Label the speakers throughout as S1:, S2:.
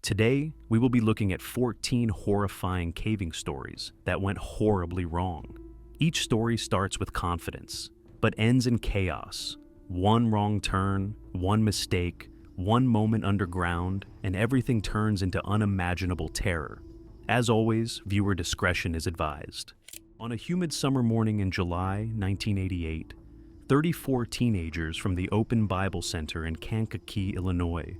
S1: Today, we will be looking at 14 horrifying caving stories that went horribly wrong. Each story starts with confidence, but ends in chaos. One wrong turn, one mistake, one moment underground, and everything turns into unimaginable terror. As always, viewer discretion is advised. On a humid summer morning in July 1988, 34 teenagers from the Open Bible Center in Kankakee, Illinois,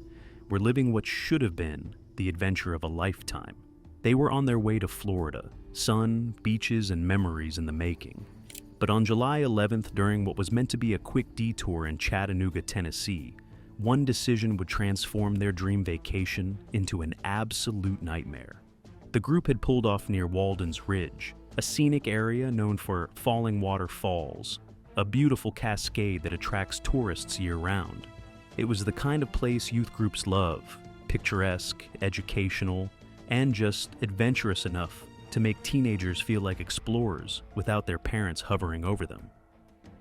S1: were living what should have been the adventure of a lifetime. They were on their way to Florida, sun, beaches, and memories in the making. But on July 11th, during what was meant to be a quick detour in Chattanooga, Tennessee, one decision would transform their dream vacation into an absolute nightmare. The group had pulled off near Walden's Ridge, a scenic area known for falling water falls, a beautiful cascade that attracts tourists year-round. It was the kind of place youth groups love, picturesque, educational, and just adventurous enough to make teenagers feel like explorers without their parents hovering over them.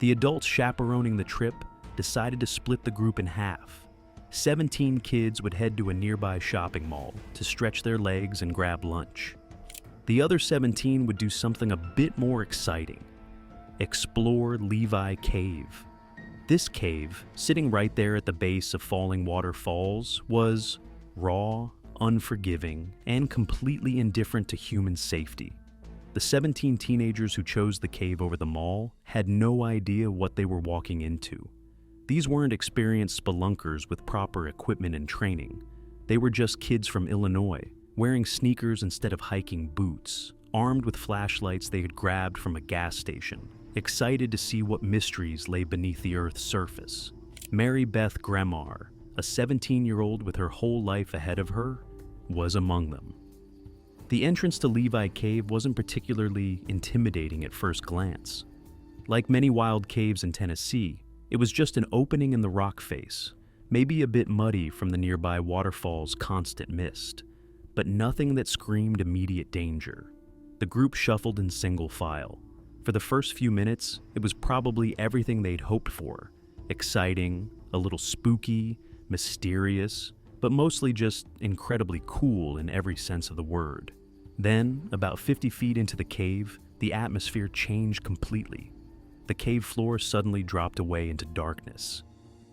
S1: The adults chaperoning the trip decided to split the group in half. 17 kids would head to a nearby shopping mall to stretch their legs and grab lunch. The other 17 would do something a bit more exciting: explore Levi Cave. This cave, sitting right there at the base of Falling Water Falls, was raw, unforgiving, and completely indifferent to human safety. The 17 teenagers who chose the cave over the mall had no idea what they were walking into. These weren't experienced spelunkers with proper equipment and training. They were just kids from Illinois, wearing sneakers instead of hiking boots, armed with flashlights they had grabbed from a gas station, excited to see what mysteries lay beneath the Earth's surface. Mary Beth Gremar, a 17-year-old with her whole life ahead of her, was among them. The entrance to Levi Cave wasn't particularly intimidating at first glance. Like many wild caves in Tennessee, it was just an opening in the rock face, maybe a bit muddy from the nearby waterfall's constant mist, but nothing that screamed immediate danger. The group shuffled in single file. For the first few minutes, it was probably everything they'd hoped for: exciting, a little spooky, mysterious, but mostly just incredibly cool in every sense of the word. Then, about 50 feet into the cave, the atmosphere changed completely. The cave floor suddenly dropped away into darkness.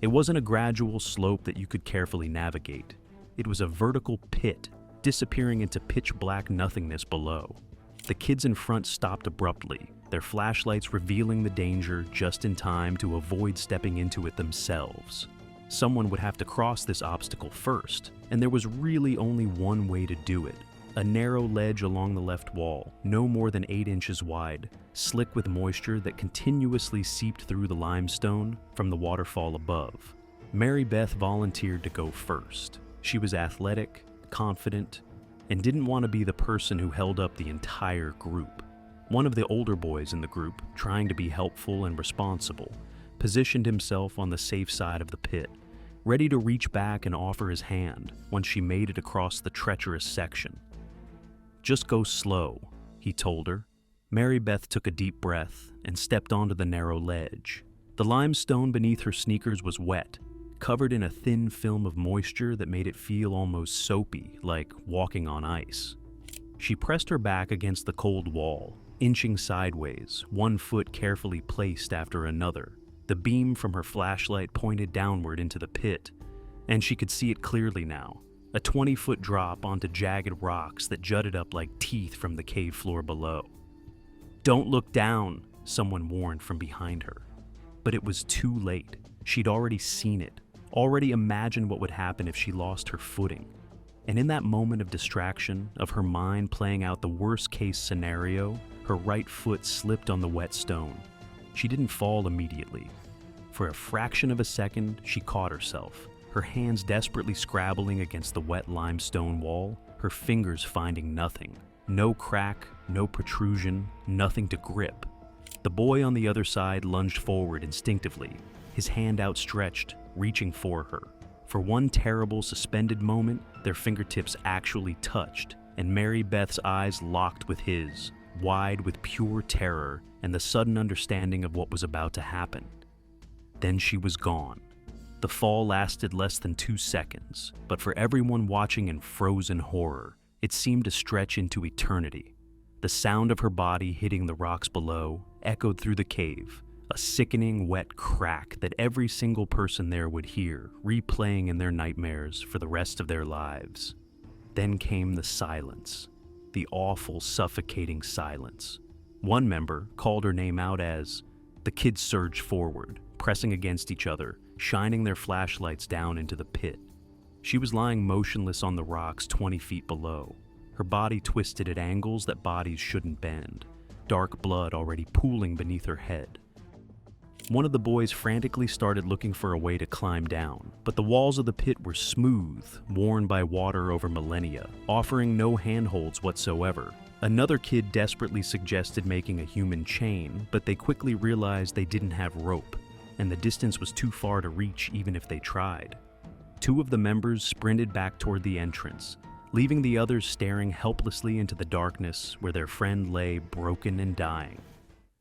S1: It wasn't a gradual slope that you could carefully navigate. It was a vertical pit, disappearing into pitch-black nothingness below. The kids in front stopped abruptly, their flashlights revealing the danger just in time to avoid stepping into it themselves. Someone would have to cross this obstacle first, and there was really only one way to do it: a narrow ledge along the left wall, no more than 8 inches wide, slick with moisture that continuously seeped through the limestone from the waterfall above. Mary Beth volunteered to go first. She was athletic, confident, and didn't want to be the person who held up the entire group. One of the older boys in the group, trying to be helpful and responsible, positioned himself on the safe side of the pit, ready to reach back and offer his hand once she made it across the treacherous section. "Just go slow," he told her. Mary Beth took a deep breath and stepped onto the narrow ledge. The limestone beneath her sneakers was wet, covered in a thin film of moisture that made it feel almost soapy, like walking on ice. She pressed her back against the cold wall, inching sideways, one foot carefully placed after another. The beam from her flashlight pointed downward into the pit, and she could see it clearly now, a 20-foot drop onto jagged rocks that jutted up like teeth from the cave floor below. "Don't look down," someone warned from behind her. But it was too late. She'd already seen it, already imagined what would happen if she lost her footing. And in that moment of distraction, of her mind playing out the worst-case scenario, her right foot slipped on the wet stone. She didn't fall immediately. For a fraction of a second, she caught herself, her hands desperately scrabbling against the wet limestone wall, her fingers finding nothing. No crack, no protrusion, nothing to grip. The boy on the other side lunged forward instinctively, his hand outstretched, reaching for her. For one terrible suspended moment, their fingertips actually touched, and Mary Beth's eyes locked with his, wide with pure terror and the sudden understanding of what was about to happen. Then she was gone. The fall lasted less than 2 seconds, but for everyone watching in frozen horror, it seemed to stretch into eternity. The sound of her body hitting the rocks below echoed through the cave, a sickening, wet crack that every single person there would hear, replaying in their nightmares for the rest of their lives. Then came the silence, the awful, suffocating silence. One member called her name out as the kids surged forward, pressing against each other, shining their flashlights down into the pit. She was lying motionless on the rocks 20 feet below, her body twisted at angles that bodies shouldn't bend, dark blood already pooling beneath her head. One of the boys frantically started looking for a way to climb down, but the walls of the pit were smooth, worn by water over millennia, offering no handholds whatsoever. Another kid desperately suggested making a human chain, but they quickly realized they didn't have rope, and the distance was too far to reach even if they tried. 2 of the members sprinted back toward the entrance, leaving the others staring helplessly into the darkness where their friend lay broken and dying.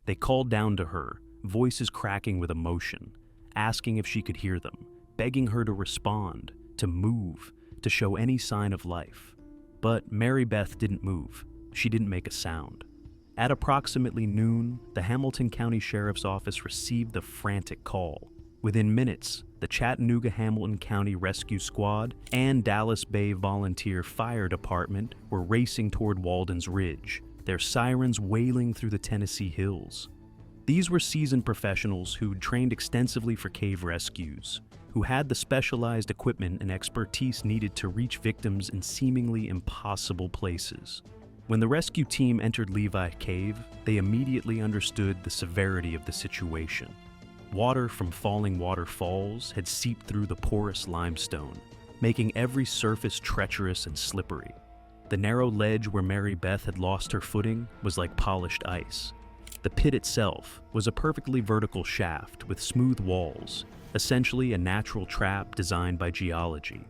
S1: They called down to her, voices cracking with emotion, asking if she could hear them, begging her to respond, to move, to show any sign of life. But Mary Beth didn't move. She didn't make a sound. At approximately noon, the Hamilton County Sheriff's Office received the frantic call. Within minutes, the Chattanooga-Hamilton County Rescue Squad and Dallas Bay Volunteer Fire Department were racing toward Walden's Ridge, their sirens wailing through the Tennessee hills. These were seasoned professionals who'd trained extensively for cave rescues, who had the specialized equipment and expertise needed to reach victims in seemingly impossible places. When the rescue team entered Levi Cave, they immediately understood the severity of the situation. Water from falling waterfalls had seeped through the porous limestone, making every surface treacherous and slippery. The narrow ledge where Mary Beth had lost her footing was like polished ice. The pit itself was a perfectly vertical shaft with smooth walls, essentially a natural trap designed by geology.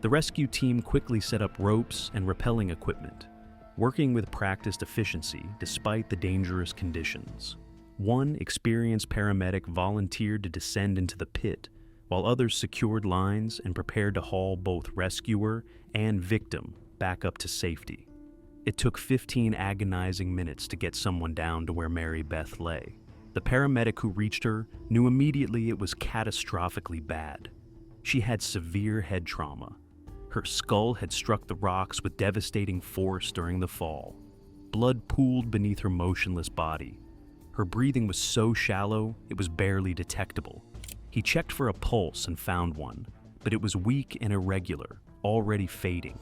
S1: The rescue team quickly set up ropes and rappelling equipment, working with practiced efficiency despite the dangerous conditions. One experienced paramedic volunteered to descend into the pit, while others secured lines and prepared to haul both rescuer and victim back up to safety. It took 15 agonizing minutes to get someone down to where Mary Beth lay. The paramedic who reached her knew immediately it was catastrophically bad. She had severe head trauma. Her skull had struck the rocks with devastating force during the fall. Blood pooled beneath her motionless body. Her breathing was so shallow, it was barely detectable. He checked for a pulse and found one, but it was weak and irregular, already fading.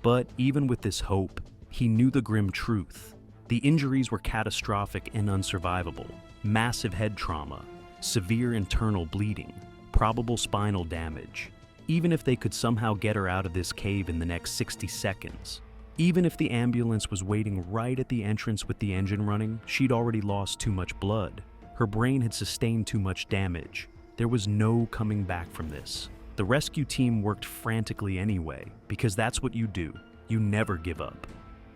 S1: But even with this hope, he knew the grim truth. The injuries were catastrophic and unsurvivable. Massive head trauma, severe internal bleeding, probable spinal damage. Even if they could somehow get her out of this cave in the next 60 seconds, even if the ambulance was waiting right at the entrance with the engine running, she'd already lost too much blood. Her brain had sustained too much damage. There was no coming back from this. The rescue team worked frantically anyway, because that's what you do. You never give up.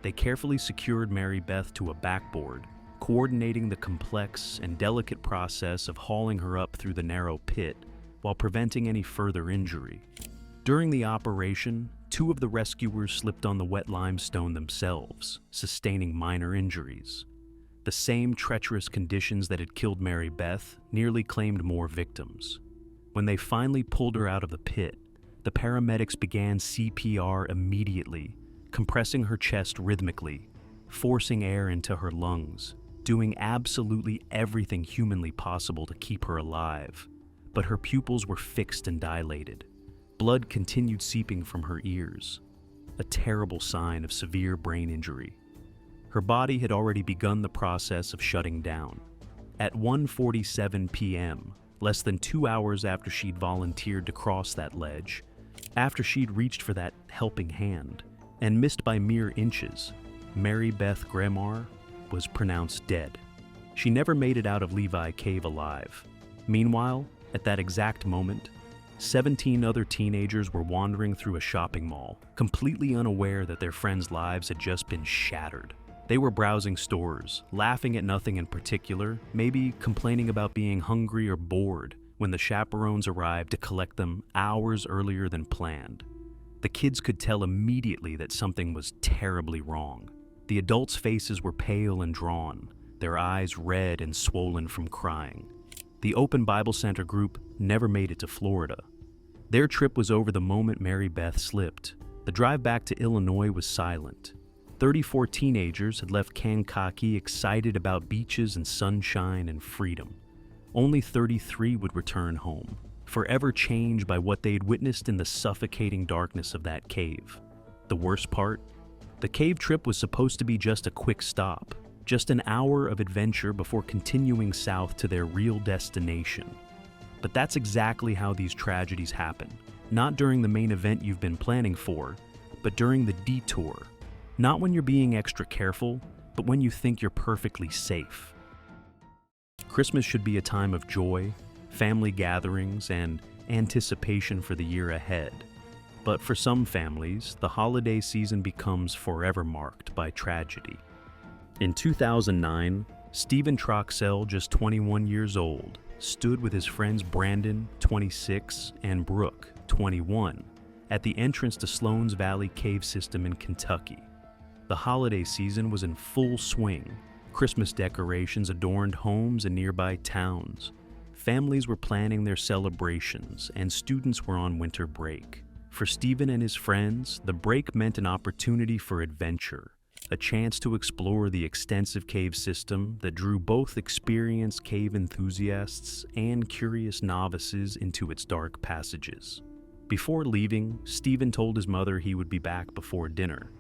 S1: They carefully secured Mary Beth to a backboard, coordinating the complex and delicate process of hauling her up through the narrow pit while preventing any further injury. During the operation, 2 of the rescuers slipped on the wet limestone themselves, sustaining minor injuries. The same treacherous conditions that had killed Mary Beth nearly claimed more victims. When they finally pulled her out of the pit, the paramedics began CPR immediately, compressing her chest rhythmically, forcing air into her lungs, doing absolutely everything humanly possible to keep her alive. But her pupils were fixed and dilated. Blood continued seeping from her ears, a terrible sign of severe brain injury. Her body had already begun the process of shutting down. At 1:47 p.m., less than 2 hours after she'd volunteered to cross that ledge, after she'd reached for that helping hand, and missed by mere inches, Mary Beth Gremar was pronounced dead. She never made it out of Levi Cave alive. Meanwhile, at that exact moment, 17 other teenagers were wandering through a shopping mall, completely unaware that their friends' lives had just been shattered. They were browsing stores, laughing at nothing in particular, maybe complaining about being hungry or bored, when the chaperones arrived to collect them hours earlier than planned. The kids could tell immediately that something was terribly wrong. The adults' faces were pale and drawn, their eyes red and swollen from crying. The Open Bible Center group never made it to Florida. Their trip was over the moment Mary Beth slipped. The drive back to Illinois was silent. 34 teenagers had left Kankakee excited about beaches and sunshine and freedom. Only 33 would return home, forever changed by what they'd witnessed in the suffocating darkness of that cave. The worst part? The cave trip was supposed to be just a quick stop, just an hour of adventure before continuing south to their real destination. But that's exactly how these tragedies happen. Not during the main event you've been planning for, but during the detour. Not when you're being extra careful, but when you think you're perfectly safe. Christmas should be a time of joy, family gatherings, and anticipation for the year ahead. But for some families, the holiday season becomes forever marked by tragedy. In 2009, Stephen Troxell, just 21 years old, stood with his friends Brandon, 26, and Brooke, 21, at the entrance to Sloan's Valley Cave System in Kentucky. The holiday season was in full swing. Christmas decorations adorned homes and nearby towns. Families were planning their celebrations, and students were on winter break. For Stephen and his friends, the break meant an opportunity for adventure, a chance to explore the extensive cave system that drew both experienced cave enthusiasts and curious novices into its dark passages. Before leaving, Stephen told his mother he would be back before dinner.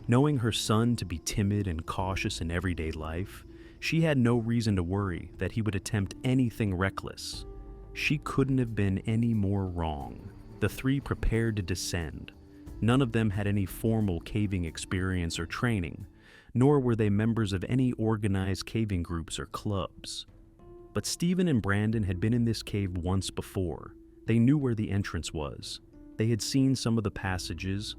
S1: Knowing her son to be timid and cautious in everyday life, she had no reason to worry that he would attempt anything reckless. She couldn't have been any more wrong. The three prepared to descend. None of them had any formal caving experience or training, nor were they members of any organized caving groups or clubs. But Stephen and Brandon had been in this cave once before. They knew where the entrance was. They had seen some of the passages,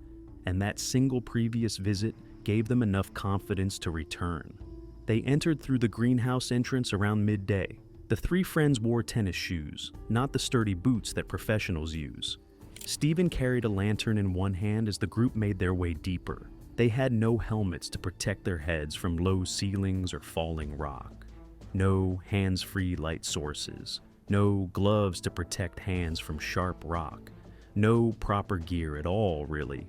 S1: and that single previous visit gave them enough confidence to return. They entered through the greenhouse entrance around midday. The three friends wore tennis shoes, not the sturdy boots that professionals use. Stephen carried a lantern in one hand as the group made their way deeper. They had no helmets to protect their heads from low ceilings or falling rock. No hands-free light sources. No gloves to protect hands from sharp rock. No proper gear at all, really.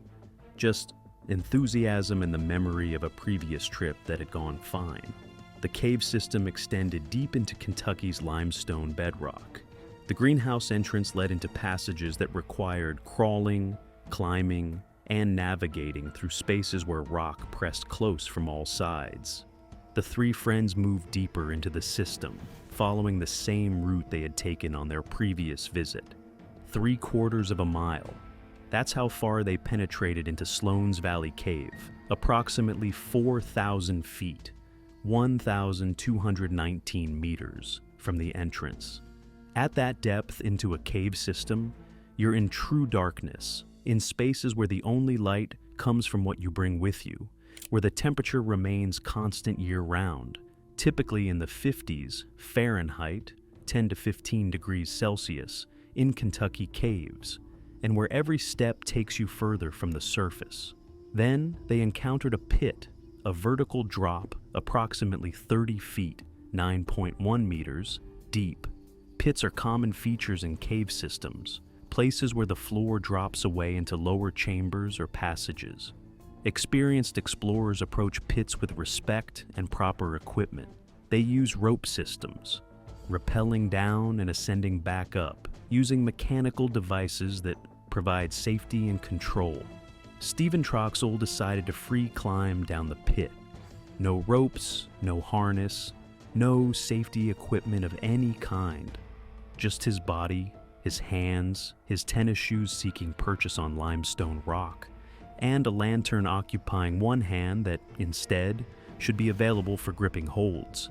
S1: Just enthusiasm and the memory of a previous trip that had gone fine. The cave system extended deep into Kentucky's limestone bedrock. The greenhouse entrance led into passages that required crawling, climbing, and navigating through spaces where rock pressed close from all sides. The three friends moved deeper into the system, following the same route they had taken on their previous visit. 3/4 of a mile. That's how far they penetrated into Sloan's Valley Cave, approximately 4,000 feet, 1,219 meters from the entrance. At that depth into a cave system, you're in true darkness, in spaces where the only light comes from what you bring with you, where the temperature remains constant year-round, typically in the 50s Fahrenheit, 10 to 15 degrees Celsius, in Kentucky caves, and where every step takes you further from the surface. Then they encountered a pit, a vertical drop approximately 30 feet, 9.1 meters, deep. Pits are common features in cave systems, places where the floor drops away into lower chambers or passages. Experienced explorers approach pits with respect and proper equipment. They use rope systems, rappelling down and ascending back up, using mechanical devices that provide safety and control. Stephen Troxell decided to free climb down the pit. No ropes, no harness, no safety equipment of any kind. Just his body, his hands, his tennis shoes seeking purchase on limestone rock, and a lantern occupying one hand that, instead, should be available for gripping holds.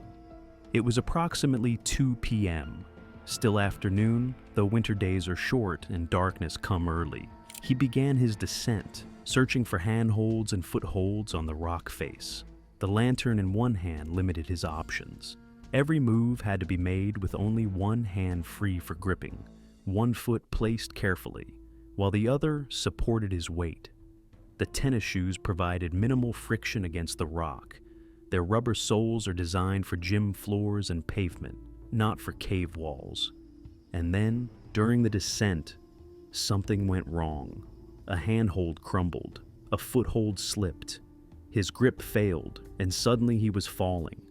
S1: It was approximately 2 p.m. Still afternoon, though winter days are short and darkness come early. He began his descent, searching for handholds and footholds on the rock face. The lantern in one hand limited his options. Every move had to be made with only one hand free for gripping, one foot placed carefully, while the other supported his weight. The tennis shoes provided minimal friction against the rock. Their rubber soles are designed for gym floors and pavement, not for cave walls. And then, during the descent, something went wrong. A handhold crumbled, a foothold slipped. His grip failed, and suddenly he was falling.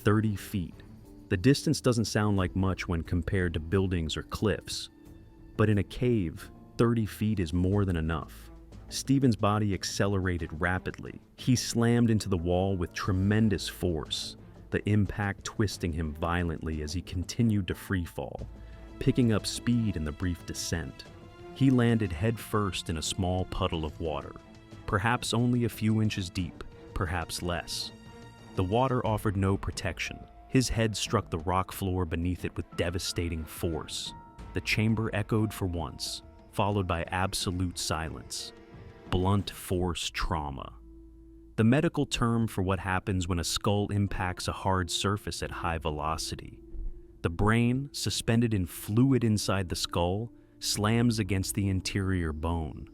S1: 30 feet. The distance doesn't sound like much when compared to buildings or cliffs, but in a cave, 30 feet is more than enough. Stephen's body accelerated rapidly. He slammed into the wall with tremendous force, the impact twisting him violently as he continued to freefall, picking up speed in the brief descent. He landed headfirst in a small puddle of water, perhaps only a few inches deep, perhaps less. The water offered no protection. His head struck the rock floor beneath it with devastating force. The chamber echoed for once, followed by absolute silence. Blunt force trauma. The medical term for what happens when a skull impacts a hard surface at high velocity. The brain, suspended in fluid inside the skull, slams against the interior bone.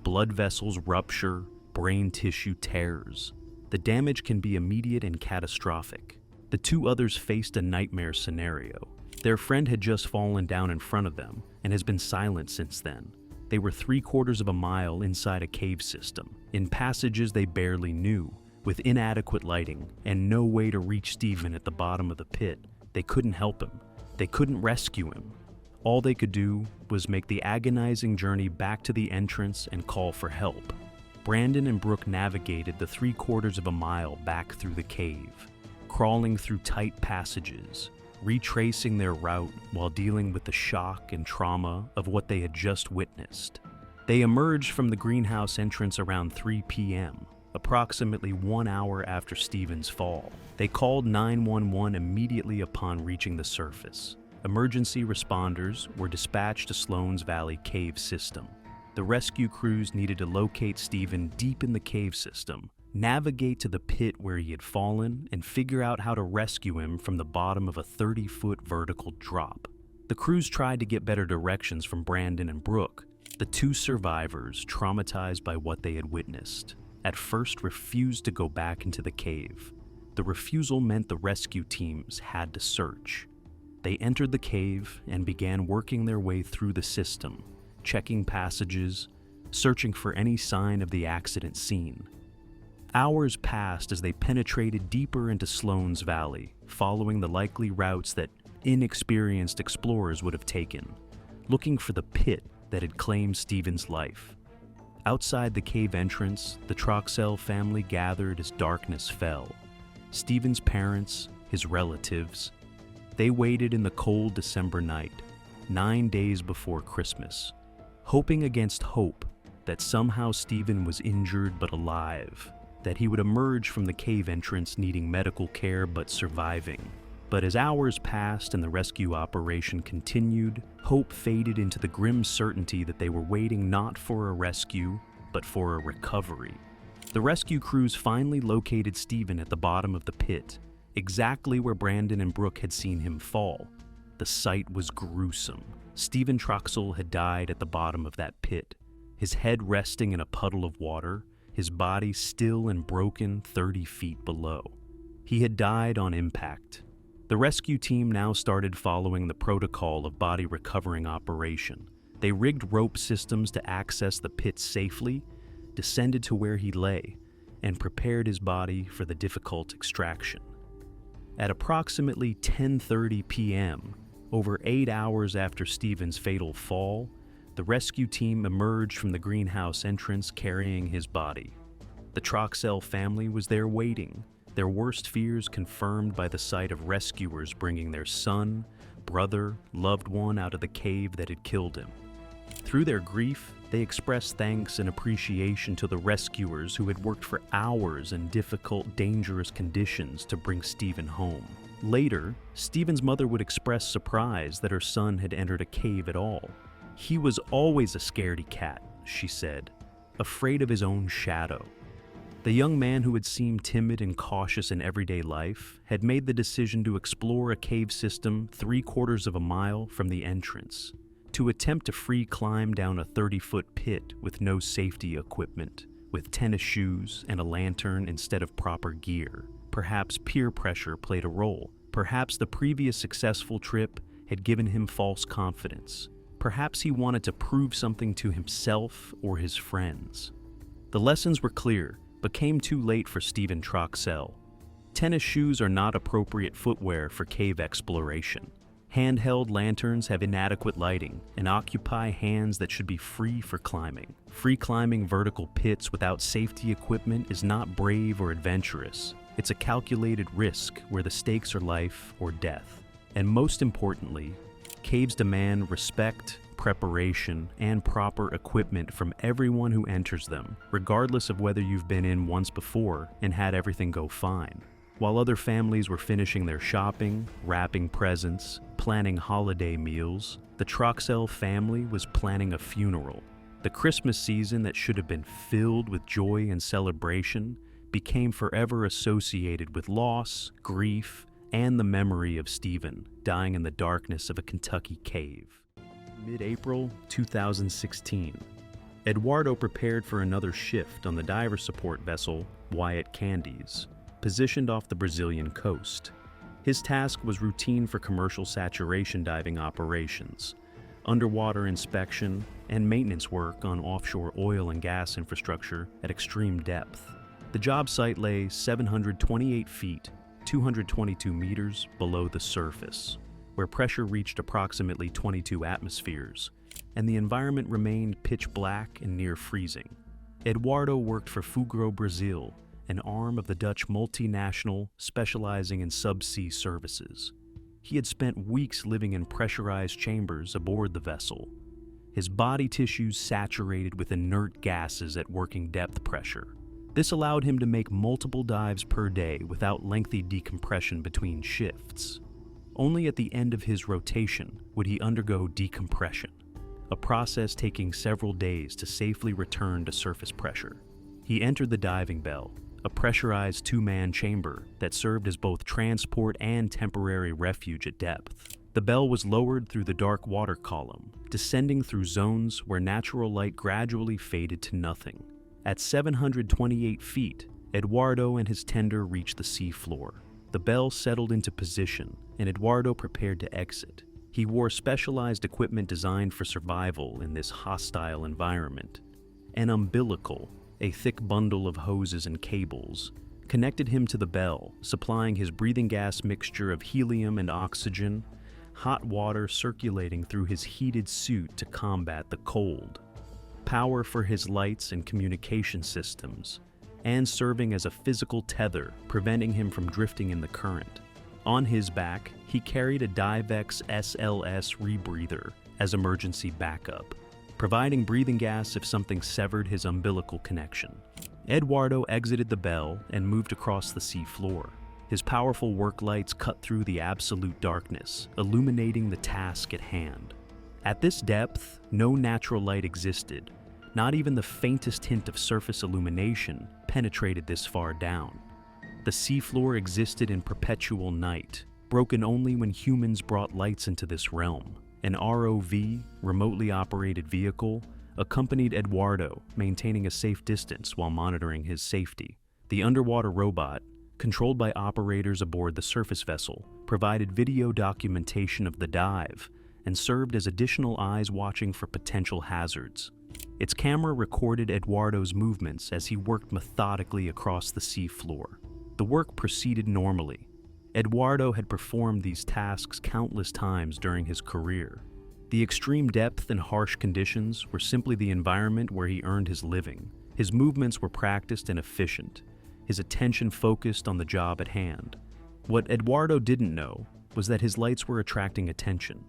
S1: Blood vessels rupture, brain tissue tears. The damage can be immediate and catastrophic. The two others faced a nightmare scenario. Their friend had just fallen down in front of them and has been silent since then. They were 3/4 of a mile inside a cave system, in passages they barely knew, with inadequate lighting and no way to reach Stephen at the bottom of the pit. They couldn't help him. They couldn't rescue him. All they could do was make the agonizing journey back to the entrance and call for help. Brandon and Brooke navigated the 3/4 of a mile back through the cave, crawling through tight passages, retracing their route while dealing with the shock and trauma of what they had just witnessed. They emerged from the greenhouse entrance around 3 p.m., approximately 1 hour after Stephen's fall. They called 911 immediately upon reaching the surface. Emergency responders were dispatched to Sloan's Valley cave system. The rescue crews needed to locate Stephen deep in the cave system, navigate to the pit where he had fallen, and figure out how to rescue him from the bottom of a 30-foot vertical drop. The crews tried to get better directions from Brandon and Brooke, the two survivors traumatized by what they had witnessed. At first refused to go back into the cave. The refusal meant the rescue teams had to search. They entered the cave and began working their way through the system, checking passages, searching for any sign of the accident scene. Hours passed as they penetrated deeper into Sloan's Valley, following the likely routes that inexperienced explorers would have taken, looking for the pit that had claimed Stephen's life. Outside the cave entrance, the Troxell family gathered as darkness fell. Stephen's parents, his relatives, they waited in the cold December night, 9 days before Christmas, hoping against hope that somehow Stephen was injured but alive, that he would emerge from the cave entrance needing medical care but surviving. But as hours passed and the rescue operation continued, hope faded into the grim certainty that they were waiting not for a rescue, but for a recovery. The rescue crews finally located Stephen at the bottom of the pit, exactly where Brandon and Brooke had seen him fall. The sight was gruesome. Stephen Troxell had died at the bottom of that pit, his head resting in a puddle of water, his body still and broken 30 feet below. He had died on impact. The rescue team now started following the protocol of body recovering operation. They rigged rope systems to access the pit safely, descended to where he lay, and prepared his body for the difficult extraction. At approximately 10:30 p.m., over 8 hours after Stephen's fatal fall, the rescue team emerged from the greenhouse entrance carrying his body. The Troxell family was there waiting, their worst fears confirmed by the sight of rescuers bringing their son, brother, loved one out of the cave that had killed him. Through their grief, they expressed thanks and appreciation to the rescuers who had worked for hours in difficult, dangerous conditions to bring Stephen home. Later, Stephen's mother would express surprise that her son had entered a cave at all. "He was always a scaredy cat," she said, "afraid of his own shadow." The young man who had seemed timid and cautious in everyday life had made the decision to explore a cave system 3/4 of a mile from the entrance, to attempt a free climb down a 30-foot pit with no safety equipment, with tennis shoes and a lantern instead of proper gear. Perhaps peer pressure played a role. Perhaps the previous successful trip had given him false confidence. Perhaps he wanted to prove something to himself or his friends. The lessons were clear, but came too late for Stephen Troxell. Tennis shoes are not appropriate footwear for cave exploration. Handheld lanterns have inadequate lighting and occupy hands that should be free for climbing. Free climbing vertical pits without safety equipment is not brave or adventurous. It's a calculated risk where the stakes are life or death. And most importantly, caves demand respect, preparation, and proper equipment from everyone who enters them, regardless of whether you've been in once before and had everything go fine. While other families were finishing their shopping, wrapping presents, planning holiday meals, the Troxell family was planning a funeral. The Christmas season that should have been filled with joy and celebration became forever associated with loss, grief, and the memory of Stephen dying in the darkness of a Kentucky cave. Mid-April 2016, Eduardo prepared for another shift on the diver support vessel Wyatt Candies, positioned off the Brazilian coast. His task was routine for commercial saturation diving operations, underwater inspection, and maintenance work on offshore oil and gas infrastructure at extreme depth. The job site lay 728 feet, 222 meters below the surface, where pressure reached approximately 22 atmospheres, and the environment remained pitch black and near freezing. Eduardo worked for Fugro Brazil, an arm of the Dutch multinational specializing in subsea services. He had spent weeks living in pressurized chambers aboard the vessel, his body tissues saturated with inert gases at working depth pressure. This allowed him to make multiple dives per day without lengthy decompression between shifts. Only at the end of his rotation would he undergo decompression, a process taking several days to safely return to surface pressure. He entered the diving bell, a pressurized two-man chamber that served as both transport and temporary refuge at depth. The bell was lowered through the dark water column, descending through zones where natural light gradually faded to nothing. At 728 feet, Eduardo and his tender reached the sea floor. The bell settled into position, and Eduardo prepared to exit. He wore specialized equipment designed for survival in this hostile environment. An umbilical, a thick bundle of hoses and cables, connected him to the bell, supplying his breathing gas mixture of helium and oxygen, hot water circulating through his heated suit to combat the cold, power for his lights and communication systems, and serving as a physical tether, preventing him from drifting in the current. On his back, he carried a Divex SLS rebreather as emergency backup, providing breathing gas if something severed his umbilical connection. Eduardo exited the bell and moved across the sea floor. His powerful work lights cut through the absolute darkness, illuminating the task at hand. At this depth, no natural light existed. Not even the faintest hint of surface illumination penetrated this far down. The seafloor existed in perpetual night, broken only when humans brought lights into this realm. An ROV, remotely operated vehicle, accompanied Eduardo, maintaining a safe distance while monitoring his safety. The underwater robot, controlled by operators aboard the surface vessel, provided video documentation of the dive and served as additional eyes watching for potential hazards. Its camera recorded Eduardo's movements as he worked methodically across the sea floor. The work proceeded normally. Eduardo had performed these tasks countless times during his career. The extreme depth and harsh conditions were simply the environment where he earned his living. His movements were practiced and efficient, his attention focused on the job at hand. What Eduardo didn't know was that his lights were attracting attention.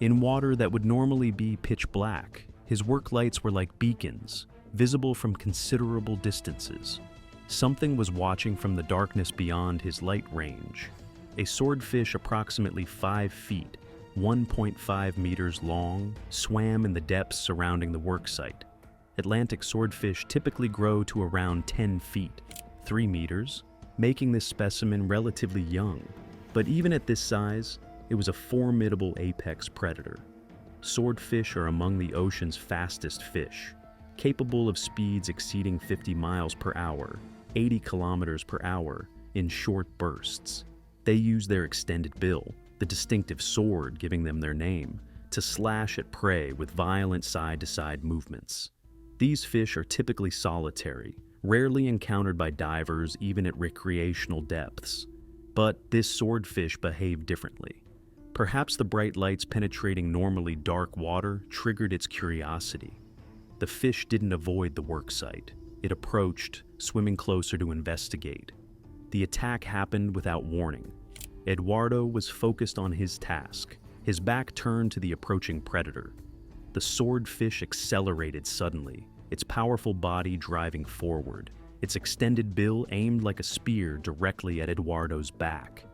S1: In water that would normally be pitch black, his work lights were like beacons, visible from considerable distances. Something was watching from the darkness beyond his light range. A swordfish approximately 5 feet, 1.5 meters long, swam in the depths surrounding the work site. Atlantic swordfish typically grow to around 10 feet, 3 meters, making this specimen relatively young. But even at this size, it was a formidable apex predator. Swordfish are among the ocean's fastest fish, capable of speeds exceeding 50 miles per hour, 80 kilometers per hour, in short bursts. They use their extended bill, the distinctive sword giving them their name, to slash at prey with violent side-to-side movements. These fish are typically solitary, rarely encountered by divers even at recreational depths. But this swordfish behaved differently. Perhaps the bright lights penetrating normally dark water triggered its curiosity. The fish didn't avoid the work site. It approached, swimming closer to investigate. The attack happened without warning. Eduardo was focused on his task, his back turned to the approaching predator. The swordfish accelerated suddenly, its powerful body driving forward, its extended bill aimed like a spear directly at Eduardo's back.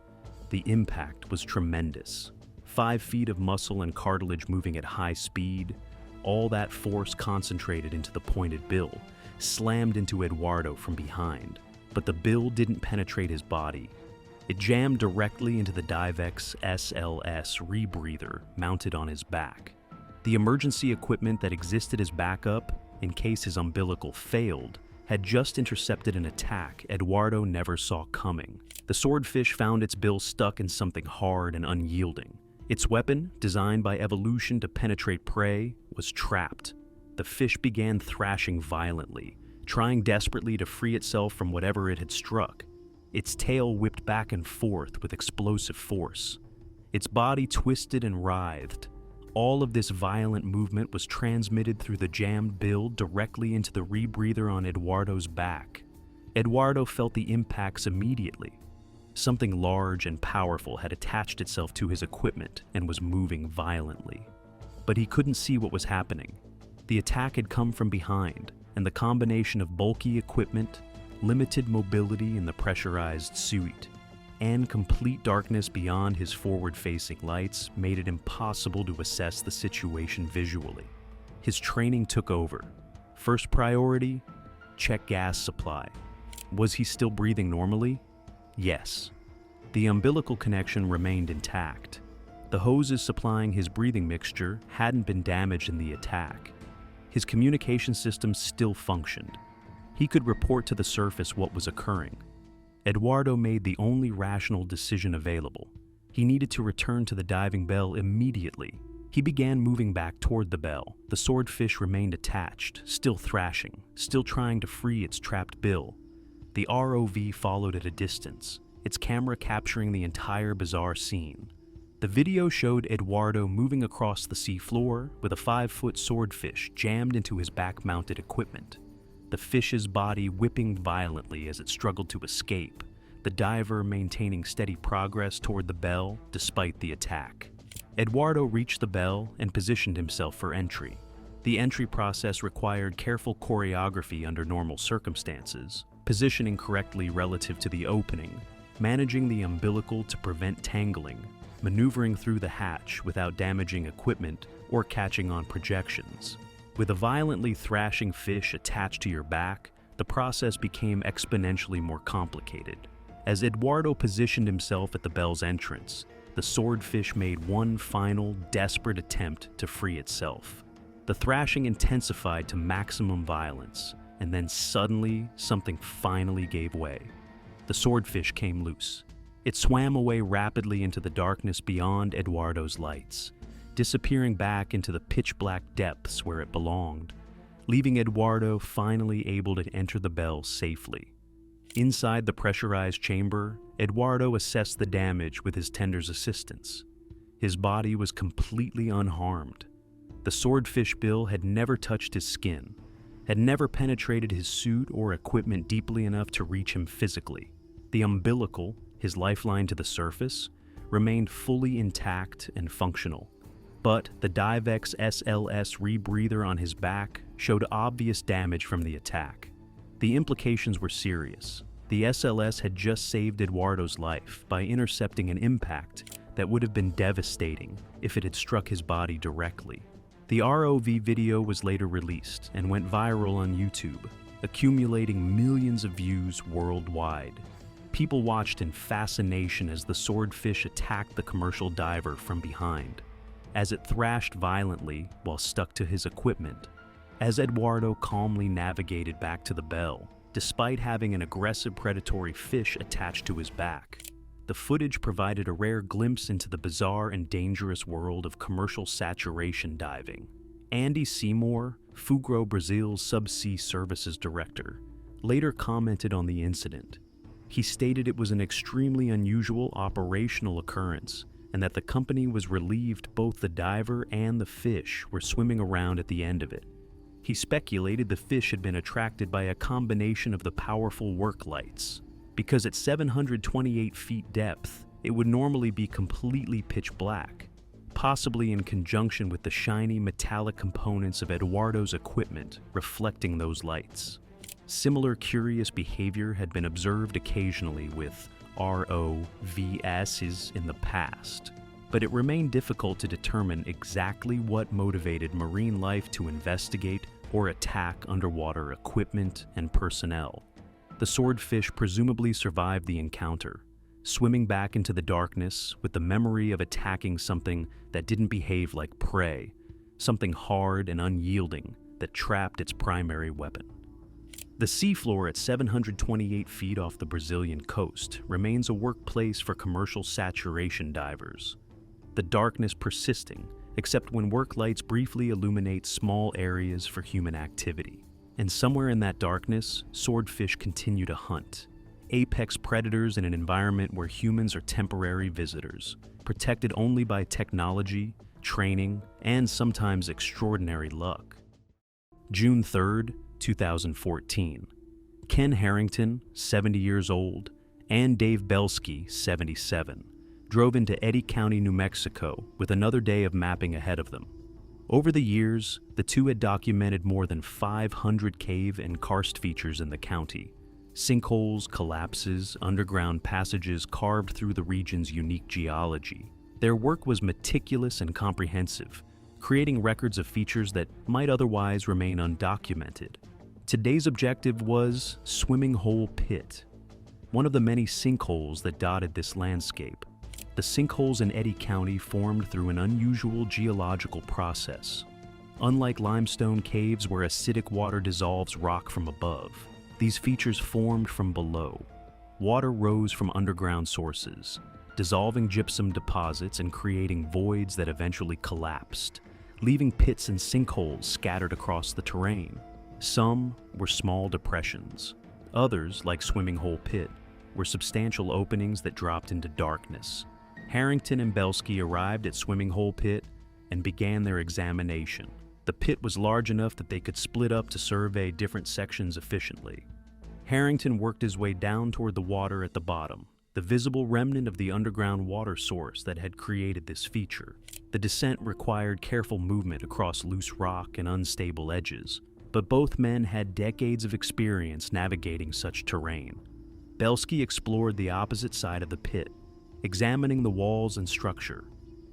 S1: The impact was tremendous. 5 feet of muscle and cartilage moving at high speed, all that force concentrated into the pointed bill, slammed into Eduardo from behind. But the bill didn't penetrate his body. It jammed directly into the Divex SLS rebreather mounted on his back. The emergency equipment that existed as backup, in case his umbilical failed, had just intercepted an attack Eduardo never saw coming. The swordfish found its bill stuck in something hard and unyielding. Its weapon, designed by evolution to penetrate prey, was trapped. The fish began thrashing violently, trying desperately to free itself from whatever it had struck. Its tail whipped back and forth with explosive force. Its body twisted and writhed. All of this violent movement was transmitted through the jammed bill directly into the rebreather on Eduardo's back. Eduardo felt the impacts immediately. Something large and powerful had attached itself to his equipment and was moving violently. But he couldn't see what was happening. The attack had come from behind, and the combination of bulky equipment, limited mobility in the pressurized suit, and complete darkness beyond his forward-facing lights made it impossible to assess the situation visually. His training took over. First priority, check gas supply. Was he still breathing normally? Yes. The umbilical connection remained intact. The hoses supplying his breathing mixture hadn't been damaged in the attack. His communication system still functioned. He could report to the surface what was occurring. Eduardo made the only rational decision available. He needed to return to the diving bell immediately. He began moving back toward the bell. The swordfish remained attached, still thrashing, still trying to free its trapped bill. The ROV followed at a distance, its camera capturing the entire bizarre scene. The video showed Eduardo moving across the seafloor with a 5-foot swordfish jammed into his back-mounted equipment. The fish's body whipping violently as it struggled to escape, the diver maintaining steady progress toward the bell despite the attack. Eduardo reached the bell and positioned himself for entry. The entry process required careful choreography under normal circumstances, positioning correctly relative to the opening, managing the umbilical to prevent tangling, maneuvering through the hatch without damaging equipment or catching on projections. With a violently thrashing fish attached to your back, the process became exponentially more complicated. As Eduardo positioned himself at the bell's entrance, the swordfish made one final, desperate attempt to free itself. The thrashing intensified to maximum violence, and then suddenly, something finally gave way. The swordfish came loose. It swam away rapidly into the darkness beyond Eduardo's lights, disappearing back into the pitch-black depths where it belonged, leaving Eduardo finally able to enter the bell safely. Inside the pressurized chamber, Eduardo assessed the damage with his tender's assistance. His body was completely unharmed. The swordfish bill had never touched his skin, had never penetrated his suit or equipment deeply enough to reach him physically. The umbilical, his lifeline to the surface, remained fully intact and functional. But the Divex SLS rebreather on his back showed obvious damage from the attack. The implications were serious. The SLS had just saved Eduardo's life by intercepting an impact that would have been devastating if it had struck his body directly. The ROV video was later released and went viral on YouTube. accumulating millions of views worldwide. People watched in fascination as the swordfish attacked the commercial diver from behind, as it thrashed violently while stuck to his equipment, as Eduardo calmly navigated back to the bell, despite having an aggressive predatory fish attached to his back. The footage provided a rare glimpse into the bizarre and dangerous world of commercial saturation diving. Andy Seymour, Fugro Brazil's subsea services director, later commented on the incident. He stated it was an extremely unusual operational occurrence and that the company was relieved both the diver and the fish were swimming around at the end of it. He speculated the fish had been attracted by a combination of the powerful work lights, because at 728 feet depth, it would normally be completely pitch black, possibly in conjunction with the shiny metallic components of Eduardo's equipment reflecting those lights. Similar curious behavior had been observed occasionally with ROVSs in the past, but it remained difficult to determine exactly what motivated marine life to investigate or attack underwater equipment and personnel. The swordfish presumably survived the encounter, swimming back into the darkness with the memory of attacking something that didn't behave like prey, something hard and unyielding that trapped its primary weapon. The seafloor at 728 feet off the Brazilian coast remains a workplace for commercial saturation divers, the darkness persisting except when work lights briefly illuminate small areas for human activity. And somewhere in that darkness, swordfish continue to hunt, apex predators in an environment where humans are temporary visitors, protected only by technology, training, and sometimes extraordinary luck. June 3rd, 2014. Ken Harrington, 70 years old, and Dave Belsky, 77, drove into Eddy County, New Mexico with another day of mapping ahead of them. Over the years, the two had documented more than 500 cave and karst features in the county. Sinkholes, collapses, underground passages carved through the region's unique geology. Their work was meticulous and comprehensive, creating records of features that might otherwise remain undocumented. Today's objective was Swimming Hole Pit, one of the many sinkholes that dotted this landscape. The sinkholes in Eddy County formed through an unusual geological process. Unlike limestone caves where acidic water dissolves rock from above, these features formed from below. Water rose from underground sources, dissolving gypsum deposits and creating voids that eventually collapsed, leaving pits and sinkholes scattered across the terrain. Some were small depressions. Others, like Swimming Hole Pit, were substantial openings that dropped into darkness. Harrington and Belsky arrived at Swimming Hole Pit and began their examination. The pit was large enough that they could split up to survey different sections efficiently. Harrington worked his way down toward the water at the bottom, the visible remnant of the underground water source that had created this feature. The descent required careful movement across loose rock and unstable edges, but both men had decades of experience navigating such terrain. Belsky explored the opposite side of the pit, examining the walls and structure.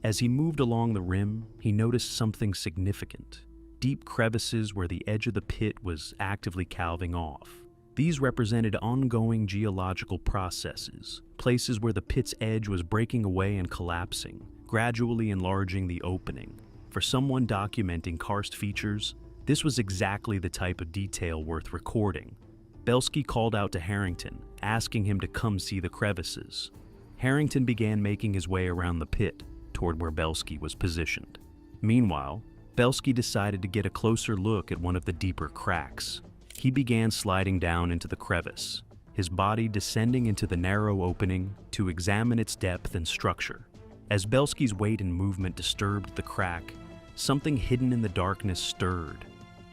S1: As he moved along the rim, he noticed something significant: deep crevices where the edge of the pit was actively calving off. These represented ongoing geological processes, places where the pit's edge was breaking away and collapsing, gradually enlarging the opening. For someone documenting karst features, this was exactly the type of detail worth recording. Belsky called out to Harrington, asking him to come see the crevices. Harrington began making his way around the pit, toward where Belsky was positioned. Meanwhile, Belsky decided to get a closer look at one of the deeper cracks. He began sliding down into the crevice, his body descending into the narrow opening to examine its depth and structure. As Belsky's weight and movement disturbed the crack, something hidden in the darkness stirred.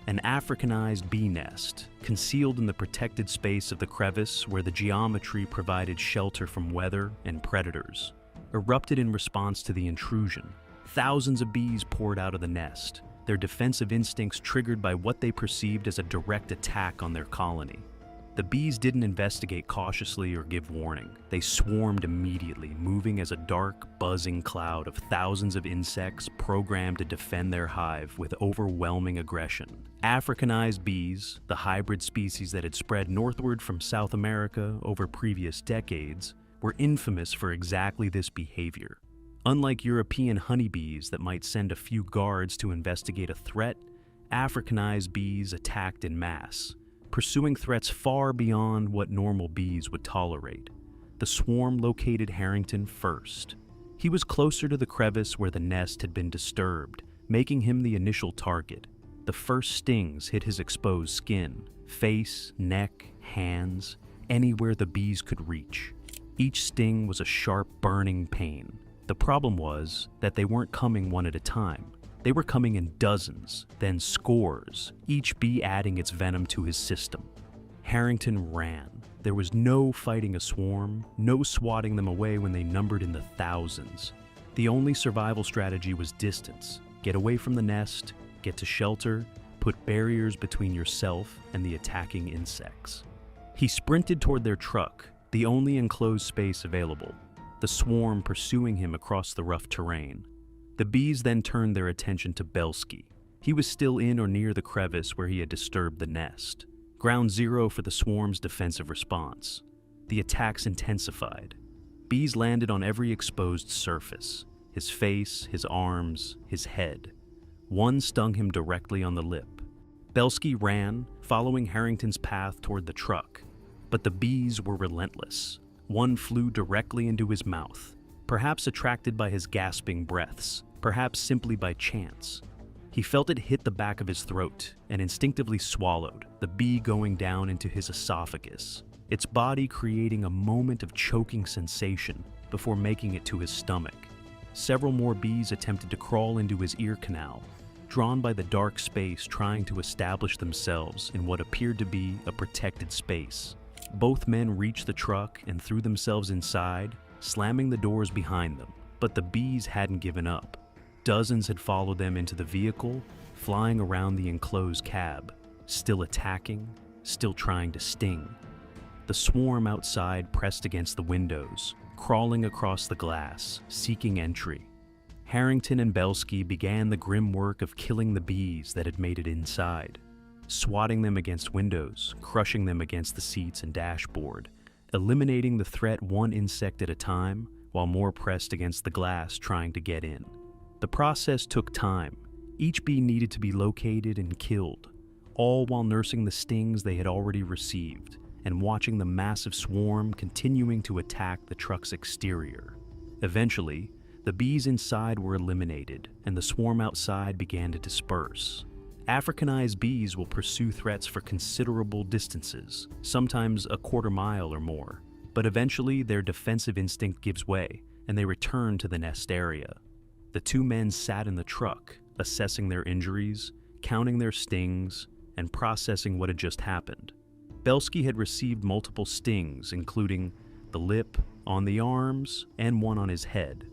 S1: An Africanized bee nest, concealed in the protected space of the crevice where the geometry provided shelter from weather and predators, erupted in response to the intrusion. Thousands of bees poured out of the nest, their defensive instincts triggered by what they perceived as a direct attack on their colony. The bees didn't investigate cautiously or give warning. They swarmed immediately, moving as a dark, buzzing cloud of thousands of insects programmed to defend their hive with overwhelming aggression. Africanized bees, the hybrid species that had spread northward from South America over previous decades, were infamous for exactly this behavior. Unlike European honeybees that might send a few guards to investigate a threat, Africanized bees attacked en masse, pursuing threats far beyond what normal bees would tolerate. The swarm located Harrington first. He was closer to the crevice where the nest had been disturbed, making him the initial target. The first stings hit his exposed skin, face, neck, hands, anywhere the bees could reach. Each sting was a sharp, burning pain. The problem was that they weren't coming one at a time. They were coming in dozens, then scores, each bee adding its venom to his system. Harrington ran. There was no fighting a swarm, no swatting them away when they numbered in the thousands. The only survival strategy was distance. Get away from the nest, get to shelter, put barriers between yourself and the attacking insects. He sprinted toward their truck, the only enclosed space available, the swarm pursuing him across the rough terrain. The bees then turned their attention to Belsky. He was still in or near the crevice where he had disturbed the nest. Ground zero for the swarm's defensive response. The attacks intensified. Bees landed on every exposed surface: his face, his arms, his head. One stung him directly on the lip. Belsky ran, following Harrington's path toward the truck. But the bees were relentless. One flew directly into his mouth, perhaps attracted by his gasping breaths, perhaps simply by chance. He felt it hit the back of his throat and instinctively swallowed, the bee going down into his esophagus, its body creating a moment of choking sensation before making it to his stomach. Several more bees attempted to crawl into his ear canal, drawn by the dark space trying to establish themselves in what appeared to be a protected space. Both men reached the truck and threw themselves inside, slamming the doors behind them. But the bees hadn't given up. Dozens had followed them into the vehicle, flying around the enclosed cab, still attacking, still trying to sting. The swarm outside pressed against the windows, crawling across the glass, seeking entry. Harrington and Belsky began the grim work of killing the bees that had made it inside, swatting them against windows, crushing them against the seats and dashboard, eliminating the threat one insect at a time, while more pressed against the glass trying to get in. The process took time. Each bee needed to be located and killed, all while nursing the stings they had already received and watching the massive swarm continuing to attack the truck's exterior. Eventually, the bees inside were eliminated and the swarm outside began to disperse. Africanized bees will pursue threats for considerable distances, sometimes a quarter mile or more, but eventually their defensive instinct gives way and they return to the nest area. The two men sat in the truck, assessing their injuries, counting their stings, and processing what had just happened. Belsky had received multiple stings, including the lip, on the arms, and one on his head.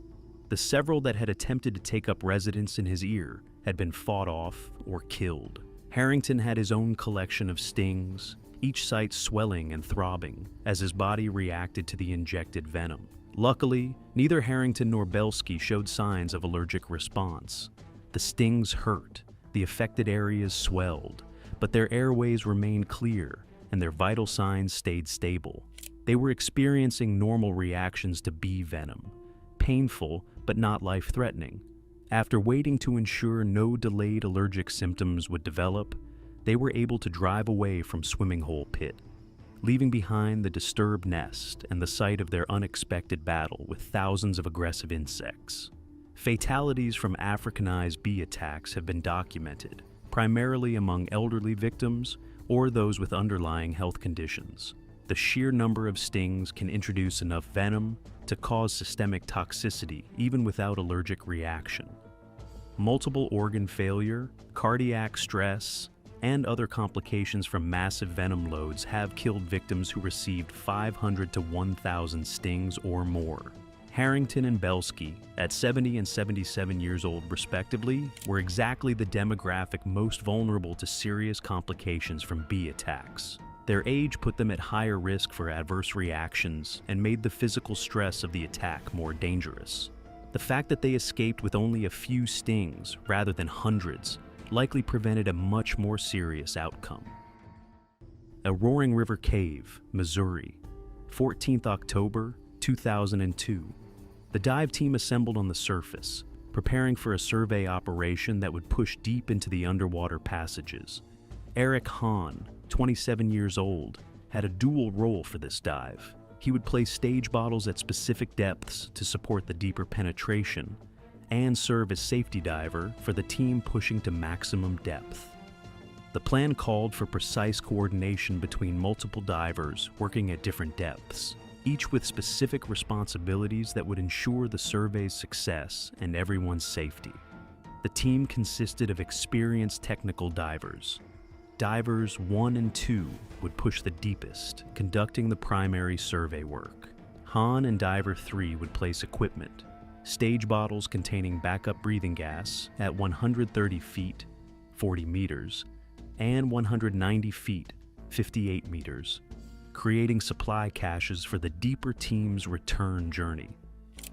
S1: The several that had attempted to take up residence in his ear had been fought off or killed. Harrington had his own collection of stings, each site swelling and throbbing as his body reacted to the injected venom. Luckily, neither Harrington nor Belsky showed signs of allergic response. The stings hurt, the affected areas swelled, but their airways remained clear and their vital signs stayed stable. They were experiencing normal reactions to bee venom, painful but not life-threatening. After waiting to ensure no delayed allergic symptoms would develop, they were able to drive away from Sinkhole pit, leaving behind the disturbed nest and the site of their unexpected battle with thousands of aggressive insects. Fatalities from Africanized bee attacks have been documented, primarily among elderly victims or those with underlying health conditions. The sheer number of stings can introduce enough venom to cause systemic toxicity even without allergic reaction. Multiple organ failure, cardiac stress, and other complications from massive venom loads have killed victims who received 500 to 1,000 stings or more. Harrington and Belsky, at 70 and 77 years old respectively, were exactly the demographic most vulnerable to serious complications from bee attacks. Their age put them at higher risk for adverse reactions and made the physical stress of the attack more dangerous. The fact that they escaped with only a few stings rather than hundreds likely prevented a much more serious outcome. A Roaring River Cave, Missouri, 14th October 2002. The dive team assembled on the surface, preparing for a survey operation that would push deep into the underwater passages. Eric Hahn, 27 years old, had a dual role for this dive. He would place stage bottles at specific depths to support the deeper penetration and serve as safety diver for the team pushing to maximum depth. The plan called for precise coordination between multiple divers working at different depths, each with specific responsibilities that would ensure the survey's success and everyone's safety. The team consisted of experienced technical divers. Divers 1 and 2 would push the deepest, conducting the primary survey work. Hahn and Diver 3 would place equipment, stage bottles containing backup breathing gas at 130 feet, 40 meters, and 190 feet, 58 meters, creating supply caches for the deeper team's return journey.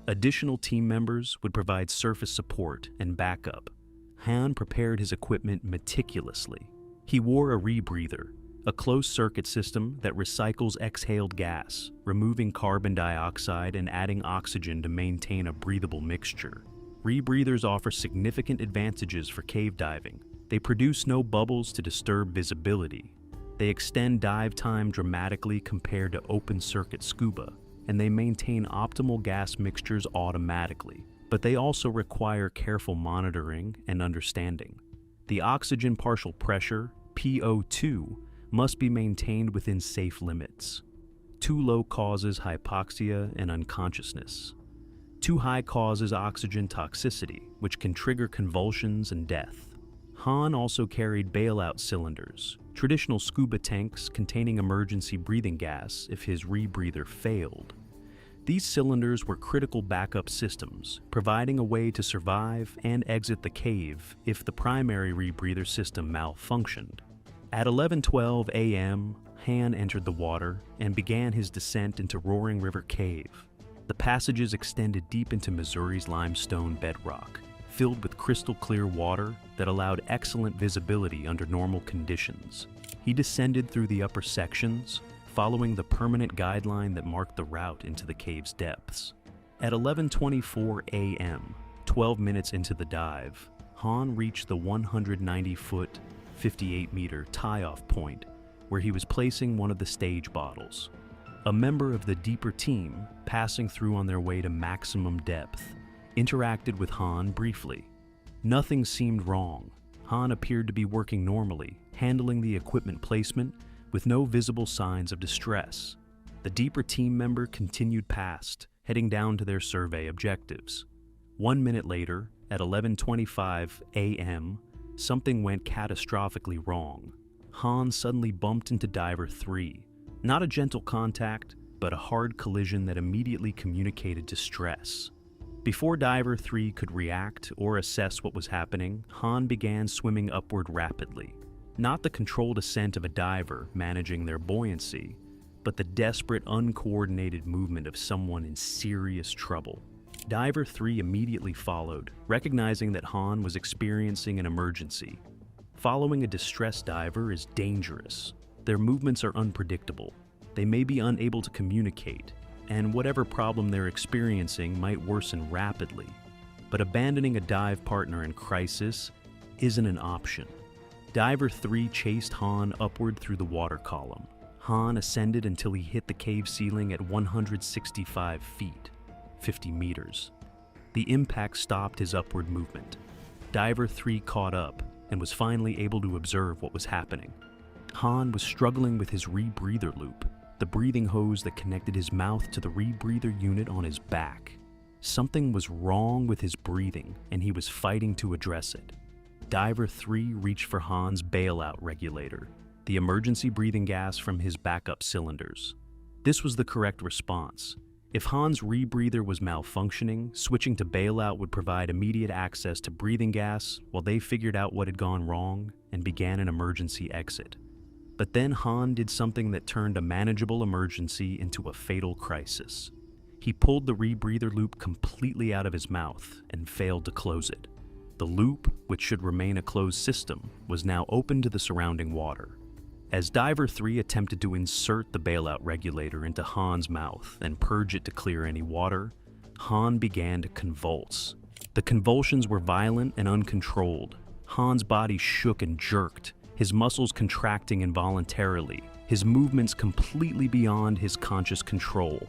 S1: Additional team members would provide surface support and backup. Hahn prepared his equipment meticulously. He wore a rebreather, a closed-circuit system that recycles exhaled gas, removing carbon dioxide and adding oxygen to maintain a breathable mixture. Rebreathers offer significant advantages for cave diving. They produce no bubbles to disturb visibility. They extend dive time dramatically compared to open-circuit scuba, and they maintain optimal gas mixtures automatically. But they also require careful monitoring and understanding. The oxygen partial pressure, PO2, must be maintained within safe limits. Too low causes hypoxia and unconsciousness. Too high causes oxygen toxicity, which can trigger convulsions and death. Hahn also carried bailout cylinders, traditional scuba tanks containing emergency breathing gas if his rebreather failed. These cylinders were critical backup systems, providing a way to survive and exit the cave if the primary rebreather system malfunctioned. At 11:12 a.m., Hahn entered the water and began his descent into Roaring River Cave. The passages extended deep into Missouri's limestone bedrock, filled with crystal-clear water that allowed excellent visibility under normal conditions. He descended through the upper sections, following the permanent guideline that marked the route into the cave's depths. At 11:24 a.m., 12 minutes into the dive, Hahn reached the 190-foot, 58-meter tie-off point, where he was placing one of the stage bottles. A member of the deeper team, passing through on their way to maximum depth, interacted with Hahn briefly. Nothing seemed wrong. Hahn appeared to be working normally, handling the equipment placement with no visible signs of distress. The deeper team member continued past, heading down to their survey objectives. 1 minute later, at 11:25 a.m., something went catastrophically wrong. Hahn suddenly bumped into Diver 3. Not a gentle contact, but a hard collision that immediately communicated distress. Before Diver 3 could react or assess what was happening, Hahn began swimming upward rapidly. Not the controlled ascent of a diver managing their buoyancy, but the desperate, uncoordinated movement of someone in serious trouble. Diver 3 immediately followed, recognizing that Hahn was experiencing an emergency. Following a distressed diver is dangerous. Their movements are unpredictable. They may be unable to communicate, and whatever problem they're experiencing might worsen rapidly. But abandoning a dive partner in crisis isn't an option. Diver 3 chased Hahn upward through the water column. Hahn ascended until he hit the cave ceiling at 165 feet, 50 meters. The impact stopped his upward movement. Diver 3 caught up and was finally able to observe what was happening. Hahn was struggling with his rebreather loop, the breathing hose that connected his mouth to the rebreather unit on his back. Something was wrong with his breathing, and he was fighting to address it. Diver 3 reached for Hahn's bailout regulator, the emergency breathing gas from his backup cylinders. This was the correct response. If Hahn's rebreather was malfunctioning, switching to bailout would provide immediate access to breathing gas while they figured out what had gone wrong and began an emergency exit. But then Han did something that turned a manageable emergency into a fatal crisis. He pulled the rebreather loop completely out of his mouth and failed to close it. The loop, which should remain a closed system, was now open to the surrounding water. As Diver 3 attempted to insert the bailout regulator into Han's mouth and purge it to clear any water, Han began to convulse. The convulsions were violent and uncontrolled. Han's body shook and jerked, his muscles contracting involuntarily, his movements completely beyond his conscious control.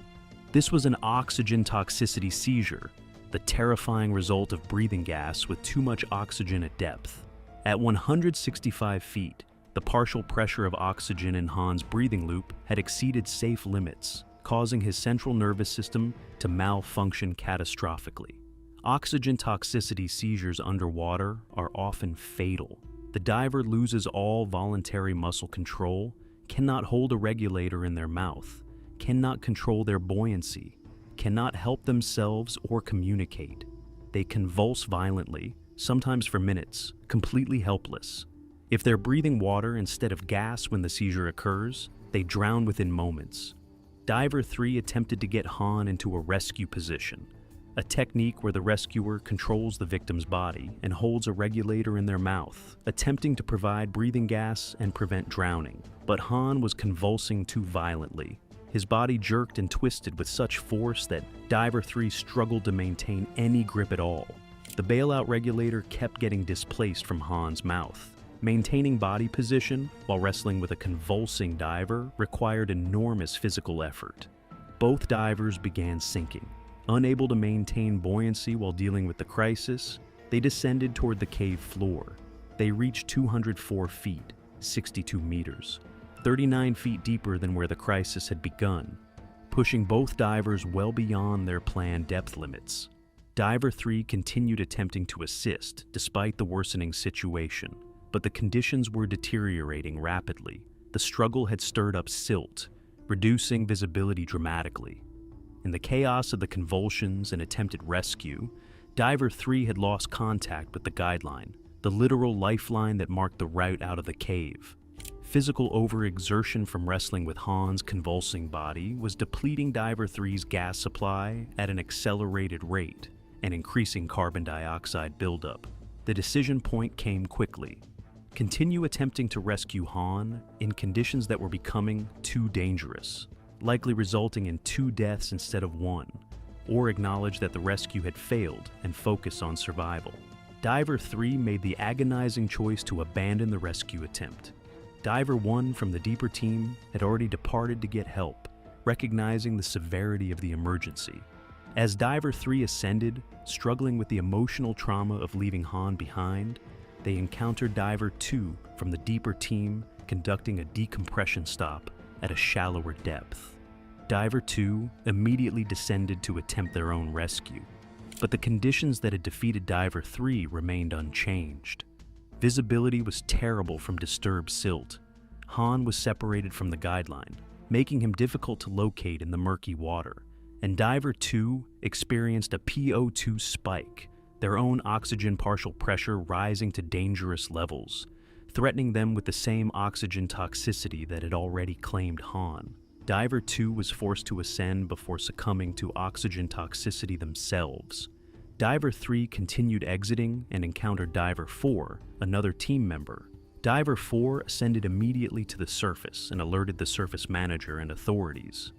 S1: This was an oxygen toxicity seizure, the terrifying result of breathing gas with too much oxygen at depth. At 165 feet, the partial pressure of oxygen in Han's breathing loop had exceeded safe limits, causing his central nervous system to malfunction catastrophically. Oxygen toxicity seizures underwater are often fatal. The diver loses all voluntary muscle control, cannot hold a regulator in their mouth, cannot control their buoyancy, cannot help themselves or communicate. They convulse violently, sometimes for minutes, completely helpless. If they're breathing water instead of gas when the seizure occurs, they drown within moments. Diver 3 attempted to get Han into a rescue position, a technique where the rescuer controls the victim's body and holds a regulator in their mouth, attempting to provide breathing gas and prevent drowning. But Han was convulsing too violently. His body jerked and twisted with such force that Diver 3 struggled to maintain any grip at all. The bailout regulator kept getting displaced from Han's mouth. Maintaining body position while wrestling with a convulsing diver required enormous physical effort. Both divers began sinking. Unable to maintain buoyancy while dealing with the crisis, they descended toward the cave floor. They reached 204 feet, 62 meters. 39 feet deeper than where the crisis had begun, pushing both divers well beyond their planned depth limits. Diver 3 continued attempting to assist despite the worsening situation, but the conditions were deteriorating rapidly. The struggle had stirred up silt, reducing visibility dramatically. In the chaos of the convulsions and attempted rescue, Diver 3 had lost contact with the guideline, the literal lifeline that marked the route out of the cave. Physical overexertion from wrestling with Han's convulsing body was depleting Diver 3's gas supply at an accelerated rate and increasing carbon dioxide buildup. The decision point came quickly. Continue attempting to rescue Han in conditions that were becoming too dangerous, likely resulting in 2 deaths instead of 1, or acknowledge that the rescue had failed and focus on survival. Diver 3 made the agonizing choice to abandon the rescue attempt. Diver 1 from the deeper team had already departed to get help, recognizing the severity of the emergency. As Diver 3 ascended, struggling with the emotional trauma of leaving Han behind, they encountered Diver 2 from the deeper team conducting a decompression stop at a shallower depth. Diver 2 immediately descended to attempt their own rescue, but the conditions that had defeated Diver 3 remained unchanged. Visibility was terrible from disturbed silt. Han was separated from the guideline, making him difficult to locate in the murky water, and Diver 2 experienced a PO2 spike, their own oxygen partial pressure rising to dangerous levels, threatening them with the same oxygen toxicity that had already claimed Han. Diver 2 was forced to ascend before succumbing to oxygen toxicity themselves. Diver 3 continued exiting and encountered Diver 4, another team member. Diver 4 ascended immediately to the surface and alerted the surface manager and authorities.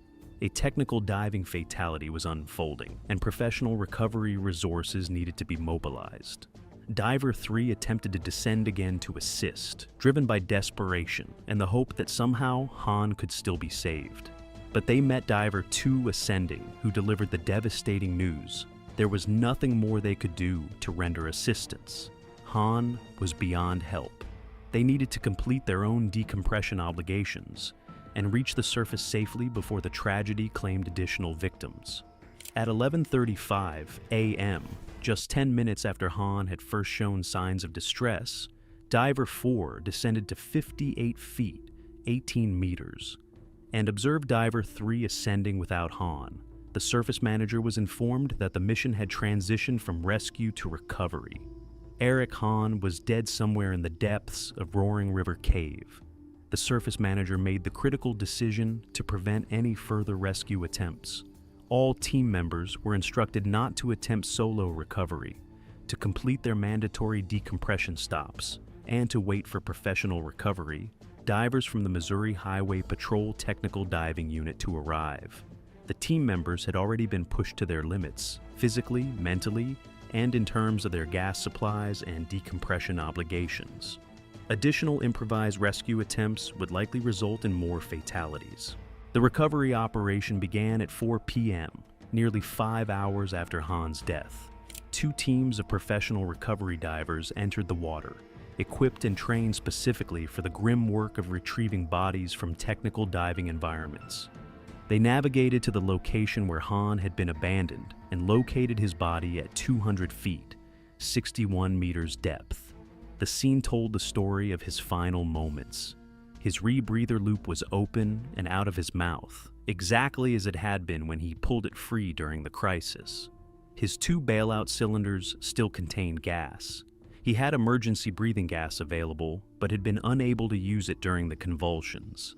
S1: A technical diving fatality was unfolding, and professional recovery resources needed to be mobilized. Diver 3 attempted to descend again to assist, driven by desperation and the hope that somehow Han could still be saved. But they met Diver 2 ascending, who delivered the devastating news. There was nothing more they could do to render assistance. Han was beyond help. They needed to complete their own decompression obligations and reach the surface safely before the tragedy claimed additional victims. At 11:35 a.m., just 10 minutes after Han had first shown signs of distress, Diver 4 descended to 58 feet, 18 meters, and observed Diver 3 ascending without Han. The surface manager was informed that the mission had transitioned from rescue to recovery. Eric Han was dead somewhere in the depths of Roaring River Cave. the surface manager made the critical decision to prevent any further rescue attempts. All team members were instructed not to attempt solo recovery, to complete their mandatory decompression stops, and to wait for professional recovery, divers from the Missouri Highway Patrol Technical Diving Unit to arrive. The team members had already been pushed to their limits, physically, mentally, and in terms of their gas supplies and decompression obligations. Additional improvised rescue attempts would likely result in more fatalities. The recovery operation began at 4 p.m., nearly 5 hours after Han's death. 2 teams of professional recovery divers entered the water, equipped and trained specifically for the grim work of retrieving bodies from technical diving environments. They navigated to the location where Han had been abandoned and located his body at 200 feet, 61 meters depth. The scene told the story of his final moments. His rebreather loop was open and out of his mouth, exactly as it had been when he pulled it free during the crisis. His 2 bailout cylinders still contained gas. He had emergency breathing gas available, but had been unable to use it during the convulsions.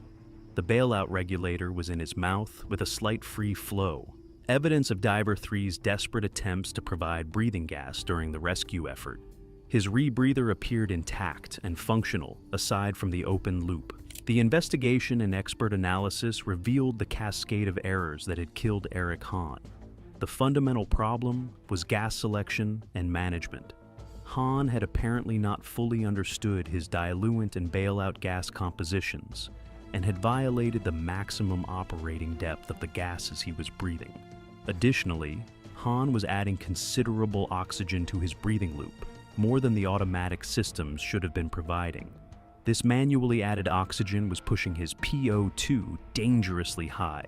S1: The bailout regulator was in his mouth with a slight free flow, evidence of Diver 3's desperate attempts to provide breathing gas during the rescue effort. His rebreather appeared intact and functional, aside from the open loop. The investigation and expert analysis revealed the cascade of errors that had killed Eric Han. The fundamental problem was gas selection and management. Han had apparently not fully understood his diluent and bailout gas compositions, and had violated the maximum operating depth of the gases he was breathing. Additionally, Han was adding considerable oxygen to his breathing loop, more than the automatic systems should have been providing. This manually added oxygen was pushing his PO2 dangerously high.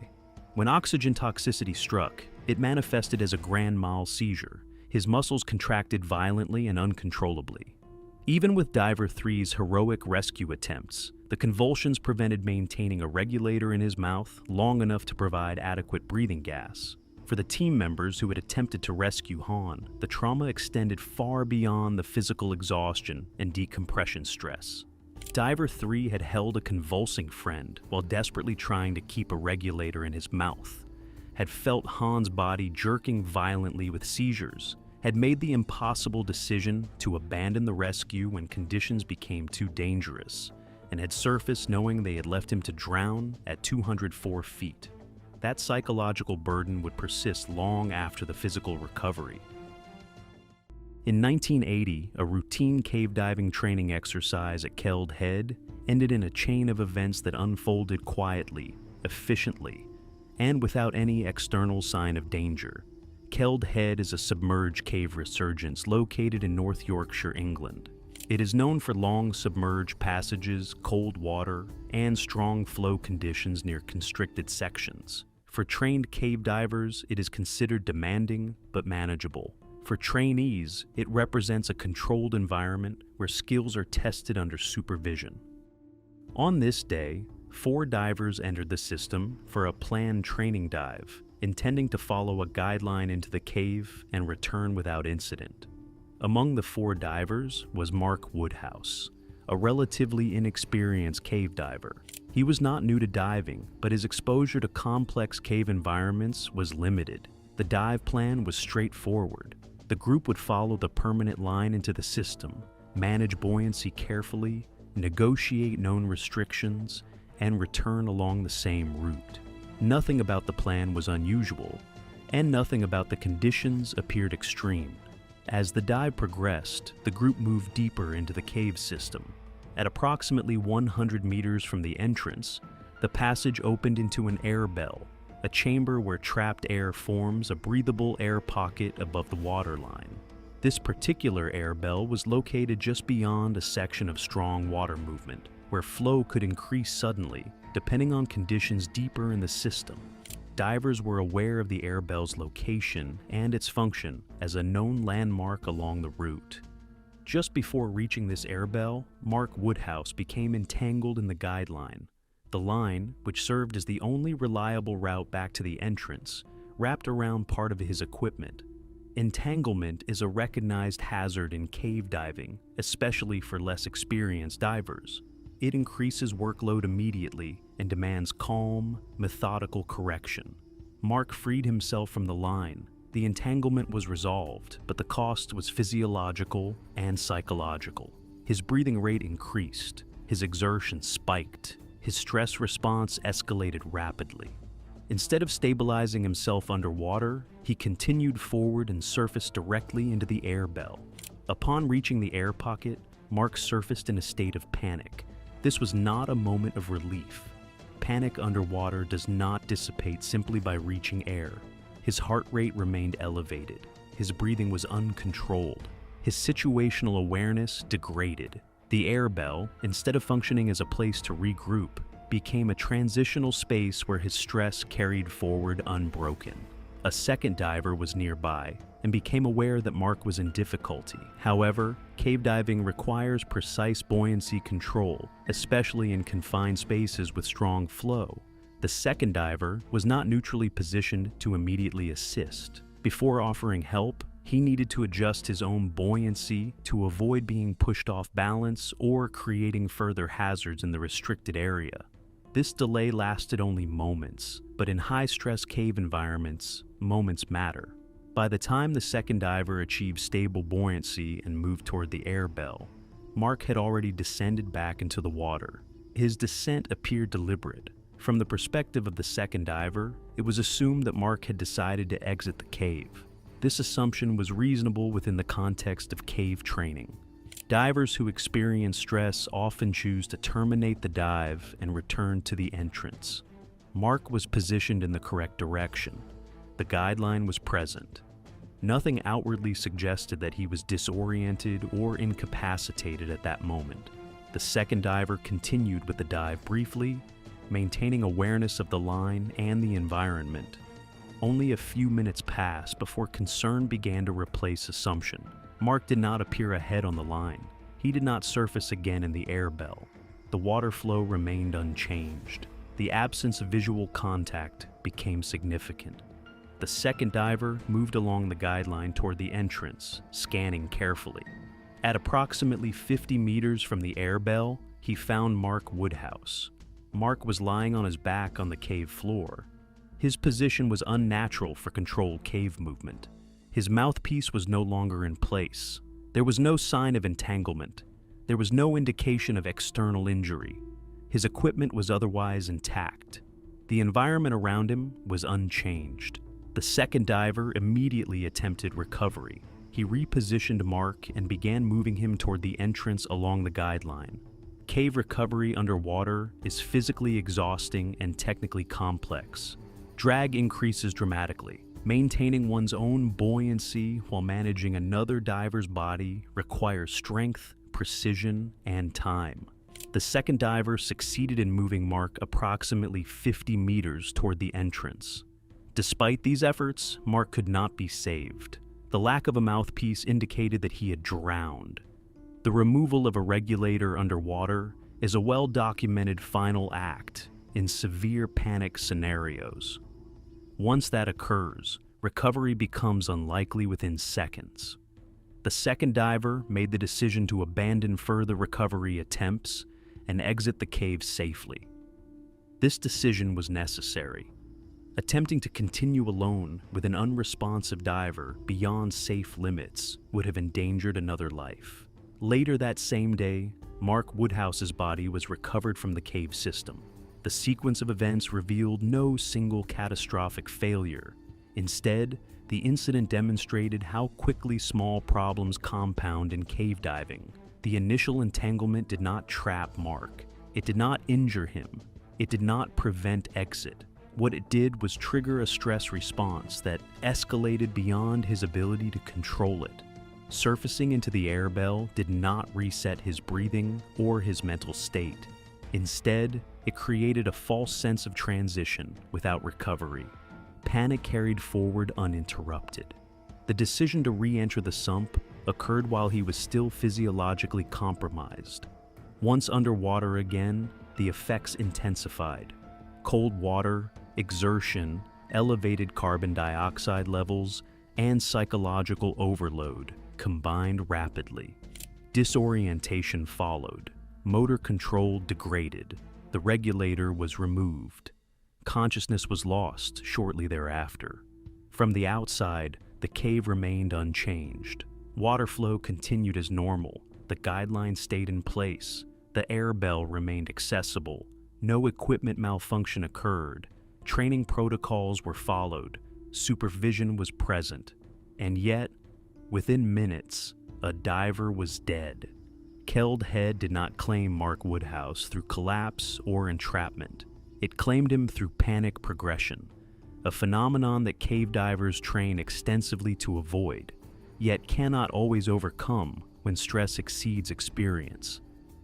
S1: When oxygen toxicity struck, it manifested as a grand mal seizure. His muscles contracted violently and uncontrollably. Even with Diver 3's heroic rescue attempts, the convulsions prevented maintaining a regulator in his mouth long enough to provide adequate breathing gas. For the team members who had attempted to rescue Han, the trauma extended far beyond the physical exhaustion and decompression stress. Diver 3 had held a convulsing friend while desperately trying to keep a regulator in his mouth, had felt Han's body jerking violently with seizures, had made the impossible decision to abandon the rescue when conditions became too dangerous, and had surfaced knowing they had left him to drown at 204 feet. That psychological burden would persist long after the physical recovery. In 1980, a routine cave diving training exercise at Kel Head ended in a chain of events that unfolded quietly, efficiently, and without any external sign of danger. Kel Head is a submerged cave resurgence located in North Yorkshire, England. It is known for long submerged passages, cold water, and strong flow conditions near constricted sections. For trained cave divers, it is considered demanding but manageable. For trainees, it represents a controlled environment where skills are tested under supervision. On this day, 4 divers entered the system for a planned training dive, intending to follow a guideline into the cave and return without incident. Among the 4 divers was Mark Woodhouse, a relatively inexperienced cave diver. He was not new to diving, but his exposure to complex cave environments was limited. The dive plan was straightforward. The group would follow the permanent line into the system, manage buoyancy carefully, negotiate known restrictions, and return along the same route. Nothing about the plan was unusual, and nothing about the conditions appeared extreme. As the dive progressed, the group moved deeper into the cave system. At approximately 100 meters from the entrance, the passage opened into an air bell, a chamber where trapped air forms a breathable air pocket above the waterline. This particular air bell was located just beyond a section of strong water movement, where flow could increase suddenly, depending on conditions deeper in the system. Divers were aware of the air bell's location and its function as a known landmark along the route. Just before reaching this air bell, Mark Woodhouse became entangled in the guideline. The line, which served as the only reliable route back to the entrance, wrapped around part of his equipment. Entanglement is a recognized hazard in cave diving, especially for less experienced divers. It increases workload immediately and demands calm, methodical correction. Mark freed himself from the line. The entanglement was resolved, but the cost was physiological and psychological. His breathing rate increased, his exertion spiked, his stress response escalated rapidly. Instead of stabilizing himself underwater, he continued forward and surfaced directly into the air bell. Upon reaching the air pocket, Mark surfaced in a state of panic. This was not a moment of relief. Panic underwater does not dissipate simply by reaching air. His heart rate remained elevated. His breathing was uncontrolled. His situational awareness degraded. The air bell, instead of functioning as a place to regroup, became a transitional space where his stress carried forward unbroken. A second diver was nearby and became aware that Mark was in difficulty. However, cave diving requires precise buoyancy control, especially in confined spaces with strong flow. The second diver was not neutrally positioned to immediately assist. Before offering help, he needed to adjust his own buoyancy to avoid being pushed off balance or creating further hazards in the restricted area. This delay lasted only moments, but in high-stress cave environments, moments matter. By the time the second diver achieved stable buoyancy and moved toward the air bell, Mark had already descended back into the water. His descent appeared deliberate. From the perspective of the second diver, it was assumed that Mark had decided to exit the cave. This assumption was reasonable within the context of cave training. Divers who experience stress often choose to terminate the dive and return to the entrance. Mark was positioned in the correct direction. The guideline was present. Nothing outwardly suggested that he was disoriented or incapacitated at that moment. The second diver continued with the dive briefly, maintaining awareness of the line and the environment. Only a few minutes passed before concern began to replace assumption. Mark did not appear ahead on the line. He did not surface again in the air bell. The water flow remained unchanged. The absence of visual contact became significant. The second diver moved along the guideline toward the entrance, scanning carefully. At approximately 50 meters from the air bell, he found Mark Woodhouse. Mark was lying on his back on the cave floor. His position was unnatural for controlled cave movement. His mouthpiece was no longer in place. There was no sign of entanglement. There was no indication of external injury. His equipment was otherwise intact. The environment around him was unchanged. The second diver immediately attempted recovery. He repositioned Mark and began moving him toward the entrance along the guideline. Cave recovery underwater is physically exhausting and technically complex. Drag increases dramatically. Maintaining one's own buoyancy while managing another diver's body requires strength, precision, and time. The second diver succeeded in moving Mark approximately 50 meters toward the entrance. Despite these efforts, Mark could not be saved. The lack of a mouthpiece indicated that he had drowned. The removal of a regulator underwater is a well-documented final act in severe panic scenarios. Once that occurs, recovery becomes unlikely within seconds. The second diver made the decision to abandon further recovery attempts and exit the cave safely. This decision was necessary. Attempting to continue alone with an unresponsive diver beyond safe limits would have endangered another life. Later that same day, Mark Woodhouse's body was recovered from the cave system. The sequence of events revealed no single catastrophic failure. Instead, the incident demonstrated how quickly small problems compound in cave diving. The initial entanglement did not trap Mark. It did not injure him. It did not prevent exit. What it did was trigger a stress response that escalated beyond his ability to control it. Surfacing into the air bell did not reset his breathing or his mental state. Instead, it created a false sense of transition without recovery. Panic carried forward uninterrupted. The decision to re-enter the sump occurred while he was still physiologically compromised. Once underwater again, the effects intensified. Cold water, exertion, elevated carbon dioxide levels, and psychological overload combined rapidly. Disorientation followed. Motor control degraded. The regulator was removed. Consciousness was lost shortly thereafter. From the outside, the cave remained unchanged. Water flow continued as normal. The guidelines stayed in place. The air bell remained accessible. No equipment malfunction occurred. Training protocols were followed. Supervision was present. And yet, within minutes, a diver was dead. Kel Head did not claim Mark Woodhouse through collapse or entrapment. It claimed him through panic progression, a phenomenon that cave divers train extensively to avoid, yet cannot always overcome when stress exceeds experience.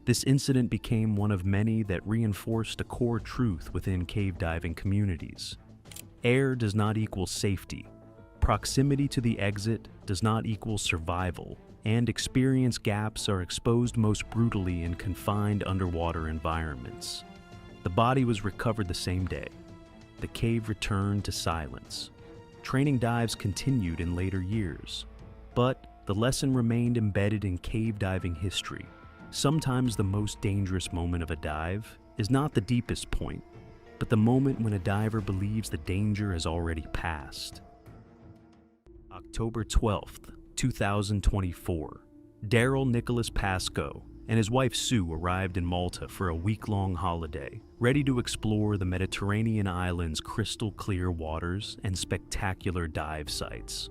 S1: This incident became one of many that reinforced a core truth within cave diving communities. Air does not equal safety. Proximity to the exit does not equal survival, and experience gaps are exposed most brutally in confined underwater environments. The body was recovered the same day. The cave returned to silence. Training dives continued in later years, but the lesson remained embedded in cave diving history. Sometimes the most dangerous moment of a dive is not the deepest point, but the moment when a diver believes the danger has already passed. October 12th, 2024. Daryl Nicholas Pascoe and his wife Sue arrived in Malta for a week-long holiday, ready to explore the Mediterranean island's crystal-clear waters and spectacular dive sites.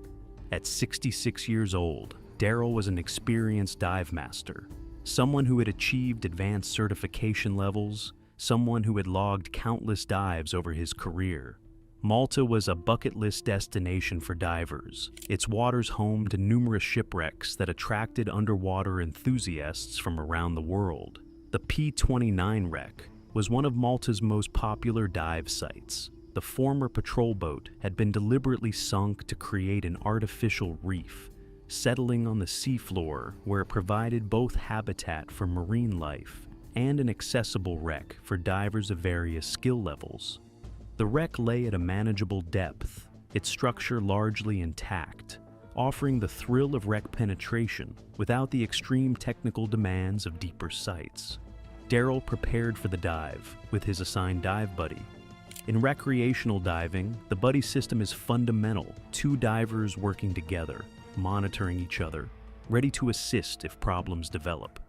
S1: At 66 years old, Daryl was an experienced dive master, someone who had achieved advanced certification levels, someone who had logged countless dives over his career. Malta was a bucket list destination for divers, its waters home to numerous shipwrecks that attracted underwater enthusiasts from around the world. The P-29 wreck was one of Malta's most popular dive sites. The former patrol boat had been deliberately sunk to create an artificial reef, settling on the seafloor where it provided both habitat for marine life and an accessible wreck for divers of various skill levels. The wreck lay at a manageable depth, its structure largely intact, offering the thrill of wreck penetration without the extreme technical demands of deeper sites. Daryl prepared for the dive with his assigned dive buddy. In recreational diving, the buddy system is fundamental, two divers working together, monitoring each other, ready to assist if problems develop.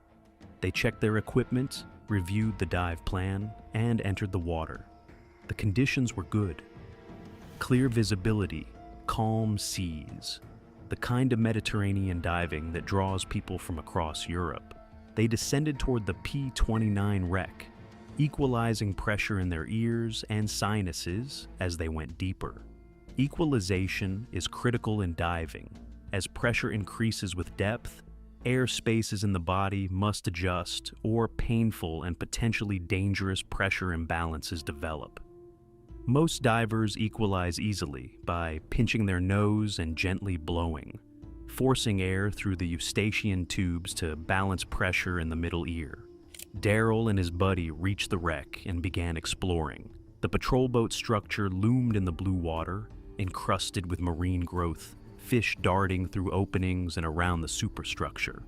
S1: They checked their equipment, reviewed the dive plan, and entered the water. The conditions were good. Clear visibility, calm seas, the kind of Mediterranean diving that draws people from across Europe. They descended toward the P-29 wreck, equalizing pressure in their ears and sinuses as they went deeper. Equalization is critical in diving. As pressure increases with depth, air spaces in the body must adjust, or painful and potentially dangerous pressure imbalances develop. Most divers equalize easily by pinching their nose and gently blowing, forcing air through the eustachian tubes to balance pressure in the middle ear. Daryl and his buddy reached the wreck and began exploring. The patrol boat structure loomed in the blue water, encrusted with marine growth, fish darting through openings and around the superstructure.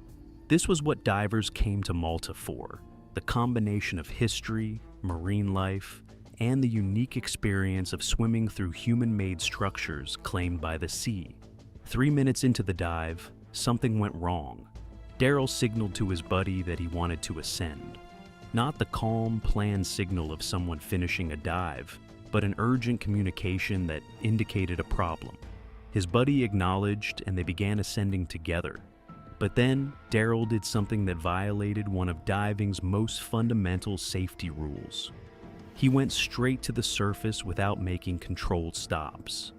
S1: This was what divers came to Malta for, the combination of history, marine life, and the unique experience of swimming through human-made structures claimed by the sea. 3 minutes into the dive, something went wrong. Daryl signaled to his buddy that he wanted to ascend. Not the calm, planned signal of someone finishing a dive, but an urgent communication that indicated a problem. His buddy acknowledged and they began ascending together. But then, Daryl did something that violated one of diving's most fundamental safety rules. He went straight to the surface without making controlled stops.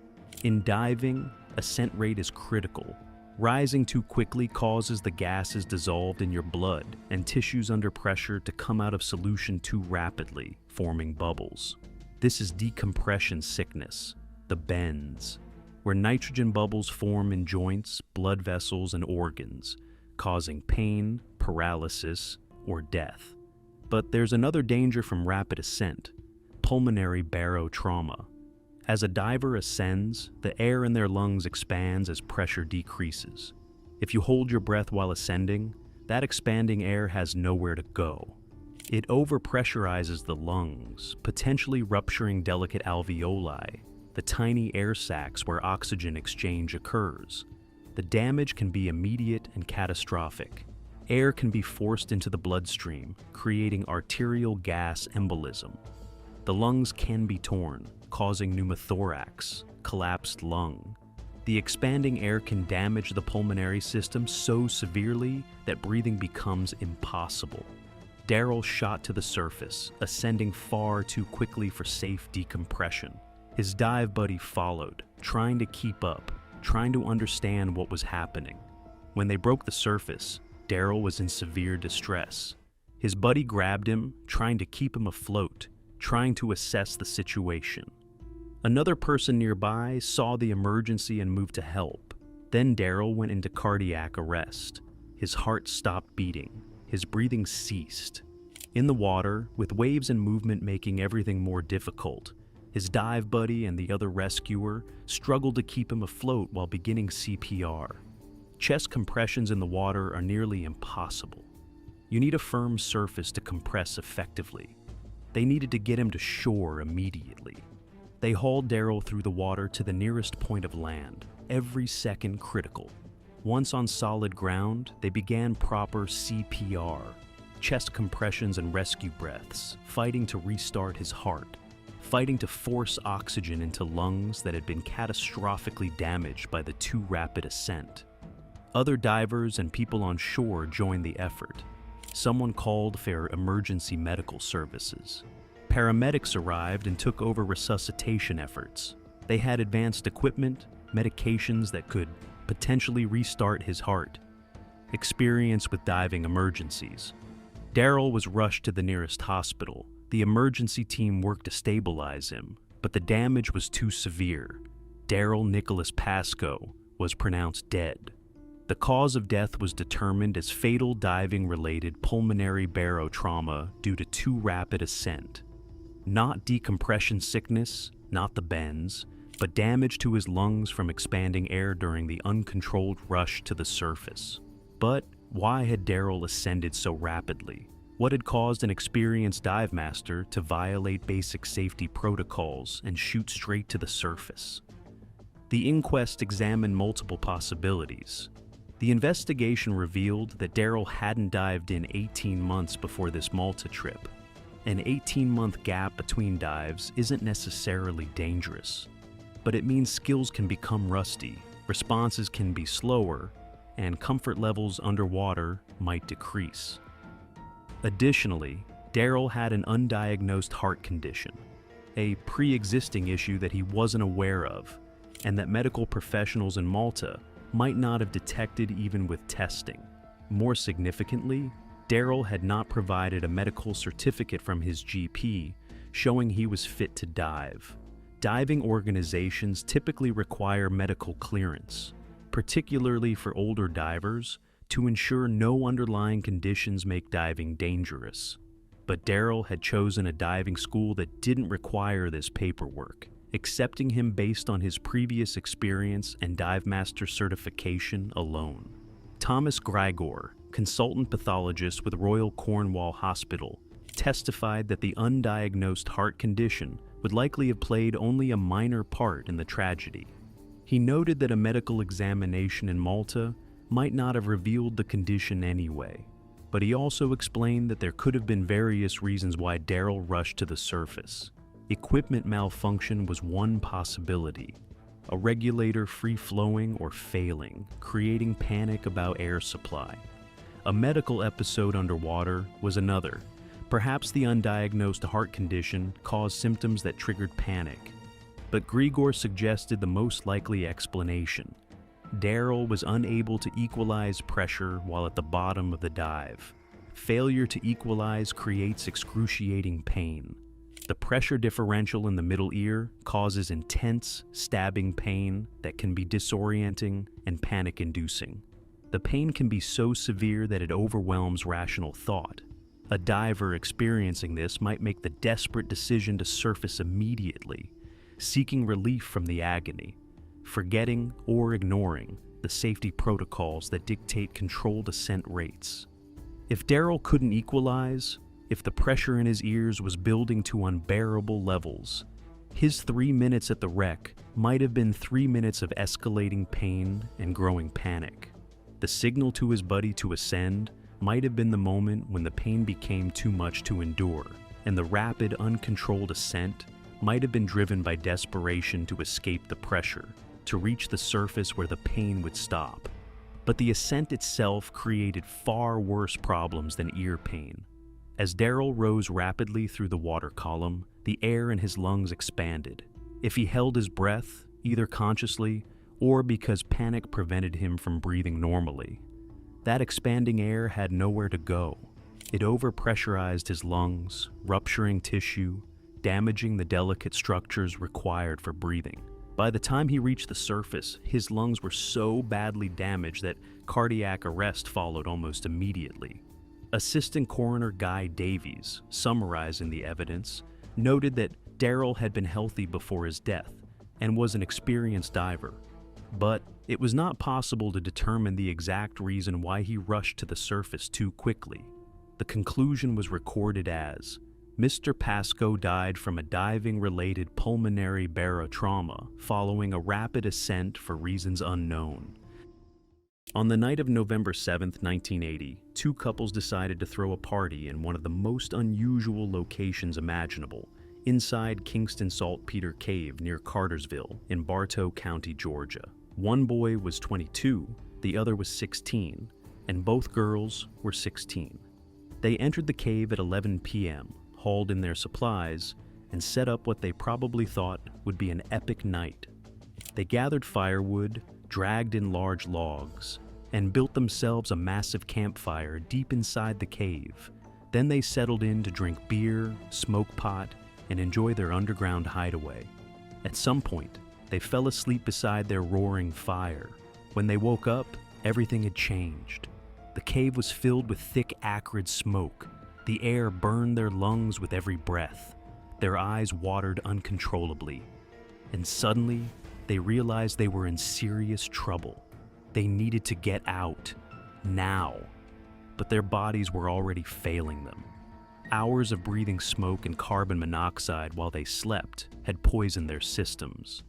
S1: In diving, ascent rate is critical. Rising too quickly causes the gases dissolved in your blood and tissues under pressure to come out of solution too rapidly, forming bubbles. This is decompression sickness, the bends, where nitrogen bubbles form in joints, blood vessels, and organs, causing pain, paralysis, or death. But there's another danger from rapid ascent: pulmonary barotrauma. As a diver ascends, the air in their lungs expands as pressure decreases. If you hold your breath while ascending, that expanding air has nowhere to go. It overpressurizes the lungs, potentially rupturing delicate alveoli, the tiny air sacs where oxygen exchange occurs. The damage can be immediate and catastrophic. Air can be forced into the bloodstream, creating arterial gas embolism. The lungs can be torn, causing pneumothorax, collapsed lung. The expanding air can damage the pulmonary system so severely that breathing becomes impossible. Daryl shot to the surface, ascending far too quickly for safe decompression. His dive buddy followed, trying to keep up, trying to understand what was happening. When they broke the surface, Daryl was in severe distress. His buddy grabbed him, trying to keep him afloat, trying to assess the situation. Another person nearby saw the emergency and moved to help. Then Daryl went into cardiac arrest. His heart stopped beating. His breathing ceased. In the water, with waves and movement making everything more difficult, his dive buddy and the other rescuer struggled to keep him afloat while beginning CPR. Chest compressions in the water are nearly impossible. You need a firm surface to compress effectively. They needed to get him to shore immediately. They hauled Daryl through the water to the nearest point of land, every second critical. Once on solid ground, they began proper CPR, chest compressions and rescue breaths, fighting to restart his heart, fighting to force oxygen into lungs that had been catastrophically damaged by the too rapid ascent. Other divers and people on shore joined the effort. Someone called for emergency medical services. Paramedics arrived and took over resuscitation efforts. They had advanced equipment, medications that could potentially restart his heart, experience with diving emergencies. Daryl was rushed to the nearest hospital. The emergency team worked to stabilize him, but the damage was too severe. Daryl Nicholas Pascoe was pronounced dead. The cause of death was determined as fatal diving-related pulmonary barotrauma due to too rapid ascent. Not decompression sickness, not the bends, but damage to his lungs from expanding air during the uncontrolled rush to the surface. But why had Daryl ascended so rapidly? What had caused an experienced dive master to violate basic safety protocols and shoot straight to the surface? The inquest examined multiple possibilities. The investigation revealed that Daryl hadn't dived in 18 months before this Malta trip. An 18-month gap between dives isn't necessarily dangerous, but it means skills can become rusty, responses can be slower, and comfort levels underwater might decrease. Additionally, Daryl had an undiagnosed heart condition, a pre-existing issue that he wasn't aware of, and that medical professionals in Malta might not have detected even with testing. More significantly, Daryl had not provided a medical certificate from his GP showing he was fit to dive. Diving organizations typically require medical clearance, particularly for older divers, to ensure no underlying conditions make diving dangerous. But Daryl had chosen a diving school that didn't require this paperwork, accepting him based on his previous experience and dive master certification alone. Thomas Grigor, consultant pathologist with Royal Cornwall Hospital, testified that the undiagnosed heart condition would likely have played only a minor part in the tragedy. He noted that a medical examination in Malta might not have revealed the condition anyway, but he also explained that there could have been various reasons why Daryl rushed to the surface. Equipment malfunction was one possibility, a regulator free-flowing or failing, creating panic about air supply. A medical episode underwater was another. Perhaps the undiagnosed heart condition caused symptoms that triggered panic. But Grigor suggested the most likely explanation. Daryl was unable to equalize pressure while at the bottom of the dive. Failure to equalize creates excruciating pain. The pressure differential in the middle ear causes intense, stabbing pain that can be disorienting and panic-inducing. The pain can be so severe that it overwhelms rational thought. A diver experiencing this might make the desperate decision to surface immediately, seeking relief from the agony, forgetting or ignoring the safety protocols that dictate controlled ascent rates. If Daryl couldn't equalize, if the pressure in his ears was building to unbearable levels. His 3 minutes at the wreck might have been 3 minutes of escalating pain and growing panic. The signal to his buddy to ascend might have been the moment when the pain became too much to endure, and the rapid, uncontrolled ascent might have been driven by desperation to escape the pressure, to reach the surface where the pain would stop. But the ascent itself created far worse problems than ear pain. As Daryl rose rapidly through the water column, the air in his lungs expanded. If he held his breath, either consciously or because panic prevented him from breathing normally, that expanding air had nowhere to go. It overpressurized his lungs, rupturing tissue, damaging the delicate structures required for breathing. By the time he reached the surface, his lungs were so badly damaged that cardiac arrest followed almost immediately. Assistant Coroner Guy Davies, summarizing the evidence, noted that Daryl had been healthy before his death and was an experienced diver. But it was not possible to determine the exact reason why he rushed to the surface too quickly. The conclusion was recorded as, Mr. Pascoe died from a diving-related pulmonary barotrauma following a rapid ascent for reasons unknown. On the night of November 7, 1980, two couples decided to throw a party in one of the most unusual locations imaginable, inside Kingston Salt Peter Cave near Cartersville in Bartow County, Georgia. One boy was 22, the other was 16, and both girls were 16. They entered the cave at 11 p.m., hauled in their supplies, and set up what they probably thought would be an epic night. They gathered firewood, dragged in large logs, and built themselves a massive campfire deep inside the cave. Then they settled in to drink beer, smoke pot, and enjoy their underground hideaway. At some point, they fell asleep beside their roaring fire. When they woke up, everything had changed. The cave was filled with thick, acrid smoke. The air burned their lungs with every breath. Their eyes watered uncontrollably. And suddenly, they realized they were in serious trouble. They needed to get out, now. But their bodies were already failing them. Hours of breathing smoke and carbon monoxide while they slept had poisoned their systems.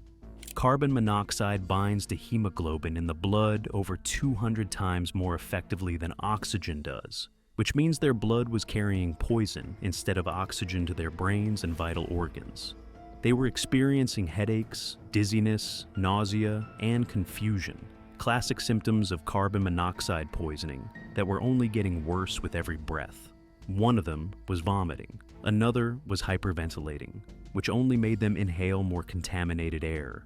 S1: Carbon monoxide binds to hemoglobin in the blood over 200 times more effectively than oxygen does, which means their blood was carrying poison instead of oxygen to their brains and vital organs. They were experiencing headaches, dizziness, nausea, and confusion, classic symptoms of carbon monoxide poisoning that were only getting worse with every breath. One of them was vomiting. Another was hyperventilating, which only made them inhale more contaminated air.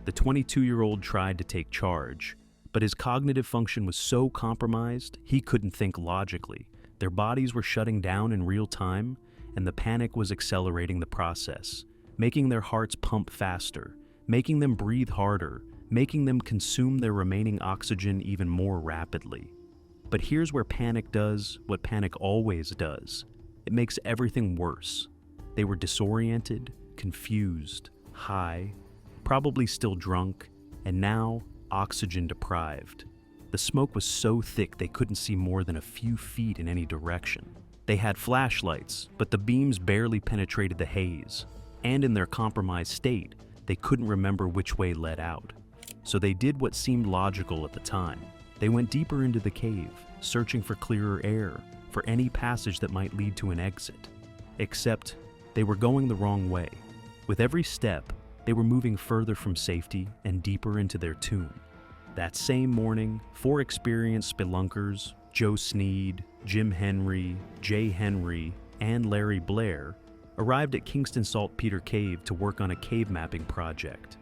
S1: The 22-year-old tried to take charge, but his cognitive function was so compromised he couldn't think logically. Their bodies were shutting down in real time, and the panic was accelerating the process, making their hearts pump faster, making them breathe harder, making them consume their remaining oxygen even more rapidly. But here's where panic does what panic always does. It makes everything worse. They were disoriented, confused, high, probably still drunk, and now oxygen deprived. The smoke was so thick they couldn't see more than a few feet in any direction. They had flashlights, but the beams barely penetrated the haze, and in their compromised state, they couldn't remember which way led out. So they did what seemed logical at the time. They went deeper into the cave, searching for clearer air, for any passage that might lead to an exit. Except, they were going the wrong way. With every step, they were moving further from safety and deeper into their tomb. That same morning, 4 experienced spelunkers, Joe Sneed, Jim Henry, Jay Henry, and Larry Blair, arrived at Kingston Salt Peter Cave to work on a cave mapping project.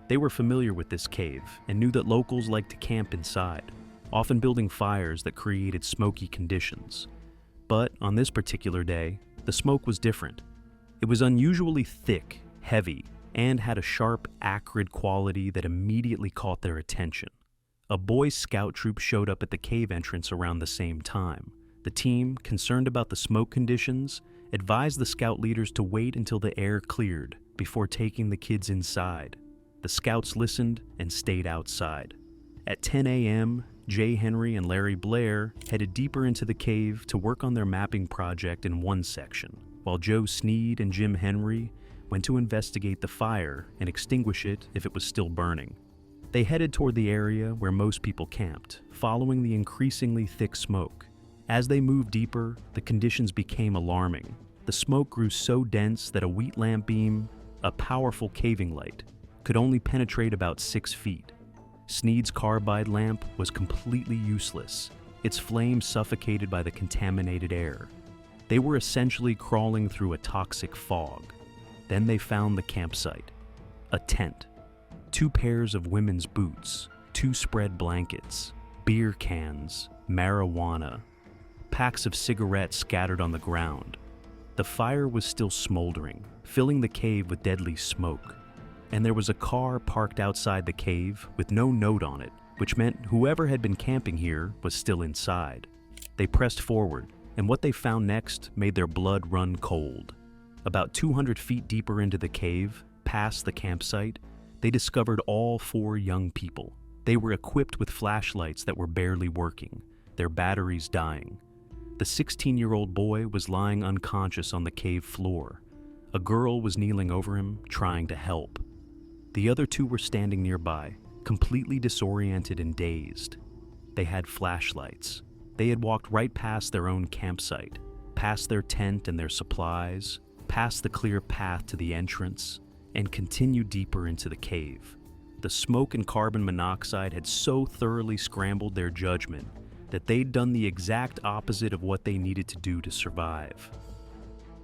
S1: They were familiar with this cave and knew that locals liked to camp inside, often building fires that created smoky conditions. But on this particular day, the smoke was different. It was unusually thick, heavy, and had a sharp, acrid quality that immediately caught their attention. A Boy Scout troop showed up at the cave entrance around the same time. The team, concerned about the smoke conditions, advised the scout leaders to wait until the air cleared before taking the kids inside. The scouts listened and stayed outside. At 10 a.m., Jay Henry and Larry Blair headed deeper into the cave to work on their mapping project in one section, while Joe Sneed and Jim Henry went to investigate the fire and extinguish it if it was still burning. They headed toward the area where most people camped, following the increasingly thick smoke. As they moved deeper, the conditions became alarming. The smoke grew so dense that a wheat lamp beam, a powerful caving light, could only penetrate about 6 feet. Sneed's carbide lamp was completely useless, its flame suffocated by the contaminated air. They were essentially crawling through a toxic fog. Then they found the campsite. A tent, 2 pairs of women's boots, 2 spread blankets, beer cans, marijuana, packs of cigarettes scattered on the ground. The fire was still smoldering, filling the cave with deadly smoke. And there was a car parked outside the cave with no note on it, which meant whoever had been camping here was still inside. They pressed forward, and what they found next made their blood run cold. About 200 feet deeper into the cave, past the campsite, they discovered all 4 young people. They were equipped with flashlights that were barely working, their batteries dying. The 16-year-old boy was lying unconscious on the cave floor. A girl was kneeling over him, trying to help. The other 2 were standing nearby, completely disoriented and dazed. They had flashlights. They had walked right past their own campsite, past their tent and their supplies, past the clear path to the entrance, and continued deeper into the cave. The smoke and carbon monoxide had so thoroughly scrambled their judgment that they'd done the exact opposite of what they needed to do to survive.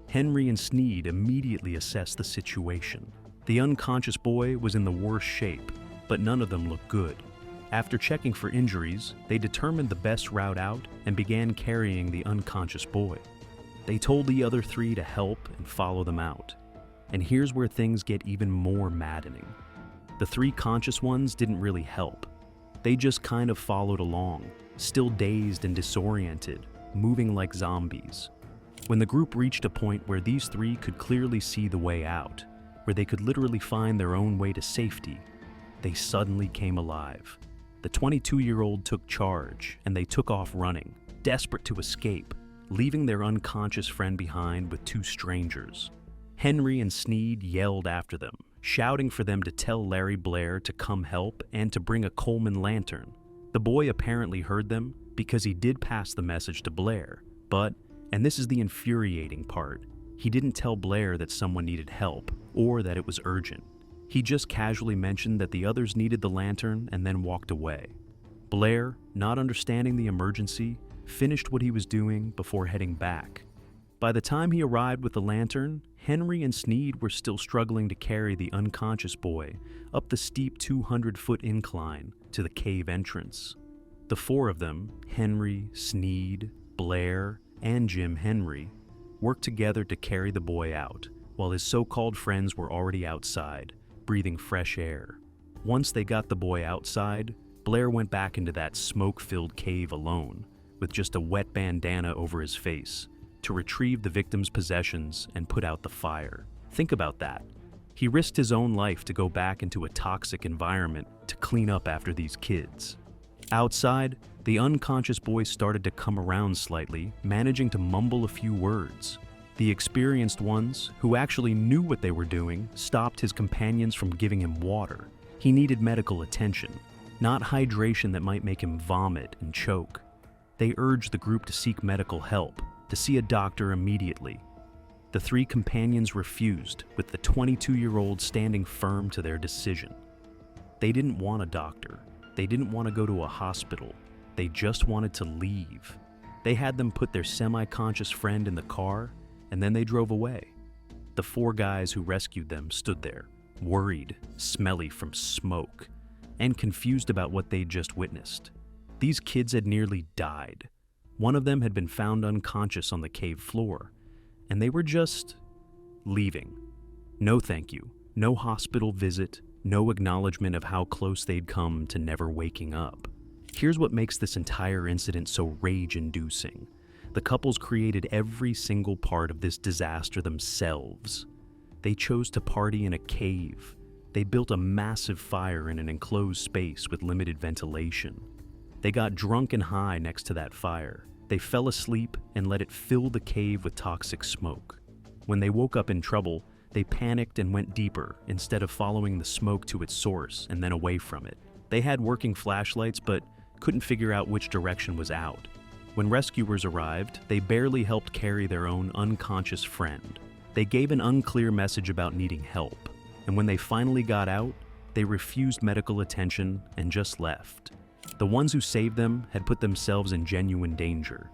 S1: Henry and Sneed immediately assessed the situation. The unconscious boy was in the worst shape, but none of them looked good. After checking for injuries, they determined the best route out and began carrying the unconscious boy. They told the other 3 to help and follow them out. And here's where things get even more maddening. The 3 conscious ones didn't really help. They just kind of followed along, still dazed and disoriented, moving like zombies. When the group reached a point where these 3 could clearly see the way out, where they could literally find their own way to safety, they suddenly came alive. The 22-year-old took charge, and they took off running, desperate to escape, leaving their unconscious friend behind with 2 strangers. Henry and Sneed yelled after them, shouting for them to tell Larry Blair to come help and to bring a Coleman lantern. The boy apparently heard them because he did pass the message to Blair, but, and this is the infuriating part, he didn't tell Blair that someone needed help or that it was urgent. He just casually mentioned that the others needed the lantern and then walked away. Blair, not understanding the emergency, finished what he was doing before heading back. By the time he arrived with the lantern, Henry and Sneed were still struggling to carry the unconscious boy up the steep 200-foot incline to the cave entrance. The 4 of them, Henry, Sneed, Blair, and Jim Henry, worked together to carry the boy out, while his so-called friends were already outside, breathing fresh air. Once they got the boy outside, Blair went back into that smoke-filled cave alone, with just a wet bandana over his face, to retrieve the victim's possessions and put out the fire. Think about that. He risked his own life to go back into a toxic environment to clean up after these kids. Outside, the unconscious boy started to come around slightly, managing to mumble a few words. The experienced ones, who actually knew what they were doing, stopped his companions from giving him water. He needed medical attention, not hydration that might make him vomit and choke. They urged the group to seek medical help, to see a doctor immediately. The 3 companions refused, with the 22-year-old standing firm to their decision. They didn't want a doctor. They didn't want to go to a hospital. They just wanted to leave. They had them put their semi-conscious friend in the car, and then they drove away. The 4 guys who rescued them stood there, worried, smelly from smoke, and confused about what they'd just witnessed. These kids had nearly died. One of them had been found unconscious on the cave floor, and they were just leaving. No thank you, no hospital visit, no acknowledgement of how close they'd come to never waking up. Here's what makes this entire incident so rage-inducing. The couples created every single part of this disaster themselves. They chose to party in a cave. They built a massive fire in an enclosed space with limited ventilation. They got drunk and high next to that fire. They fell asleep and let it fill the cave with toxic smoke. When they woke up in trouble, they panicked and went deeper instead of following the smoke to its source and then away from it. They had working flashlights but couldn't figure out which direction was out. When rescuers arrived, they barely helped carry their own unconscious friend. They gave an unclear message about needing help, and when they finally got out, they refused medical attention and just left. The ones who saved them had put themselves in genuine danger.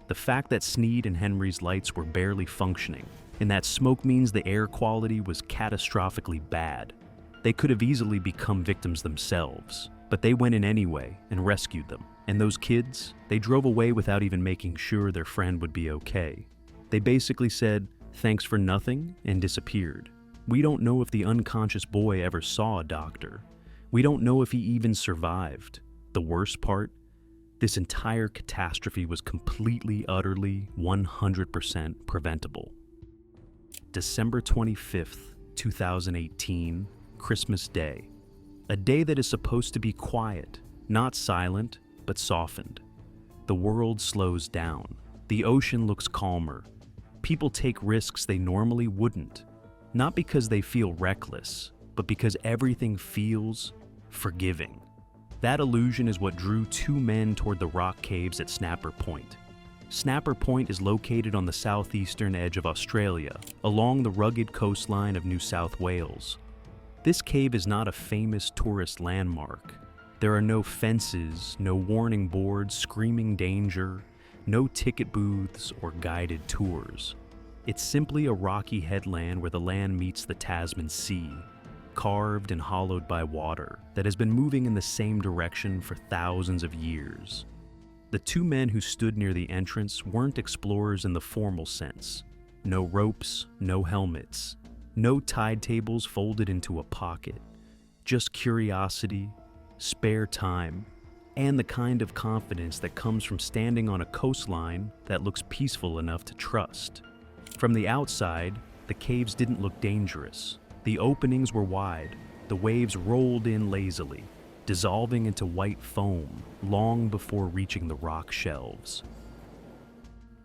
S1: The fact that Sneed and Henry's lights were barely functioning, and that smoke means the air quality was catastrophically bad. They could have easily become victims themselves, but they went in anyway and rescued them. And those kids, they drove away without even making sure their friend would be okay. They basically said, "Thanks for nothing," and disappeared. We don't know if the unconscious boy ever saw a doctor. We don't know if he even survived. The worst part? This entire catastrophe was completely, utterly, 100% preventable. December 25th, 2018, Christmas Day. A day that is supposed to be quiet, not silent, but softened. The world slows down. The ocean looks calmer. People take risks they normally wouldn't, not because they feel reckless, but because everything feels forgiving. That illusion is what drew two men toward the rock caves at Snapper Point. Snapper Point is located on the southeastern edge of Australia, along the rugged coastline of New South Wales. This cave is not a famous tourist landmark. There are no fences, no warning boards screaming danger, no ticket booths or guided tours. It's simply a rocky headland where the land meets the Tasman Sea, carved and hollowed by water that has been moving in the same direction for thousands of years. The two men who stood near the entrance weren't explorers in the formal sense. No ropes, no helmets, no tide tables folded into a pocket. Just curiosity, spare time, and the kind of confidence that comes from standing on a coastline that looks peaceful enough to trust. From the outside, the caves didn't look dangerous. The openings were wide, the waves rolled in lazily, dissolving into white foam long before reaching the rock shelves.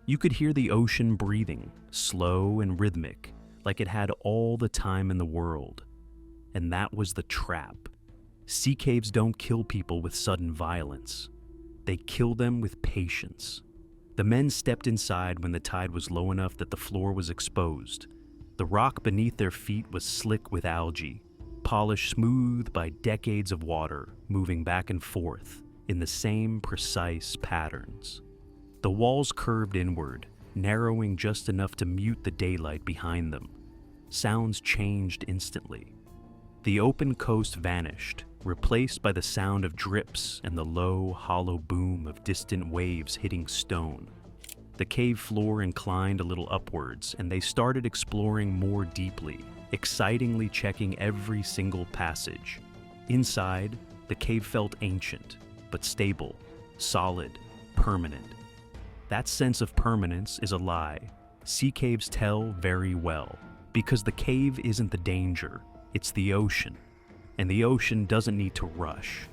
S1: You could hear the ocean breathing, slow and rhythmic, like it had all the time in the world. And that was the trap. Sea caves don't kill people with sudden violence. They kill them with patience. The men stepped inside when the tide was low enough that the floor was exposed. The rock beneath their feet was slick with algae, polished smooth by decades of water moving back and forth in the same precise patterns. The walls curved inward, narrowing just enough to mute the daylight behind them. Sounds changed instantly. The open coast vanished, replaced by the sound of drips and the low, hollow boom of distant waves hitting stone. The cave floor inclined a little upwards, and they started exploring more deeply, excitingly checking every single passage. Inside, the cave felt ancient, but stable, solid, permanent. That sense of permanence is a lie. Sea caves tell very well, because the cave isn't the danger, it's the ocean. And the ocean doesn't need to rush.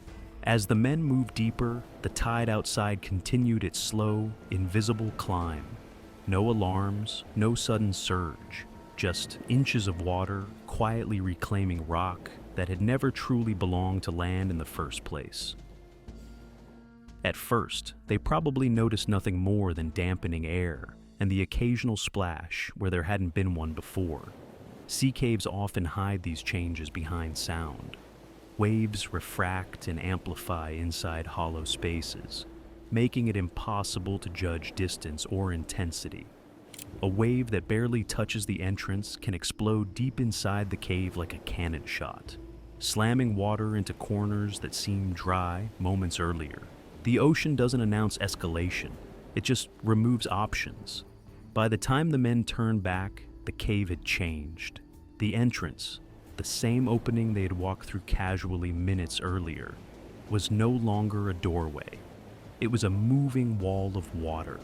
S1: As the men moved deeper, the tide outside continued its slow, invisible climb. No alarms, no sudden surge, just inches of water quietly reclaiming rock that had never truly belonged to land in the first place. At first, they probably noticed nothing more than dampening air and the occasional splash where there hadn't been one before. Sea caves often hide these changes behind sound. Waves refract and amplify inside hollow spaces, making it impossible to judge distance or intensity. A wave that barely touches the entrance can explode deep inside the cave like a cannon shot, slamming water into corners that seemed dry moments earlier. The ocean doesn't announce escalation, it just removes options. By the time the men turned back, the cave had changed. The entrance, the same opening they had walked through casually minutes earlier, was no longer a doorway. It was a moving wall of water.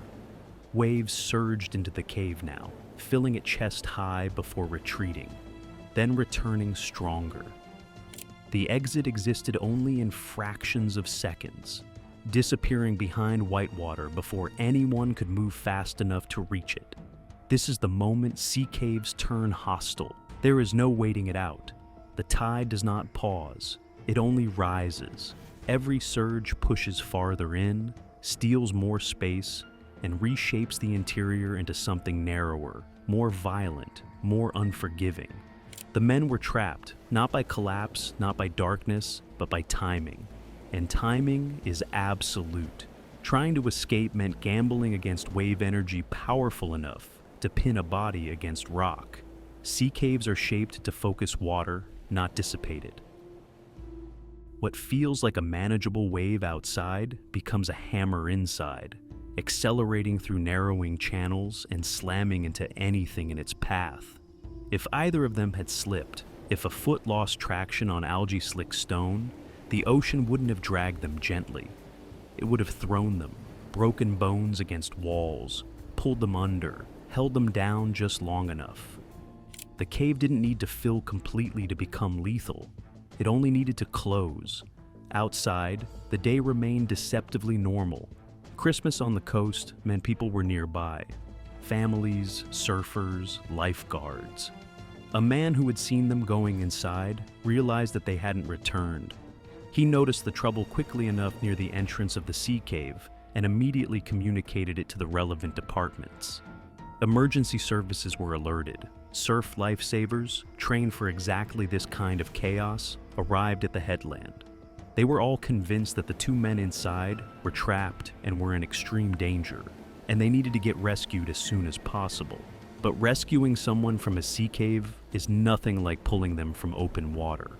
S1: Waves surged into the cave now, filling it chest high before retreating, then returning stronger. The exit existed only in fractions of seconds. disappearing behind whitewater before anyone could move fast enough to reach it. This is the moment sea caves turn hostile. There is no waiting it out. The tide does not pause. It only rises. Every surge pushes farther in, steals more space, and reshapes the interior into something narrower, more violent, more unforgiving. The men were trapped, not by collapse, not by darkness, but by timing. And timing is absolute. Trying to escape meant gambling against wave energy powerful enough to pin a body against rock. Sea caves are shaped to focus water, not dissipate it. What feels like a manageable wave outside becomes a hammer inside, accelerating through narrowing channels and slamming into anything in its path. If either of them had slipped, if a foot lost traction on algae-slick stone, the ocean wouldn't have dragged them gently. It would have thrown them, broken bones against walls, pulled them under, held them down just long enough. The cave didn't need to fill completely to become lethal. It only needed to close. Outside, the day remained deceptively normal. Christmas on the coast meant people were nearby. Families, surfers, lifeguards. A man who had seen them going inside realized that they hadn't returned. He noticed the trouble quickly enough near the entrance of the sea cave and immediately communicated it to the relevant departments. Emergency services were alerted. Surf lifesavers, trained for exactly this kind of chaos, arrived at the headland. They were all convinced that the two men inside were trapped and were in extreme danger, and they needed to get rescued as soon as possible. But rescuing someone from a sea cave is nothing like pulling them from open water.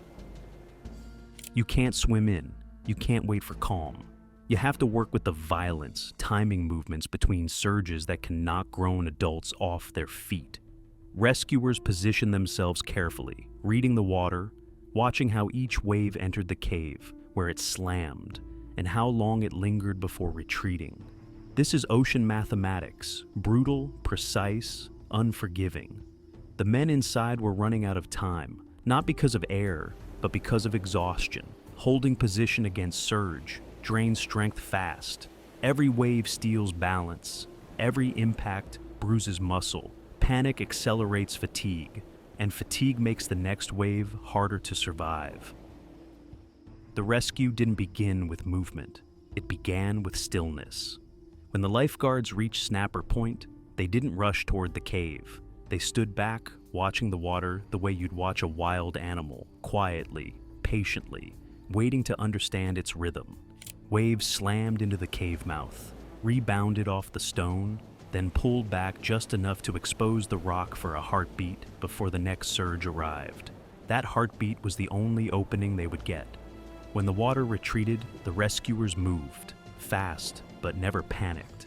S1: You can't swim in. You can't wait for calm. You have to work with the violence, timing movements between surges that can knock grown adults off their feet. Rescuers position themselves carefully, reading the water, watching how each wave entered the cave, where it slammed, and how long it lingered before retreating. This is ocean mathematics, brutal, precise, unforgiving. The men inside were running out of time, not because of air, but because of exhaustion. Holding position against surge drains strength fast. Every wave steals balance. Every impact bruises muscle. Panic accelerates fatigue, and fatigue makes the next wave harder to survive. The rescue didn't begin with movement. It began with stillness. When the lifeguards reached Snapper Point, they didn't rush toward the cave. They stood back, watching the water the way you'd watch a wild animal, quietly, patiently, waiting to understand its rhythm. Waves slammed into the cave mouth, rebounded off the stone, then pulled back just enough to expose the rock for a heartbeat before the next surge arrived. That heartbeat was the only opening they would get. When the water retreated, the rescuers moved, fast but never panicked.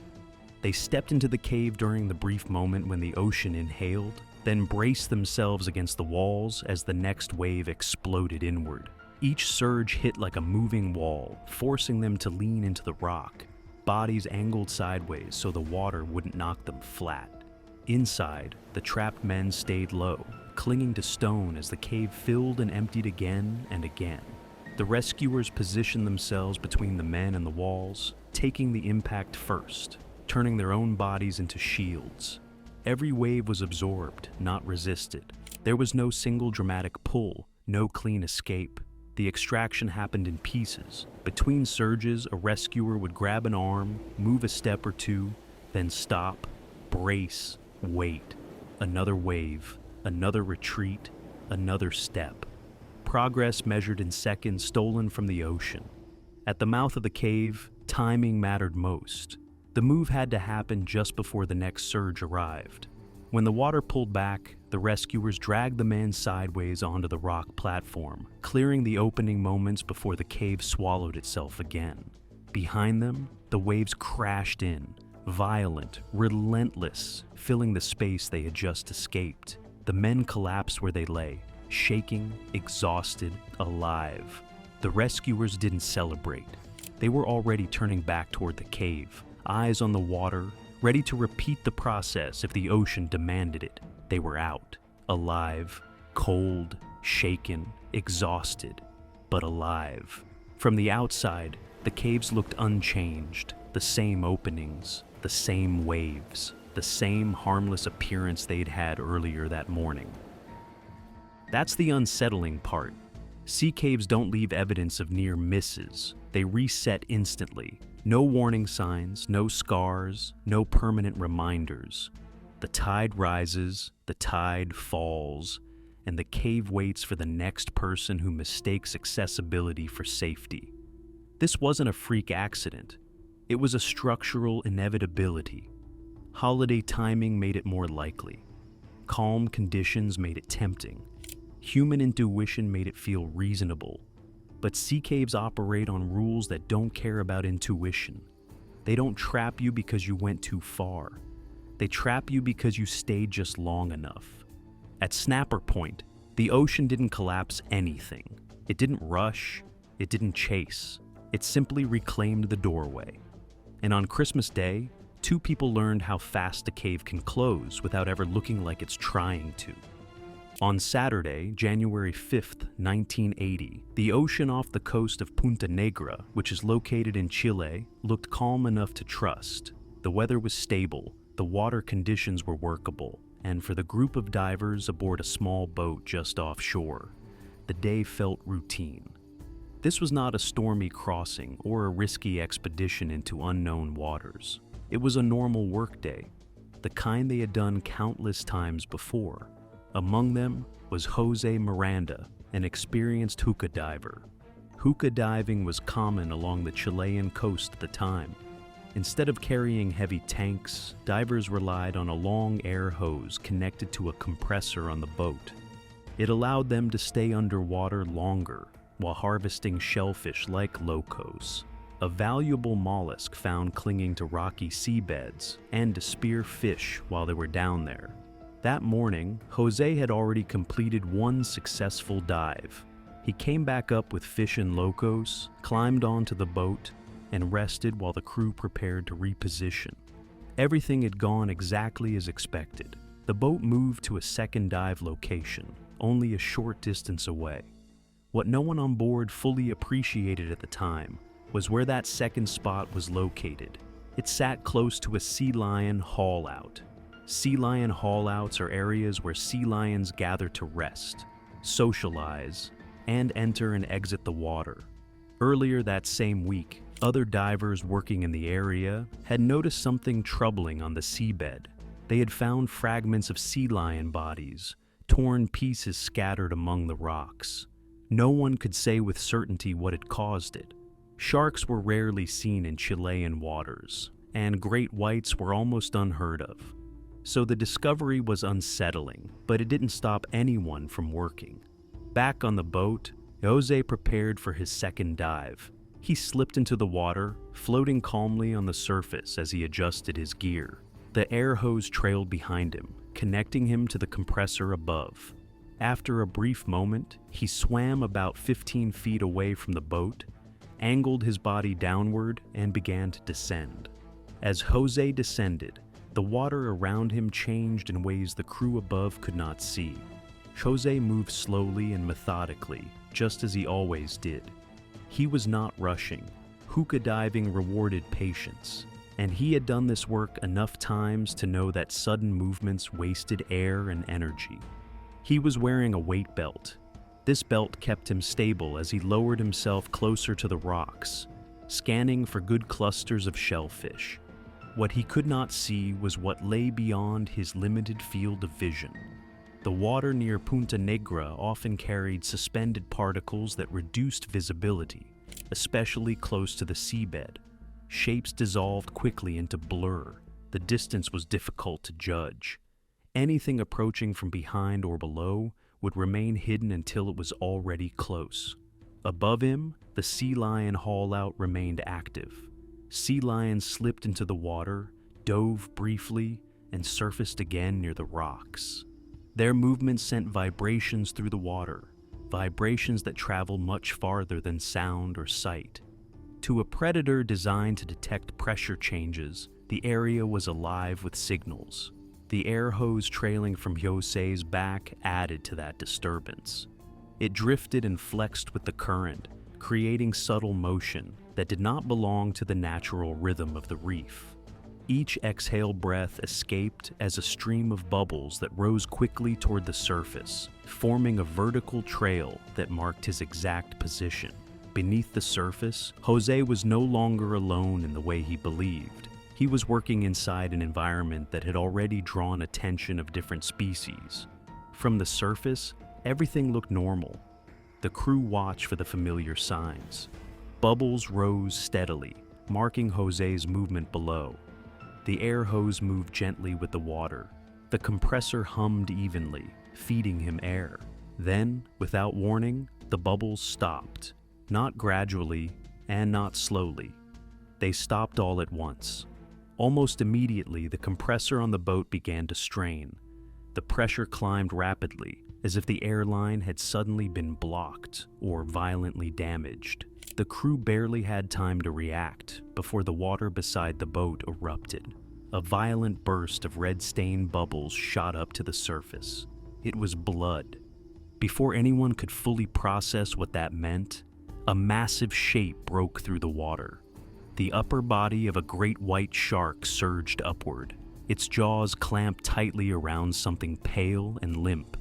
S1: They stepped into the cave during the brief moment when the ocean inhaled, then braced themselves against the walls as the next wave exploded inward. Each surge hit like a moving wall, forcing them to lean into the rock, bodies angled sideways so the water wouldn't knock them flat. Inside, the trapped men stayed low, clinging to stone as the cave filled and emptied again and again. The rescuers positioned themselves between the men and the walls, taking the impact first, turning their own bodies into shields. Every wave was absorbed, not resisted. There was no single dramatic pull, no clean escape. The extraction happened in pieces. Between surges, a rescuer would grab an arm, move a step or two, then stop, brace, wait. Another wave, another retreat, another step. Progress measured in seconds stolen from the ocean. At the mouth of the cave, timing mattered most. The move had to happen just before the next surge arrived. When the water pulled back, the rescuers dragged the man sideways onto the rock platform, clearing the opening moments before the cave swallowed itself again. Behind them, the waves crashed in, violent, relentless, filling the space they had just escaped. The men collapsed where they lay, shaking, exhausted, alive. The rescuers didn't celebrate. They were already turning back toward the cave, eyes on the water, ready to repeat the process if the ocean demanded it. They were out, alive, cold, shaken, exhausted, but alive. From the outside, The caves looked unchanged, the same openings, the same waves, the same harmless appearance they'd had earlier that morning. That's the unsettling part. Sea caves don't leave evidence of near misses. They reset instantly. No warning signs, no scars, no permanent reminders. The tide rises, the tide falls, and the cave waits for the next person who mistakes accessibility for safety. This wasn't a freak accident. It was a structural inevitability. Holiday timing made it more likely. Calm conditions made it tempting. Human intuition made it feel reasonable. But sea caves operate on rules that don't care about intuition. They don't trap you because you went too far. They trap you because you stayed just long enough. At Snapper Point, the ocean didn't collapse anything. It didn't rush. It didn't chase. It simply reclaimed the doorway. And on Christmas Day, 2 people learned how fast a cave can close without ever looking like it's trying to. On Saturday, January 5th, 1980, the ocean off the coast of Punta Negra, which is located in Chile, looked calm enough to trust. The weather was stable, the water conditions were workable, and for the group of divers aboard a small boat just offshore, the day felt routine. This was not a stormy crossing or a risky expedition into unknown waters. It was a normal workday, the kind they had done countless times before. Among them was Jose Miranda, an experienced hookah diver. Hookah diving was common along the Chilean coast at the time. Instead of carrying heavy tanks, divers relied on a long air hose connected to a compressor on the boat. It allowed them to stay underwater longer while harvesting shellfish like locos, a valuable mollusk found clinging to rocky seabeds, and to spear fish while they were down there. That morning, Jose had already completed 1 successful dive. He came back up with fish and locos, climbed onto the boat, and rested while the crew prepared to reposition. Everything had gone exactly as expected. The boat moved to a second dive location, only a short distance away. What no one on board fully appreciated at the time was where that second spot was located. It sat close to a sea lion haul-out. Sea lion haul-outs are areas where sea lions gather to rest, socialize, and enter and exit the water. Earlier that same week, other divers working in the area had noticed something troubling on the seabed. They had found fragments of sea lion bodies, torn pieces scattered among the rocks. No one could say with certainty what had caused it. Sharks were rarely seen in Chilean waters, and great whites were almost unheard of. So the discovery was unsettling, but it didn't stop anyone from working. Back on the boat, Jose prepared for his second dive. He slipped into the water, floating calmly on the surface as he adjusted his gear. The air hose trailed behind him, connecting him to the compressor above. After a brief moment, he swam about 15 feet away from the boat, angled his body downward, and began to descend. As Jose descended, the water around him changed in ways the crew above could not see. Jose moved slowly and methodically, just as he always did. He was not rushing. Hookah diving rewarded patience, and he had done this work enough times to know that sudden movements wasted air and energy. He was wearing a weight belt. This belt kept him stable as he lowered himself closer to the rocks, scanning for good clusters of shellfish. What he could not see was what lay beyond his limited field of vision. The water near Punta Negra often carried suspended particles that reduced visibility, especially close to the seabed. Shapes dissolved quickly into blur. The distance was difficult to judge. Anything approaching from behind or below would remain hidden until it was already close. Above him, the sea lion haul-out remained active. Sea lions slipped into the water, dove briefly, and surfaced again near the rocks. Their movement sent vibrations through the water, vibrations that travel much farther than sound or sight. To a predator designed to detect pressure changes, the area was alive with signals. The air hose trailing from Jose's back added to that disturbance. It drifted and flexed with the current, creating subtle motion that did not belong to the natural rhythm of the reef. Each exhale breath escaped as a stream of bubbles that rose quickly toward the surface, forming a vertical trail that marked his exact position. Beneath the surface, Jose was no longer alone in the way he believed. He was working inside an environment that had already drawn attention of different species. From the surface, everything looked normal. The crew watched for the familiar signs. Bubbles rose steadily, marking Jose's movement below. The air hose moved gently with the water. The compressor hummed evenly, feeding him air. Then, without warning, the bubbles stopped. Not gradually, and not slowly. They stopped all at once. Almost immediately, the compressor on the boat began to strain. The pressure climbed rapidly, as if the airline had suddenly been blocked or violently damaged. The crew barely had time to react before the water beside the boat erupted. A violent burst of red-stained bubbles shot up to the surface. It was blood. Before anyone could fully process what that meant, a massive shape broke through the water. The upper body of a great white shark surged upward. Its jaws clamped tightly around something pale and limp.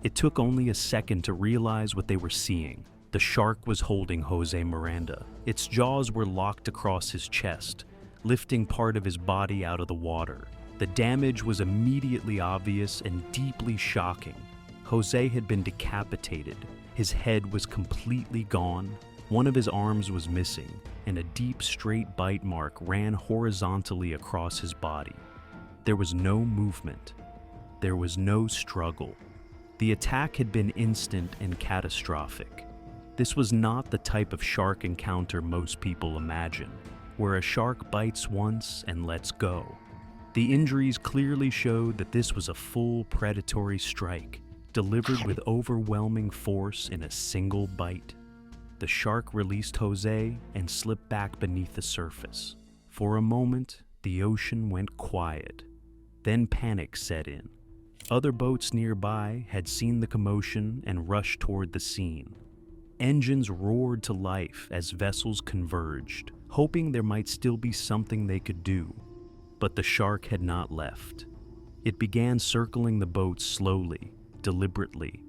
S1: It took only a second to realize what they were seeing. The shark was holding Jose Miranda. Its jaws were locked across his chest, lifting part of his body out of the water. The damage was immediately obvious and deeply shocking. Jose had been decapitated. His head was completely gone. One of his arms was missing, and a deep, straight bite mark ran horizontally across his body. There was no movement. There was no struggle. The attack had been instant and catastrophic. This was not the type of shark encounter most people imagine, where a shark bites once and lets go. The injuries clearly showed that this was a full predatory strike, delivered with overwhelming force in a single bite. The shark released Jose and slipped back beneath the surface. For a moment, the ocean went quiet. Then panic set in. Other boats nearby had seen the commotion and rushed toward the scene. Engines roared to life as vessels converged, hoping there might still be something they could do. But the shark had not left. It began circling the boat slowly, deliberately.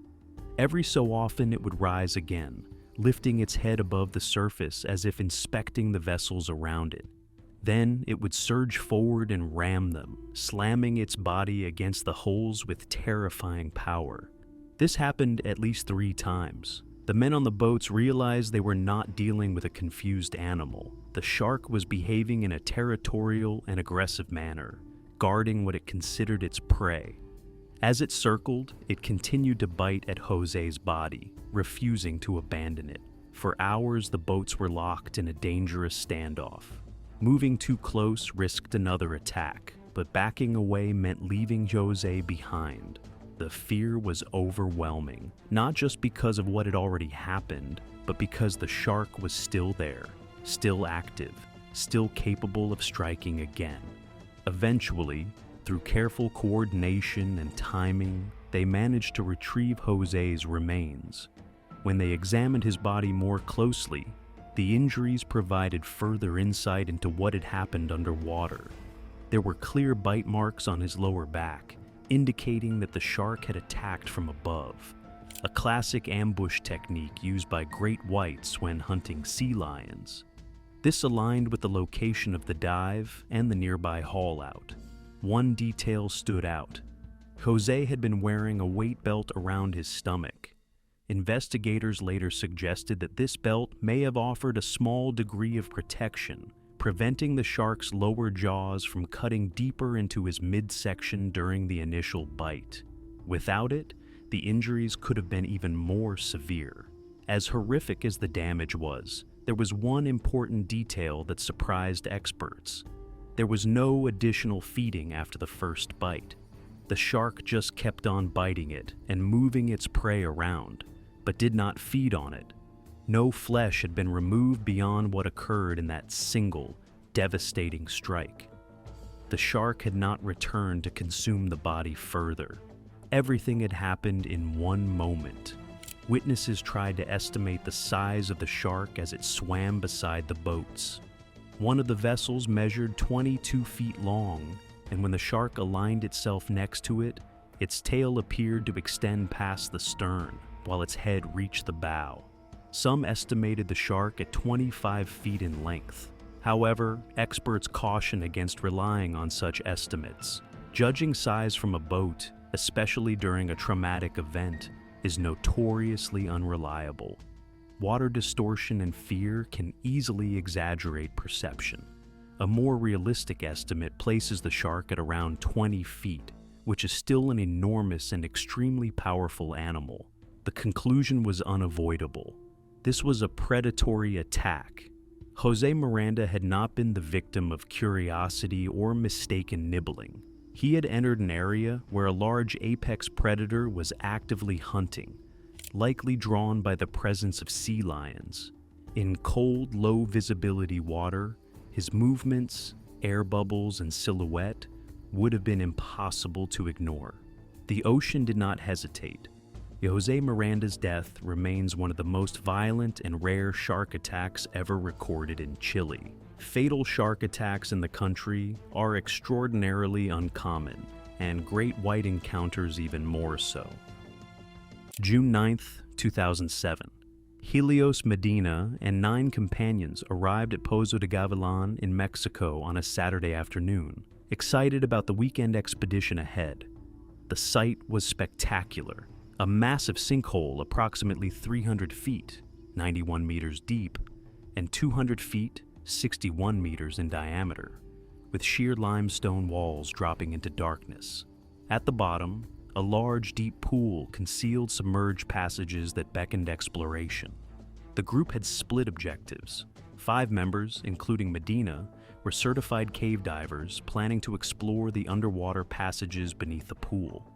S1: Every so often it would rise again, lifting its head above the surface as if inspecting the vessels around it. Then it would surge forward and ram them, slamming its body against the hulls with terrifying power. This happened at least 3 times. The men on the boats realized they were not dealing with a confused animal. The shark was behaving in a territorial and aggressive manner, guarding what it considered its prey. As it circled, it continued to bite at Jose's body, refusing to abandon it. For hours, the boats were locked in a dangerous standoff. Moving too close risked another attack, but backing away meant leaving Jose behind. The fear was overwhelming, not just because of what had already happened, but because the shark was still there, still active, still capable of striking again. Eventually, through careful coordination and timing, they managed to retrieve Jose's remains. When they examined his body more closely, the injuries provided further insight into what had happened underwater. There were clear bite marks on his lower back, indicating that the shark had attacked from above, a classic ambush technique used by great whites when hunting sea lions. This aligned with the location of the dive and the nearby haul-out. One detail stood out. Jose had been wearing a weight belt around his stomach. Investigators later suggested that this belt may have offered a small degree of protection, preventing the shark's lower jaws from cutting deeper into his midsection during the initial bite. Without it, the injuries could have been even more severe. As horrific as the damage was, there was one important detail that surprised experts. There was no additional feeding after the first bite. The shark just kept on biting it and moving its prey around, but did not feed on it. No flesh had been removed beyond what occurred in that single, devastating strike. The shark had not returned to consume the body further. Everything had happened in one moment. Witnesses tried to estimate the size of the shark as it swam beside the boats. One of the vessels measured 22 feet long, and when the shark aligned itself next to it, its tail appeared to extend past the stern, while its head reached the bow. Some estimated the shark at 25 feet in length. However, experts caution against relying on such estimates. Judging size from a boat, especially during a traumatic event, is notoriously unreliable. Water distortion and fear can easily exaggerate perception. A more realistic estimate places the shark at around 20 feet, which is still an enormous and extremely powerful animal. The conclusion was unavoidable. This was a predatory attack. Jose Miranda had not been the victim of curiosity or mistaken nibbling. He had entered an area where a large apex predator was actively hunting, likely drawn by the presence of sea lions. In cold, low-visibility water, his movements, air bubbles, and silhouette would have been impossible to ignore. The ocean did not hesitate. Jose Miranda's death remains one of the most violent and rare shark attacks ever recorded in Chile. Fatal shark attacks in the country are extraordinarily uncommon, and great white encounters even more so. June 9th, 2007. Helios Medina and 9 companions arrived at Pozo de Gavilan in Mexico on a Saturday afternoon, excited about the weekend expedition ahead. The sight was spectacular. A massive sinkhole approximately 300 feet, 91 meters deep, and 200 feet, 61 meters in diameter, with sheer limestone walls dropping into darkness. At the bottom, a large deep pool concealed submerged passages that beckoned exploration. The group had split objectives. 5 members, including Medina, were certified cave divers planning to explore the underwater passages beneath the pool.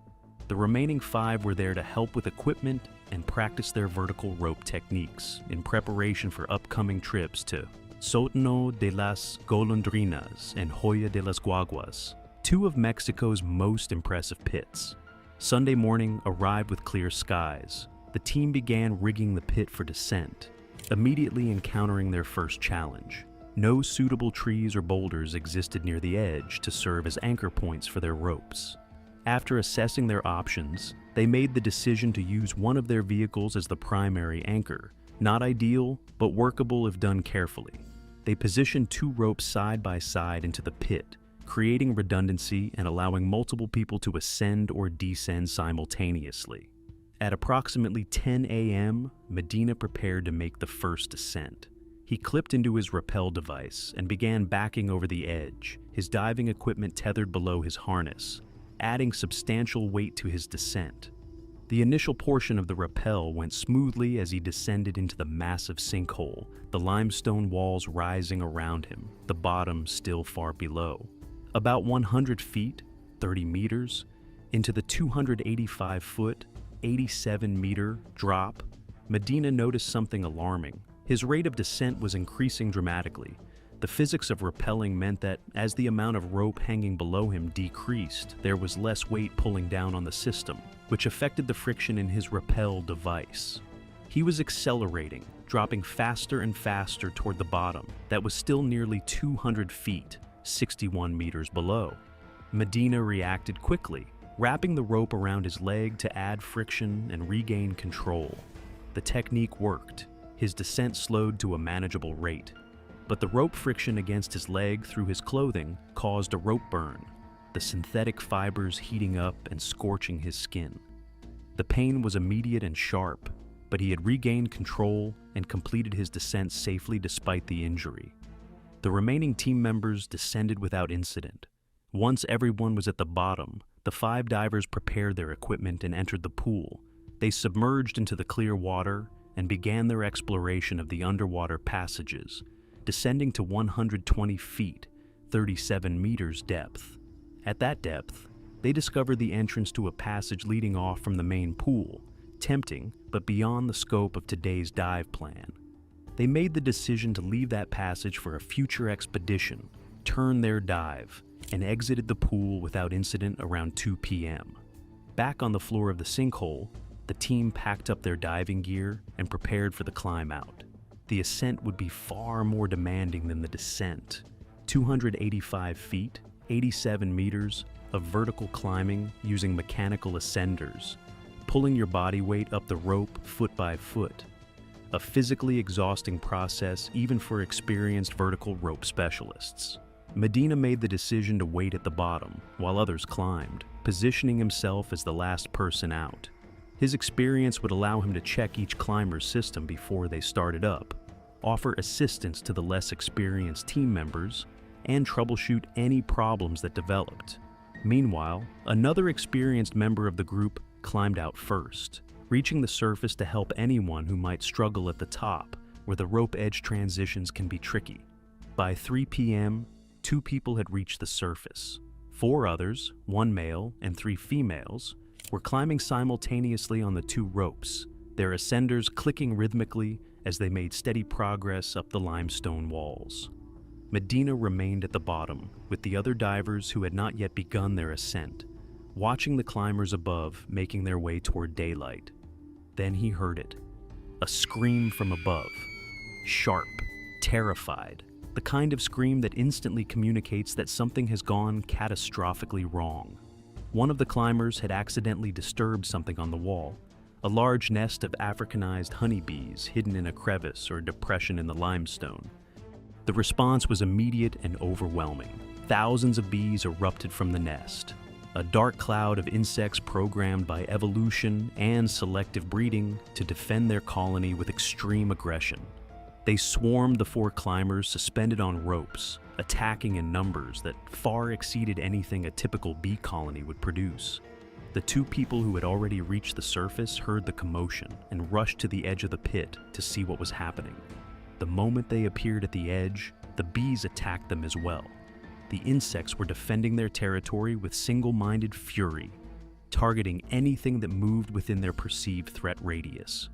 S1: The remaining 5 were there to help with equipment and practice their vertical rope techniques in preparation for upcoming trips to Sótano de las Golondrinas and Hoya de las Guaguas, 2 of Mexico's most impressive pits. Sunday morning arrived with clear skies. The team began rigging the pit for descent, immediately encountering their first challenge. No suitable trees or boulders existed near the edge to serve as anchor points for their ropes. After assessing their options, they made the decision to use one of their vehicles as the primary anchor. Not ideal, but workable if done carefully. They positioned 2 ropes side by side into the pit, creating redundancy and allowing multiple people to ascend or descend simultaneously. At approximately 10 a.m., Medina prepared to make the first descent. He clipped into his rappel device and began backing over the edge, his diving equipment tethered below his harness, adding substantial weight to his descent. The initial portion of the rappel went smoothly as he descended into the massive sinkhole, the limestone walls rising around him, the bottom still far below. About 100 feet, 30 meters, into the 285-foot, 87-meter drop, Medina noticed something alarming. His rate of descent was increasing dramatically. The physics of rappelling meant that as the amount of rope hanging below him decreased, there was less weight pulling down on the system, which affected the friction in his rappel device. He was accelerating, dropping faster and faster toward the bottom that was still nearly 200 feet, 61 meters below. Medina reacted quickly, wrapping the rope around his leg to add friction and regain control. The technique worked. His descent slowed to a manageable rate. But the rope friction against his leg through his clothing caused a rope burn, the synthetic fibers heating up and scorching his skin. The pain was immediate and sharp, but he had regained control and completed his descent safely despite the injury. The remaining team members descended without incident. Once everyone was at the bottom, the 5 divers prepared their equipment and entered the pool. They submerged into the clear water and began their exploration of the underwater passages, descending to 120 feet, 37 meters depth. At that depth, they discovered the entrance to a passage leading off from the main pool, tempting but beyond the scope of today's dive plan. They made the decision to leave that passage for a future expedition, turn their dive, and exited the pool without incident around 2 p.m. Back on the floor of the sinkhole, The team packed up their diving gear and prepared for the climb out. The ascent would be far more demanding than the descent. 285 feet, 87 meters of vertical climbing using mechanical ascenders, pulling your body weight up the rope foot by foot. A physically exhausting process even for experienced vertical rope specialists. Medina made the decision to wait at the bottom while others climbed, positioning himself as the last person out. His experience would allow him to check each climber's system before they started up, offer assistance to the less experienced team members, and troubleshoot any problems that developed. Meanwhile, another experienced member of the group climbed out first, reaching the surface to help anyone who might struggle at the top, where the rope edge transitions can be tricky. By 3 p.m., 2 people had reached the surface. 4 others, 1 male and 3 females, were climbing simultaneously on the 2 ropes, their ascenders clicking rhythmically as they made steady progress up the limestone walls. Medina remained at the bottom with the other divers who had not yet begun their ascent, watching the climbers above making their way toward daylight. Then he heard it, a scream from above, sharp, terrified, the kind of scream that instantly communicates that something has gone catastrophically wrong. One of the climbers had accidentally disturbed something on the wall, a large nest of Africanized honeybees hidden in a crevice or depression in the limestone. The response was immediate and overwhelming. Thousands of bees erupted from the nest, a dark cloud of insects programmed by evolution and selective breeding to defend their colony with extreme aggression. They swarmed the 4 climbers suspended on ropes, attacking in numbers that far exceeded anything a typical bee colony would produce. The 2 people who had already reached the surface heard the commotion and rushed to the edge of the pit to see what was happening. The moment they appeared at the edge, the bees attacked them as well. The insects were defending their territory with single-minded fury, targeting anything that moved within their perceived threat radius.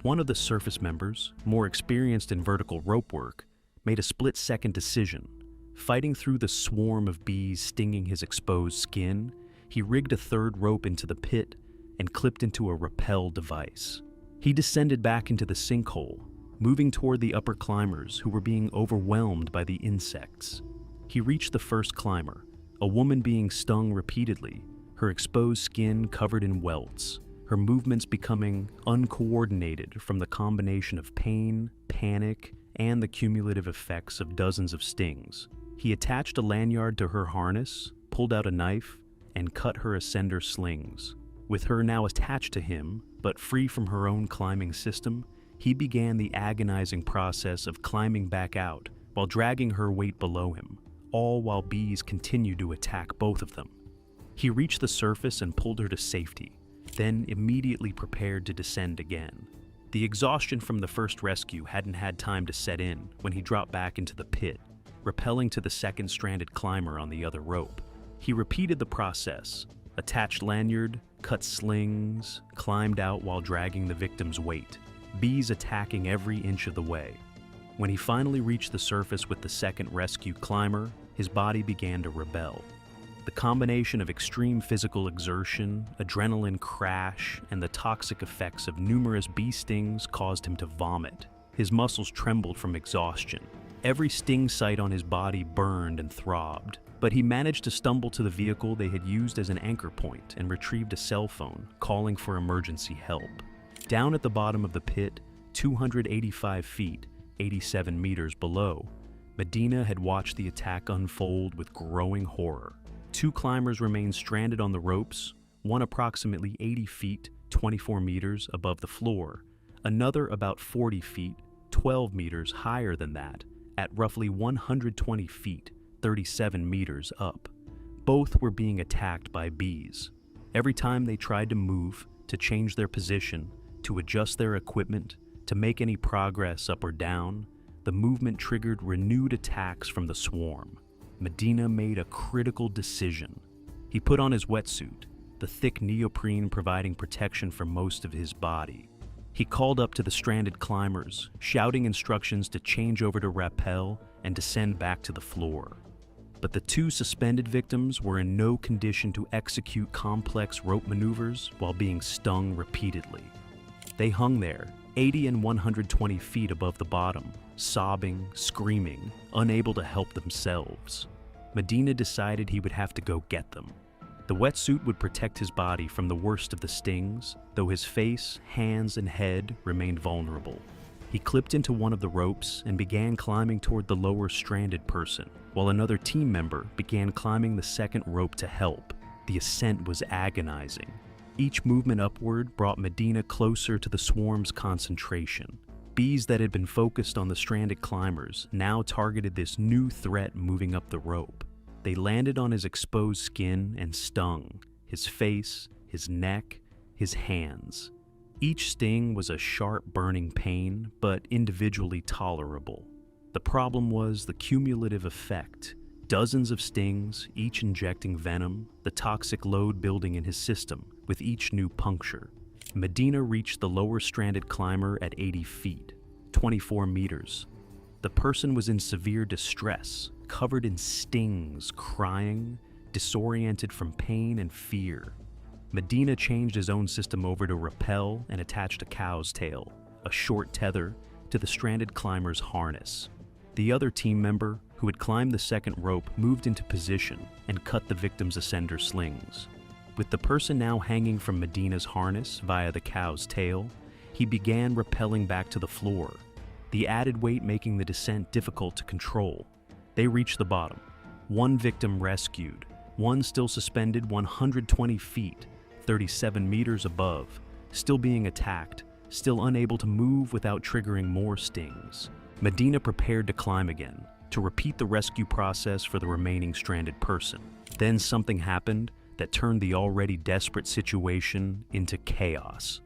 S1: One of the surface members, more experienced in vertical rope work, made a split-second decision. Fighting through the swarm of bees stinging his exposed skin, he rigged a 3rd rope into the pit and clipped into a rappel device. He descended back into the sinkhole, moving toward the upper climbers who were being overwhelmed by the insects. He reached the first climber, a woman being stung repeatedly, her exposed skin covered in welts, her movements becoming uncoordinated from the combination of pain, panic, and the cumulative effects of dozens of stings. He attached a lanyard to her harness, pulled out a knife, and cut her ascender slings. With her now attached to him, but free from her own climbing system, he began the agonizing process of climbing back out while dragging her weight below him, all while bees continued to attack both of them. He reached the surface and pulled her to safety, then immediately prepared to descend again. The exhaustion from the first rescue hadn't had time to set in when he dropped back into the pit, rappelling to the second stranded climber on the other rope. He repeated the process, attached lanyard, cut slings, climbed out while dragging the victim's weight, bees attacking every inch of the way. When he finally reached the surface with the second rescued climber, his body began to rebel. The combination of extreme physical exertion, adrenaline crash, and the toxic effects of numerous bee stings caused him to vomit. His muscles trembled from exhaustion. Every sting site on his body burned and throbbed, but he managed to stumble to the vehicle they had used as an anchor point and retrieved a cell phone, calling for emergency help. Down at the bottom of the pit, 285 feet, 87 meters below, Medina had watched the attack unfold with growing horror. 2 climbers remained stranded on the ropes, one approximately 80 feet, 24 meters above the floor, another about 40 feet, 12 meters higher than that, at roughly 120 feet, 37 meters up. Both were being attacked by bees. Every time they tried to move, to change their position, to adjust their equipment, to make any progress up or down, the movement triggered renewed attacks from the swarm. Medina made a critical decision. He put on his wetsuit, the thick neoprene providing protection for most of his body. He called up to the stranded climbers, shouting instructions to change over to rappel and descend back to the floor. but the two suspended victims were in no condition to execute complex rope maneuvers while being stung repeatedly. They hung there, 80 and 120 feet above the bottom, sobbing, screaming, unable to help themselves. Medina decided he would have to go get them. The wetsuit would protect his body from the worst of the stings, though his face, hands, and head remained vulnerable. He clipped into one of the ropes and began climbing toward the lower stranded person, while another team member began climbing the second rope to help. The ascent was agonizing. Each movement upward brought Medina closer to the swarm's concentration. Bees that had been focused on the stranded climbers now targeted this new threat moving up the rope. They landed on his exposed skin and stung, his face, his neck, his hands. Each sting was a sharp, burning pain, but individually tolerable. The problem was the cumulative effect. Dozens of stings, each injecting venom, the toxic load building in his system with each new puncture. Medina reached the lower stranded climber at 80 feet, 24 meters. The person was in severe distress, covered in stings, crying, disoriented from pain and fear. Medina changed his own system over to rappel and attached a cow's tail, a short tether, to the stranded climber's harness. The other team member, who had climbed the second rope, moved into position and cut the victim's ascender slings. With the person now hanging from Medina's harness via the cow's tail, he began rappelling back to the floor, the added weight making the descent difficult to control. They reached the bottom. One victim rescued, one still suspended 120 feet, 37 meters above, still being attacked, still unable to move without triggering more stings. Medina prepared to climb again, to repeat the rescue process for the remaining stranded person. Then something happened that turned the already desperate situation into chaos.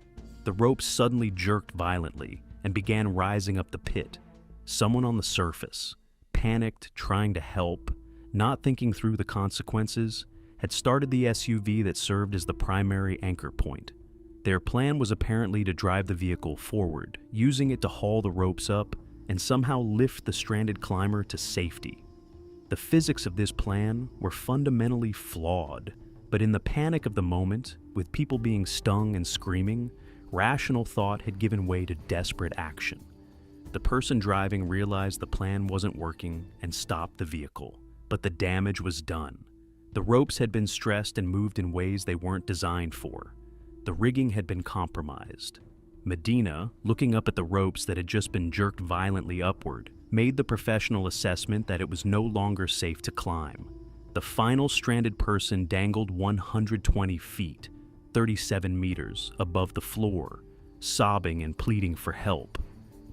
S1: The ropes suddenly jerked violently and began rising up the pit. Someone on the surface, panicked, trying to help, not thinking through the consequences, had started the SUV that served as the primary anchor point. Their plan was apparently to drive the vehicle forward, using it to haul the ropes up and somehow lift the stranded climber to safety. The physics of this plan were fundamentally flawed, but in the panic of the moment, with people being stung and screaming, rational thought had given way to desperate action. The person driving realized the plan wasn't working and stopped the vehicle, but the damage was done. The ropes had been stressed and moved in ways they weren't designed for. The rigging had been compromised. Medina, looking up at the ropes that had just been jerked violently upward, made the professional assessment that it was no longer safe to climb. The final stranded person dangled 120 feet, 37 meters, above the floor, sobbing and pleading for help.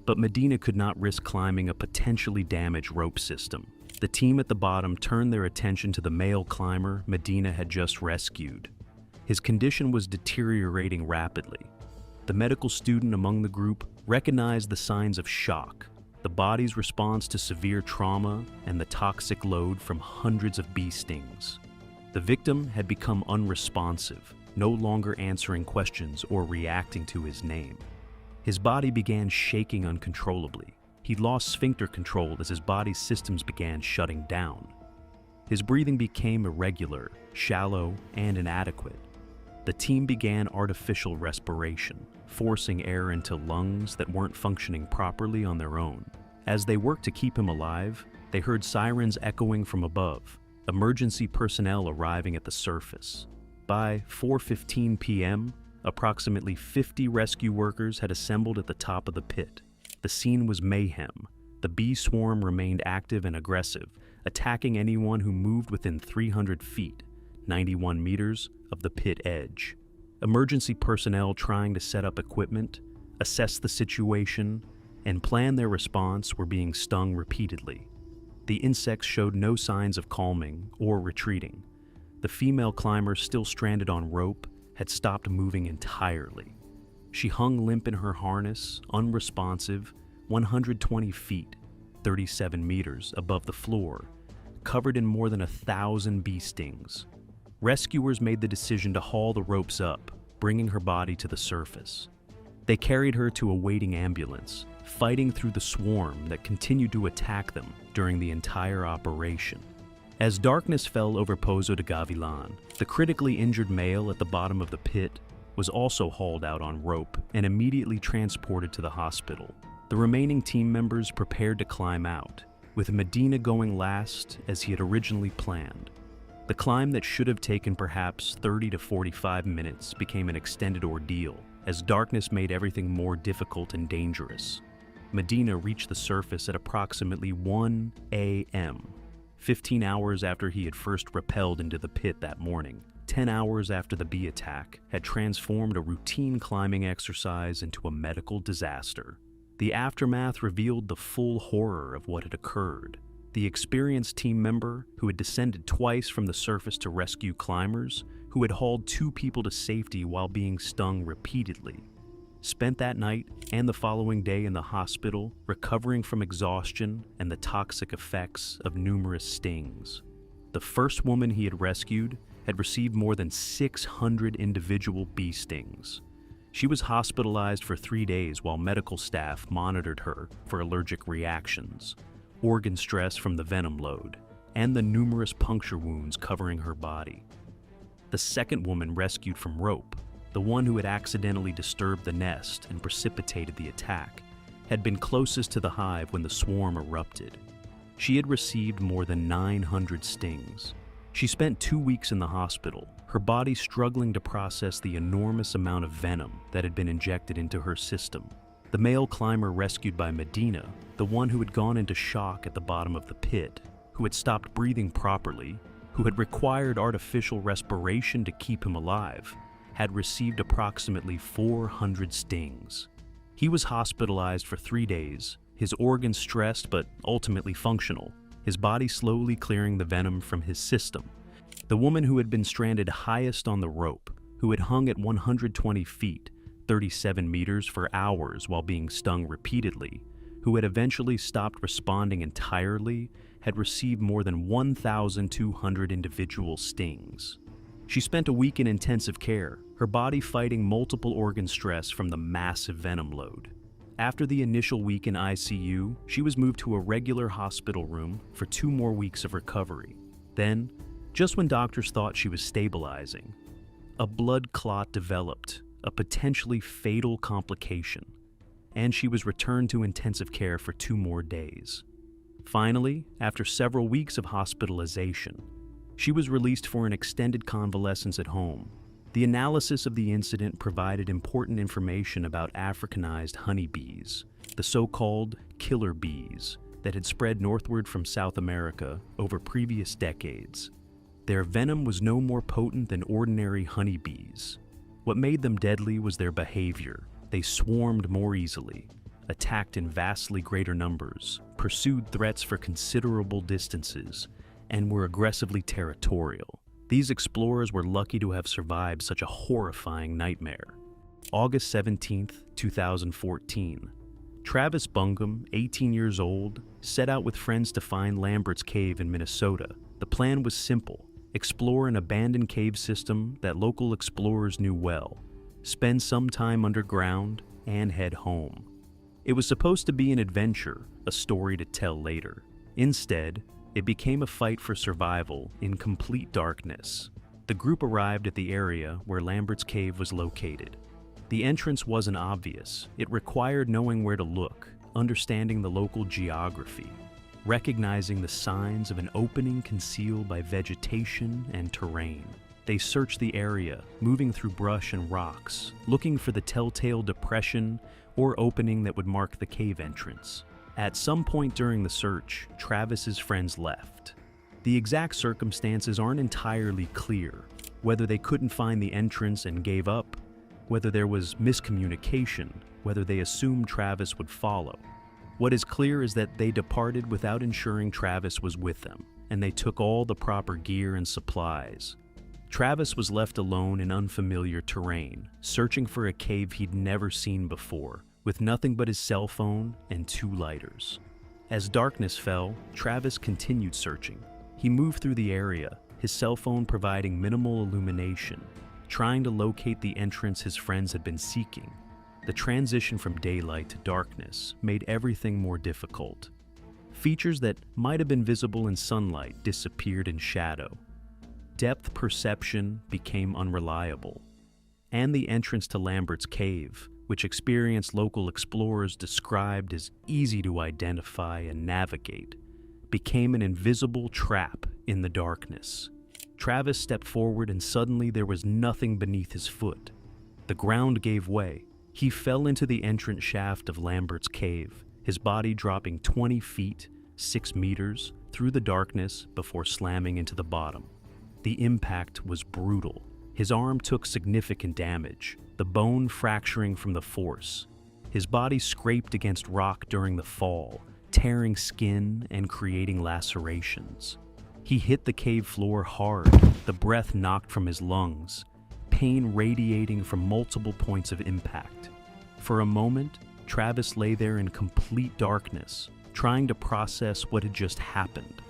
S1: But Medina could not risk climbing a potentially damaged rope system. The team at the bottom turned their attention to the male climber Medina had just rescued. His condition was deteriorating rapidly. The medical student among the group recognized the signs of shock, the body's response to severe trauma, and the toxic load from hundreds of bee stings. The victim had become unresponsive, no longer answering questions or reacting to his name. His body began shaking uncontrollably. He lost sphincter control as his body's systems began shutting down. His breathing became irregular, shallow, and inadequate. The team began artificial respiration, forcing air into lungs that weren't functioning properly on their own. As they worked to keep him alive, they heard sirens echoing from above, emergency personnel arriving at the surface. By 4:15 p.m., approximately 50 rescue workers had assembled at the top of the pit. The scene was mayhem. The bee swarm remained active and aggressive, attacking anyone who moved within 300 feet, 91 meters, of the pit edge. Emergency personnel trying to set up equipment, assess the situation, and plan their response were being stung repeatedly. The insects showed no signs of calming or retreating. The female climber, still stranded on rope, had stopped moving entirely. She hung limp in her harness, unresponsive, 120 feet, 37 meters above the floor, covered in more than 1,000 bee stings. Rescuers made the decision to haul the ropes up, bringing her body to the surface. They carried her to a waiting ambulance, fighting through the swarm that continued to attack them during the entire operation. As darkness fell over Pozo de Gavilan, the critically injured male at the bottom of the pit was also hauled out on rope and immediately transported to the hospital. The remaining team members prepared to climb out, with Medina going last as he had originally planned. The climb that should have taken perhaps 30 to 45 minutes became an extended ordeal as darkness made everything more difficult and dangerous. Medina reached the surface at approximately 1 a.m., 15 hours after he had first rappelled into the pit that morning. 10 hours after the bee attack had transformed a routine climbing exercise into a medical disaster. The aftermath revealed the full horror of what had occurred. The experienced team member, who had descended twice from the surface to rescue climbers, who had hauled 2 people to safety while being stung repeatedly, spent that night and the following day in the hospital recovering from exhaustion and the toxic effects of numerous stings. The first woman he had rescued had received more than 600 individual bee stings. She was hospitalized for 3 days while medical staff monitored her for allergic reactions, organ stress from the venom load, and the numerous puncture wounds covering her body. The second woman rescued from rope, the one who had accidentally disturbed the nest and precipitated the attack, had been closest to the hive when the swarm erupted. She had received more than 900 stings. She spent 2 weeks in the hospital, her body struggling to process the enormous amount of venom that had been injected into her system. The male climber rescued by Medina, the one who had gone into shock at the bottom of the pit, who had stopped breathing properly, who had required artificial respiration to keep him alive, had received approximately 400 stings. He was hospitalized for 3 days, his organs stressed but ultimately functional, his body slowly clearing the venom from his system. The woman who had been stranded highest on the rope, who had hung at 120 feet, 37 meters for hours while being stung repeatedly, who had eventually stopped responding entirely, had received more than 1,200 individual stings. She spent a week in intensive care, her body fighting multiple organ stress from the massive venom load. After the initial week in ICU, she was moved to a regular hospital room for 2 more weeks of recovery. Then, just when doctors thought she was stabilizing, a blood clot developed, a potentially fatal complication, and she was returned to intensive care for 2 more days. Finally, after several weeks of hospitalization, she was released for an extended convalescence at home. The analysis of the incident provided important information about Africanized honeybees, the so-called killer bees that had spread northward from South America over previous decades. Their venom was no more potent than ordinary honeybees. What made them deadly was their behavior. They swarmed more easily, attacked in vastly greater numbers, pursued threats for considerable distances, and were aggressively territorial. These explorers were lucky to have survived such a horrifying nightmare. August 17, 2014. Travis Bungum, 18 years old, set out with friends to find Lambert's Cave in Minnesota. The plan was simple: explore an abandoned cave system that local explorers knew well, spend some time underground, and head home. It was supposed to be an adventure, a story to tell later. Instead, it became a fight for survival in complete darkness. The group arrived at the area where Lambert's Cave was located. The entrance wasn't obvious. It required knowing where to look, understanding the local geography, recognizing the signs of an opening concealed by vegetation and terrain. They searched the area, moving through brush and rocks, looking for the telltale depression or opening that would mark the cave entrance. At some point during the search, Travis's friends left. The exact circumstances aren't entirely clear, whether they couldn't find the entrance and gave up, whether there was miscommunication, whether they assumed Travis would follow. What is clear is that they departed without ensuring Travis was with them, and they took all the proper gear and supplies. Travis was left alone in unfamiliar terrain, searching for a cave he'd never seen before, with nothing but his cell phone and 2 lighters. As darkness fell, Travis continued searching. He moved through the area, his cell phone providing minimal illumination, trying to locate the entrance his friends had been seeking. The transition from daylight to darkness made everything more difficult. Features that might have been visible in sunlight disappeared in shadow. Depth perception became unreliable. And the entrance to Lambert's cave, which experienced local explorers described as easy to identify and navigate, became an invisible trap in the darkness. Travis stepped forward and suddenly there was nothing beneath his foot. The ground gave way. He fell into the entrance shaft of Lambert's cave, his body dropping 20 feet, 6 meters, through the darkness before slamming into the bottom. The impact was brutal. His arm took significant damage, the bone fracturing from the force. His body scraped against rock during the fall, tearing skin and creating lacerations. He hit the cave floor hard, the breath knocked from his lungs, pain radiating from multiple points of impact. For a moment, Travis lay there in complete darkness, trying to process what had just happened.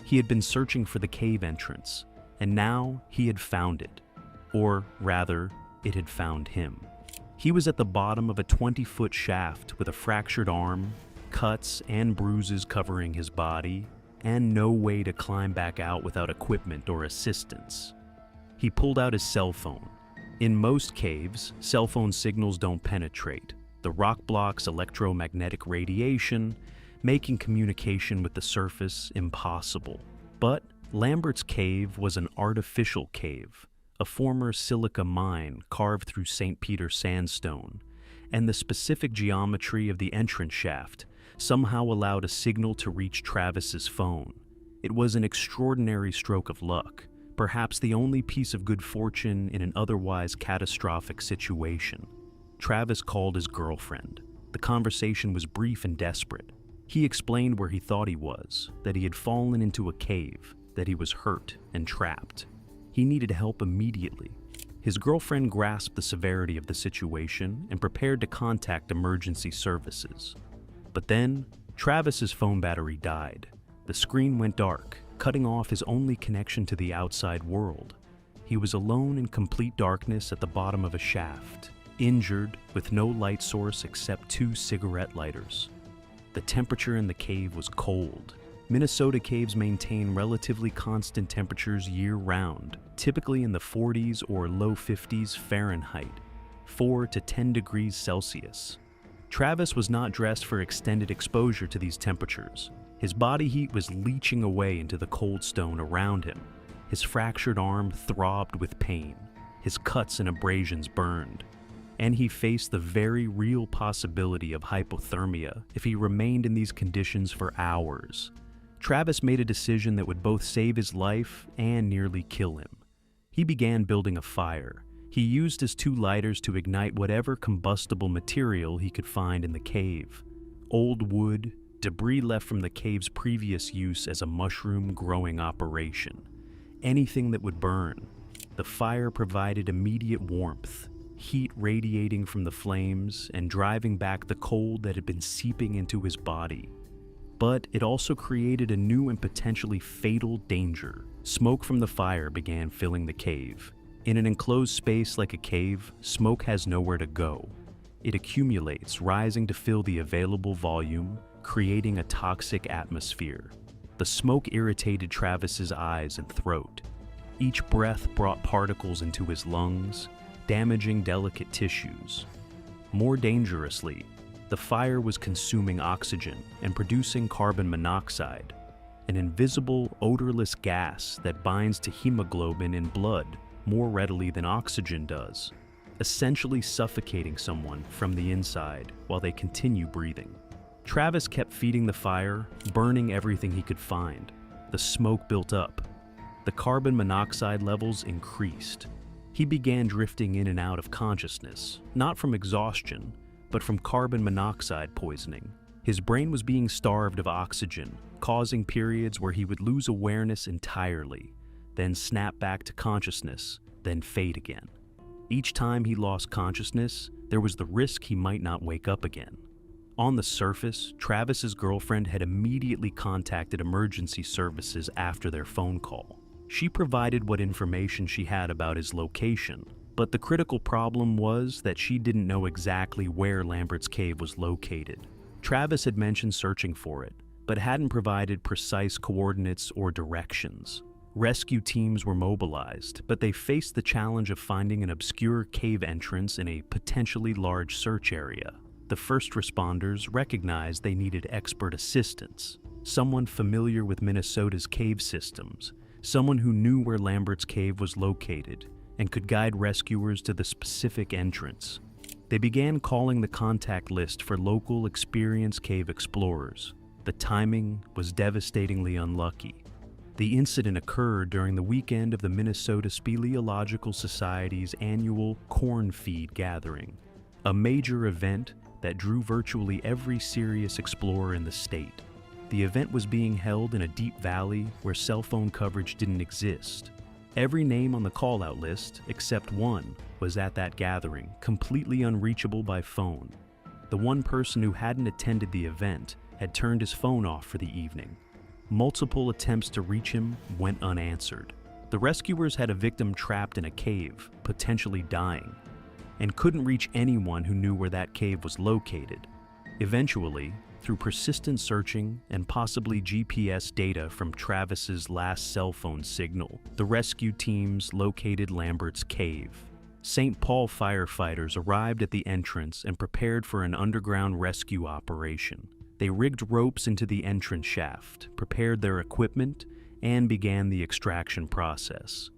S1: He had been searching for the cave entrance, and now he had found it. Or rather, it had found him. He was at the bottom of a 20-foot shaft with a fractured arm, cuts and bruises covering his body, and no way to climb back out without equipment or assistance. He pulled out his cell phone. In most caves, cell phone signals don't penetrate. The rock blocks electromagnetic radiation, making communication with the surface impossible. But Lambert's cave was an artificial cave, a former silica mine carved through St. Peter sandstone, and the specific geometry of the entrance shaft somehow allowed a signal to reach Travis's phone. It was an extraordinary stroke of luck, perhaps the only piece of good fortune in an otherwise catastrophic situation. Travis called his girlfriend. The conversation was brief and desperate. He explained where he thought he was, that he had fallen into a cave, that he was hurt and trapped. He needed help immediately. His girlfriend grasped the severity of the situation and prepared to contact emergency services. But then, Travis's phone battery died. The screen went dark, cutting off his only connection to the outside world. He was alone in complete darkness at the bottom of a shaft, injured, with no light source except 2 cigarette lighters. The temperature in the cave was cold. Minnesota caves maintain relatively constant temperatures year-round, typically in the 40s or low 50s Fahrenheit, 4 to 10 degrees Celsius. Travis was not dressed for extended exposure to these temperatures. His body heat was leaching away into the cold stone around him. His fractured arm throbbed with pain. His cuts and abrasions burned. And he faced the very real possibility of hypothermia if he remained in these conditions for hours. Travis made a decision that would both save his life and nearly kill him. He began building a fire. He used his 2 lighters to ignite whatever combustible material he could find in the cave. Old wood, debris left from the cave's previous use as a mushroom-growing operation. Anything that would burn. The fire provided immediate warmth, heat radiating from the flames and driving back the cold that had been seeping into his body. But it also created a new and potentially fatal danger. Smoke from the fire began filling the cave. In an enclosed space like a cave, smoke has nowhere to go. It accumulates, rising to fill the available volume, creating a toxic atmosphere. The smoke irritated Travis's eyes and throat. Each breath brought particles into his lungs, damaging delicate tissues. More dangerously, the fire was consuming oxygen and producing carbon monoxide, an invisible, odorless gas that binds to hemoglobin in blood more readily than oxygen does, essentially suffocating someone from the inside while they continue breathing. Travis kept feeding the fire, burning everything he could find. The smoke built up. The carbon monoxide levels increased. He began drifting in and out of consciousness, not from exhaustion, but from carbon monoxide poisoning. His brain was being starved of oxygen, causing periods where he would lose awareness entirely, then snap back to consciousness, then fade again. Each time he lost consciousness, there was the risk he might not wake up again. On the surface, Travis's girlfriend had immediately contacted emergency services after their phone call. She provided what information she had about his location, but the critical problem was that she didn't know exactly where Lambert's cave was located. Travis had mentioned searching for it, but hadn't provided precise coordinates or directions. Rescue teams were mobilized, but they faced the challenge of finding an obscure cave entrance in a potentially large search area. The first responders recognized they needed expert assistance, someone familiar with Minnesota's cave systems, someone who knew where Lambert's cave was located and could guide rescuers to the specific entrance. They began calling the contact list for local experienced cave explorers. The timing was devastatingly unlucky. The incident occurred during the weekend of the Minnesota Speleological Society's annual corn feed gathering, a major event that drew virtually every serious explorer in the state. The event was being held in a deep valley where cell phone coverage didn't exist. Every name on the call-out list, except one, was at that gathering, completely unreachable by phone. The one person who hadn't attended the event had turned his phone off for the evening. Multiple attempts to reach him went unanswered. The rescuers had a victim trapped in a cave, potentially dying, and couldn't reach anyone who knew where that cave was located. Eventually, through persistent searching and possibly GPS data from Travis's last cell phone signal, the rescue teams located Lambert's cave. St. Paul firefighters arrived at the entrance and prepared for an underground rescue operation. They rigged ropes into the entrance shaft, prepared their equipment, and began the extraction process.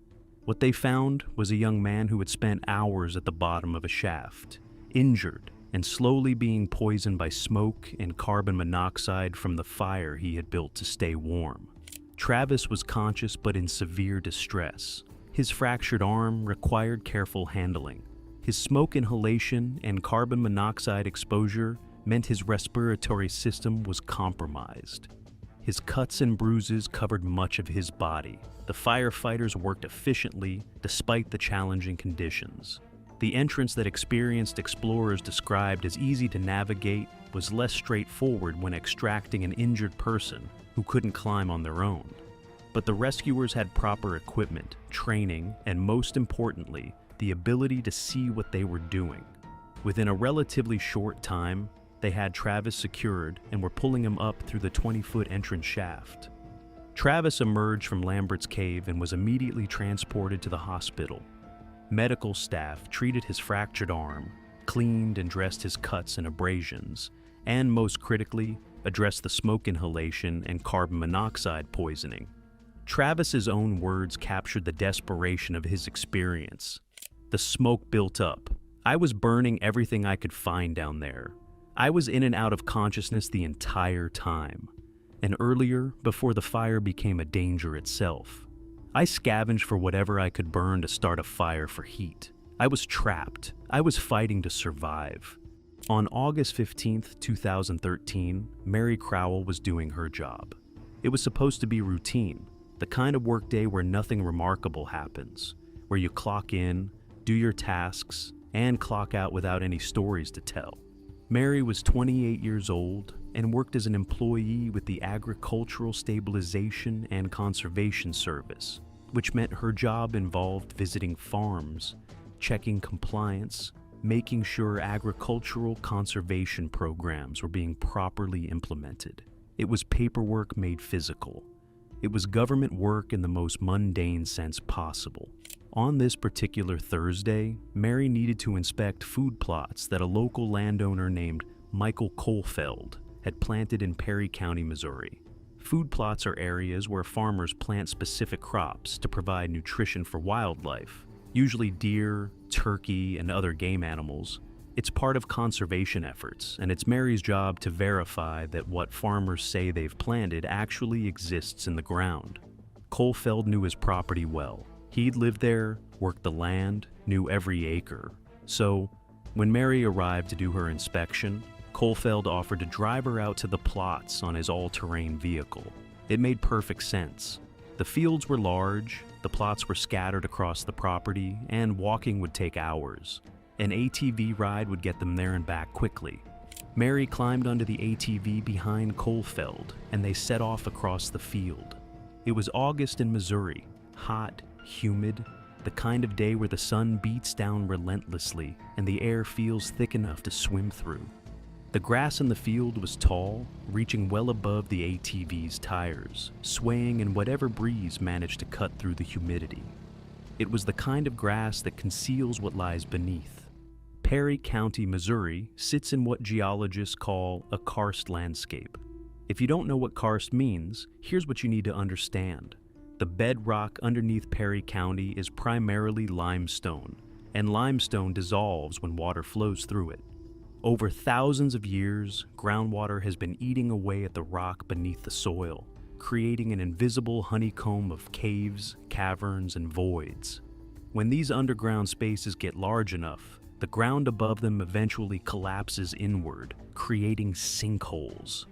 S1: What they found was a young man who had spent hours at the bottom of a shaft, injured and slowly being poisoned by smoke and carbon monoxide from the fire he had built to stay warm. Travis was conscious but in severe distress. His fractured arm required careful handling. His smoke inhalation and carbon monoxide exposure meant his respiratory system was compromised. His cuts and bruises covered much of his body. The firefighters worked efficiently despite the challenging conditions. The entrance that experienced explorers described as easy to navigate was less straightforward when extracting an injured person who couldn't climb on their own. But the rescuers had proper equipment, training, and most importantly, the ability to see what they were doing. Within a relatively short time, they had Travis secured and were pulling him up through the 20-foot entrance shaft. Travis emerged from Lambert's cave and was immediately transported to the hospital. Medical staff treated his fractured arm, cleaned and dressed his cuts and abrasions, and most critically, addressed the smoke inhalation and carbon monoxide poisoning. Travis's own words captured the desperation of his experience. The smoke built up. I was burning everything I could find down there. I was in and out of consciousness the entire time. And earlier, before the fire became a danger itself, I scavenged for whatever I could burn to start a fire for heat. I was trapped. I was fighting to survive. On August 15, 2013, Mary Crowell was doing her job. It was supposed to be routine, the kind of workday where nothing remarkable happens, where you clock in, do your tasks, and clock out without any stories to tell. Mary was 28 years old and worked as an employee with the Agricultural Stabilization and Conservation Service, which meant her job involved visiting farms, checking compliance, making sure agricultural conservation programs were being properly implemented. It was paperwork made physical. It was government work in the most mundane sense possible. On this particular Thursday, Mary needed to inspect food plots that a local landowner named Michael Kohlfeld had planted in Perry County, Missouri. Food plots are areas where farmers plant specific crops to provide nutrition for wildlife, usually deer, turkey, and other game animals. It's part of conservation efforts, and it's Mary's job to verify that what farmers say they've planted actually exists in the ground. Kohlfeld knew his property well. He'd lived there, worked the land, knew every acre. So, when Mary arrived to do her inspection, Kohlfeld offered to drive her out to the plots on his all-terrain vehicle. It made perfect sense. The fields were large, the plots were scattered across the property, and walking would take hours. An ATV ride would get them there and back quickly. Mary climbed onto the ATV behind Kohlfeld, and they set off across the field. It was August in Missouri, hot, humid, the kind of day where the sun beats down relentlessly and the air feels thick enough to swim through. The grass in the field was tall, reaching well above the ATV's tires, swaying in whatever breeze managed to cut through the humidity. It was the kind of grass that conceals what lies beneath. Perry County, Missouri, sits in what geologists call a karst landscape. If you don't know what karst means, here's what you need to understand. The bedrock underneath Perry County is primarily limestone, and limestone dissolves when water flows through it. Over thousands of years, groundwater has been eating away at the rock beneath the soil, creating an invisible honeycomb of caves, caverns, and voids. When these underground spaces get large enough, the ground above them eventually collapses inward, creating sinkholes.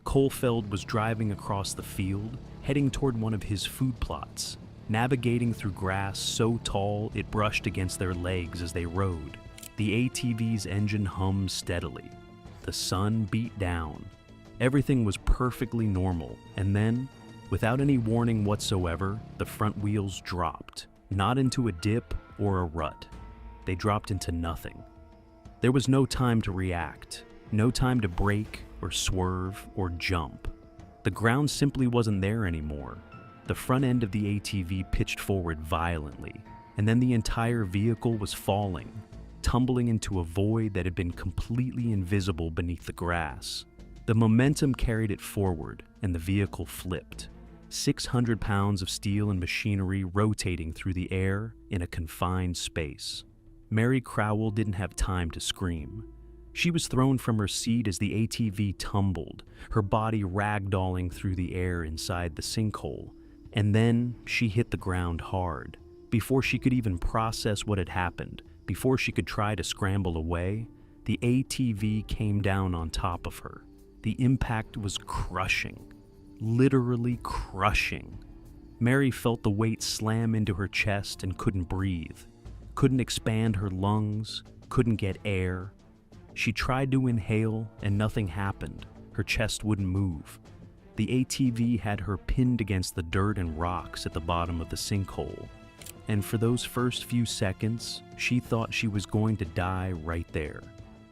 S1: Kohlfeld was driving across the field, heading toward one of his food plots, navigating through grass so tall it brushed against their legs as they rode. The ATV's engine hummed steadily. The sun beat down. Everything was perfectly normal, and then, without any warning whatsoever, the front wheels dropped, not into a dip or a rut. They dropped into nothing. There was no time to react, no time to brake or swerve or jump. The ground simply wasn't there anymore. The front end of the ATV pitched forward violently, and then the entire vehicle was falling, tumbling into a void that had been completely invisible beneath the grass. The momentum carried it forward, and the vehicle flipped. 600 pounds of steel and machinery rotating through the air in a confined space. Mary Crowell didn't have time to scream. She was thrown from her seat as the ATV tumbled, her body ragdolling through the air inside the sinkhole. And then she hit the ground hard. Before she could even process what had happened, before she could try to scramble away, the ATV came down on top of her. The impact was crushing, literally crushing. Mary felt the weight slam into her chest and couldn't breathe, couldn't expand her lungs, couldn't get air. She tried to inhale and nothing happened. Her chest wouldn't move. The ATV had her pinned against the dirt and rocks at the bottom of the sinkhole. And for those first few seconds, she thought she was going to die right there.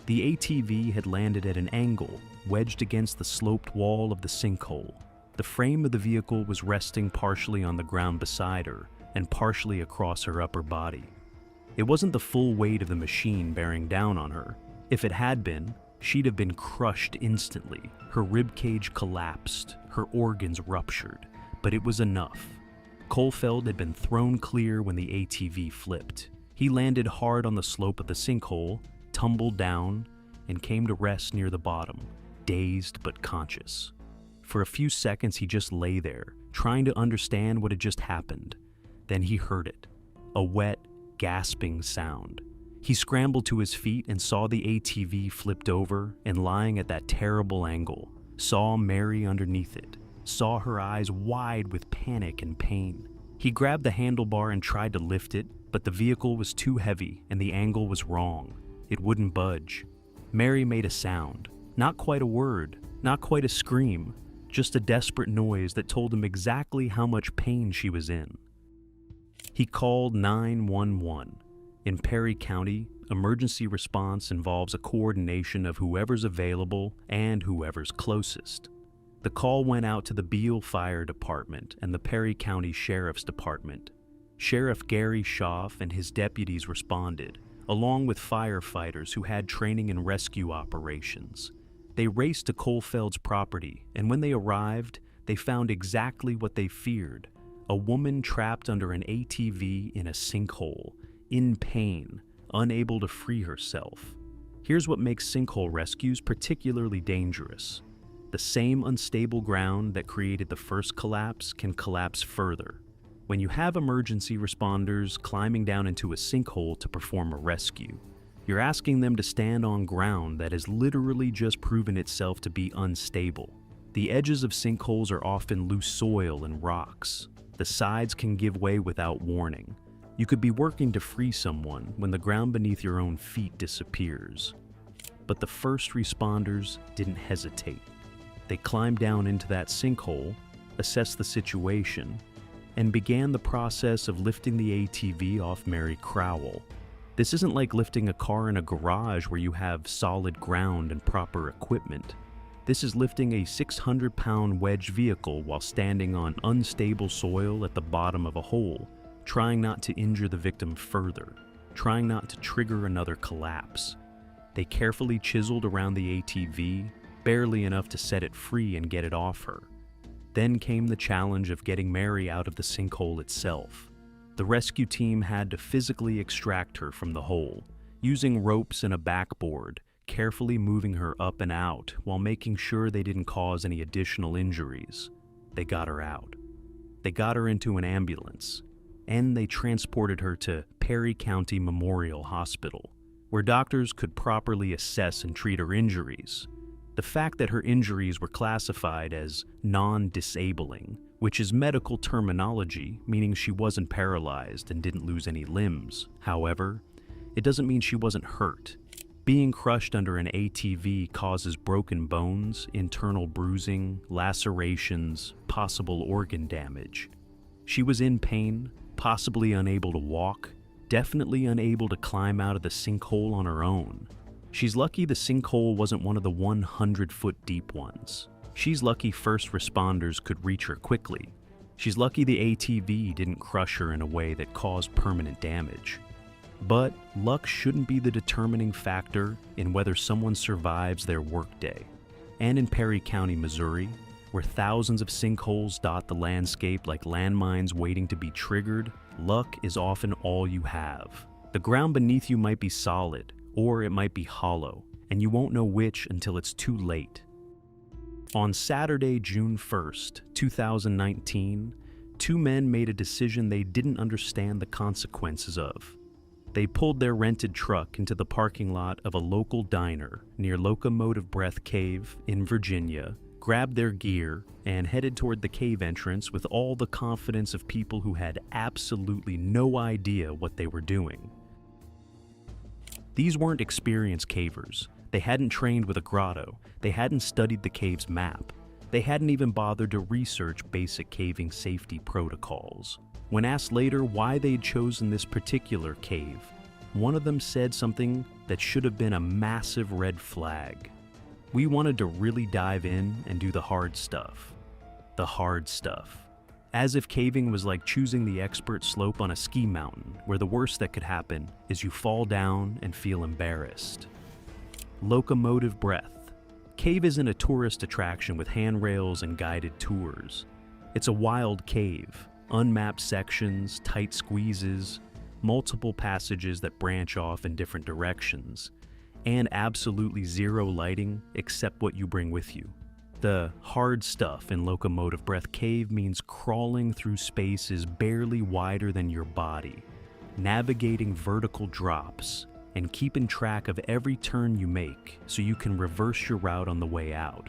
S1: The ATV had landed at an angle, wedged against the sloped wall of the sinkhole. The frame of the vehicle was resting partially on the ground beside her and partially across her upper body. It wasn't the full weight of the machine bearing down on her. If it had been, she'd have been crushed instantly. Her ribcage collapsed, her organs ruptured, but it was enough. Kohlfeld had been thrown clear when the ATV flipped. He landed hard on the slope of the sinkhole, tumbled down, and came to rest near the bottom, dazed but conscious. For a few seconds he just lay there, trying to understand what had just happened. Then he heard it, a wet, gasping sound. He scrambled to his feet and saw the ATV flipped over and lying at that terrible angle, saw Mary underneath it, saw her eyes wide with panic and pain. He grabbed the handlebar and tried to lift it, but the vehicle was too heavy and the angle was wrong. It wouldn't budge. Mary made a sound, not quite a word, not quite a scream, just a desperate noise that told him exactly how much pain she was in. He called 911. In Perry County, emergency response involves a coordination of whoever's available and whoever's closest. The call went out to the Beale Fire Department and the Perry County Sheriff's Department. Sheriff Gary Schaff and his deputies responded, along with firefighters who had training in rescue operations. They raced to Kohlfeld's property, and when they arrived, they found exactly what they feared: a woman trapped under an ATV in a sinkhole, in pain, unable to free herself. Here's what makes sinkhole rescues particularly dangerous. The same unstable ground that created the first collapse can collapse further. When you have emergency responders climbing down into a sinkhole to perform a rescue, you're asking them to stand on ground that has literally just proven itself to be unstable. The edges of sinkholes are often loose soil and rocks. The sides can give way without warning. You could be working to free someone when the ground beneath your own feet disappears. But the first responders didn't hesitate. They climbed down into that sinkhole, assessed the situation, and began the process of lifting the ATV off Mary Crowell. This isn't like lifting a car in a garage where you have solid ground and proper equipment. This is lifting a 600-pound wedge vehicle while standing on unstable soil at the bottom of a hole, trying not to injure the victim further, trying not to trigger another collapse. They carefully chiseled around the ATV, barely enough to set it free and get it off her. Then came the challenge of getting Mary out of the sinkhole itself. The rescue team had to physically extract her from the hole, using ropes and a backboard, carefully moving her up and out while making sure they didn't cause any additional injuries. They got her out. They got her into an ambulance, and they transported her to Perry County Memorial Hospital, where doctors could properly assess and treat her injuries. The fact that her injuries were classified as non-disabling, which is medical terminology, meaning she wasn't paralyzed and didn't lose any limbs. However, it doesn't mean she wasn't hurt. Being crushed under an ATV causes broken bones, internal bruising, lacerations, possible organ damage. She was in pain, possibly unable to walk, definitely unable to climb out of the sinkhole on her own. She's lucky the sinkhole wasn't one of the 100-foot deep ones. She's lucky first responders could reach her quickly. She's lucky the ATV didn't crush her in a way that caused permanent damage. But luck shouldn't be the determining factor in whether someone survives their workday. And in Perry County, Missouri, where thousands of sinkholes dot the landscape like landmines waiting to be triggered, luck is often all you have. The ground beneath you might be solid, or it might be hollow, and you won't know which until it's too late. On Saturday, June 1st, 2019, two men made a decision they didn't understand the consequences of. They pulled their rented truck into the parking lot of a local diner near Locomotive Breath Cave in Virginia, grabbed their gear, and headed toward the cave entrance with all the confidence of people who had absolutely no idea what they were doing. These weren't experienced cavers. They hadn't trained with a grotto. They hadn't studied the cave's map. They hadn't even bothered to research basic caving safety protocols. When asked later why they'd chosen this particular cave, one of them said something that should have been a massive red flag. We wanted to really dive in and do the hard stuff. The hard stuff. As if caving was like choosing the expert slope on a ski mountain, where the worst that could happen is you fall down and feel embarrassed. Locomotive Breath. Cave isn't a tourist attraction with handrails and guided tours. It's a wild cave, unmapped sections, tight squeezes, multiple passages that branch off in different directions, and absolutely zero lighting except what you bring with you. The hard stuff in Locomotive Breath Cave means crawling through spaces barely wider than your body, navigating vertical drops, and keeping track of every turn you make so you can reverse your route on the way out.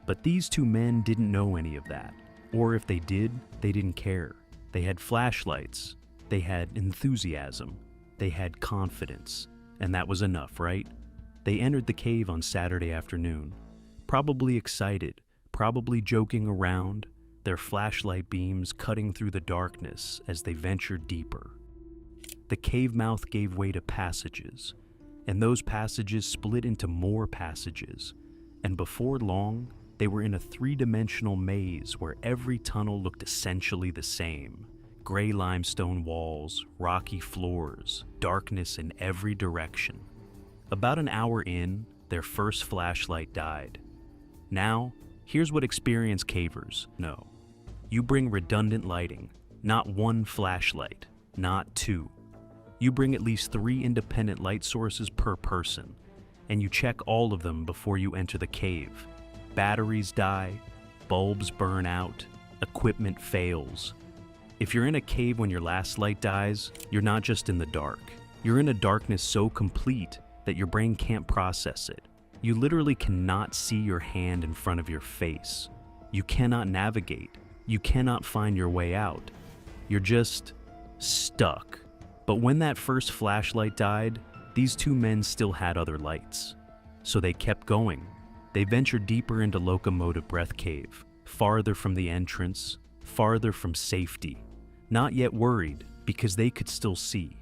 S1: But these two men didn't know any of that, or if they did, they didn't care. They had flashlights, they had enthusiasm, they had confidence, and that was enough, right? They entered the cave on Saturday afternoon, probably excited, probably joking around, their flashlight beams cutting through the darkness as they ventured deeper. The cave mouth gave way to passages, and those passages split into more passages, and before long, they were in a three-dimensional maze where every tunnel looked essentially the same. Gray limestone walls, rocky floors, darkness in every direction. About an hour in, their first flashlight died. Now, here's what experienced cavers know. You bring redundant lighting, not one flashlight, not two. You bring at least 3 independent light sources per person, and you check all of them before you enter the cave. Batteries die, bulbs burn out, equipment fails. If you're in a cave when your last light dies, you're not just in the dark. You're in a darkness so complete that your brain can't process it. You literally cannot see your hand in front of your face. You cannot navigate. You cannot find your way out. You're just stuck. But when that first flashlight died, these two men still had other lights. So they kept going. They ventured deeper into Locomotive Breath Cave, farther from the entrance, farther from safety. Not yet worried, because they could still see.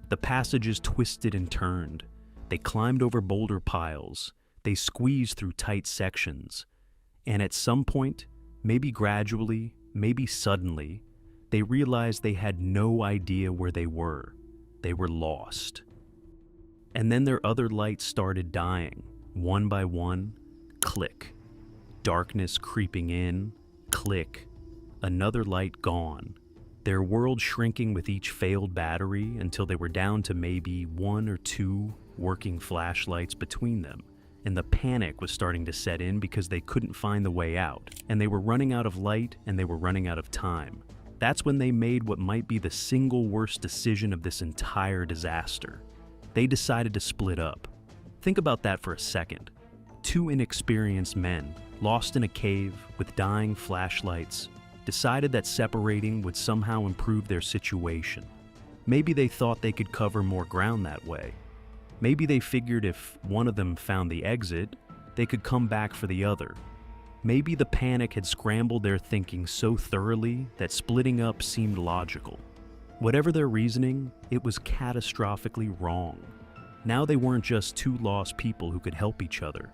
S1: The passages twisted and turned. They climbed over boulder piles. They squeezed through tight sections. And at some point, maybe gradually, maybe suddenly, they realized they had no idea where they were. They were lost. And then their other lights started dying, one by one. Click. Darkness creeping in. Click. Another light gone. Their world shrinking with each failed battery until they were down to maybe one or two working flashlights between them. And the panic was starting to set in because they couldn't find the way out. And they were running out of light and they were running out of time. That's when they made what might be the single worst decision of this entire disaster. They decided to split up. Think about that for a second. Two inexperienced men, lost in a cave with dying flashlights, decided that separating would somehow improve their situation. Maybe they thought they could cover more ground that way. Maybe they figured if one of them found the exit, they could come back for the other. Maybe the panic had scrambled their thinking so thoroughly that splitting up seemed logical. Whatever their reasoning, it was catastrophically wrong. Now they weren't just two lost people who could help each other.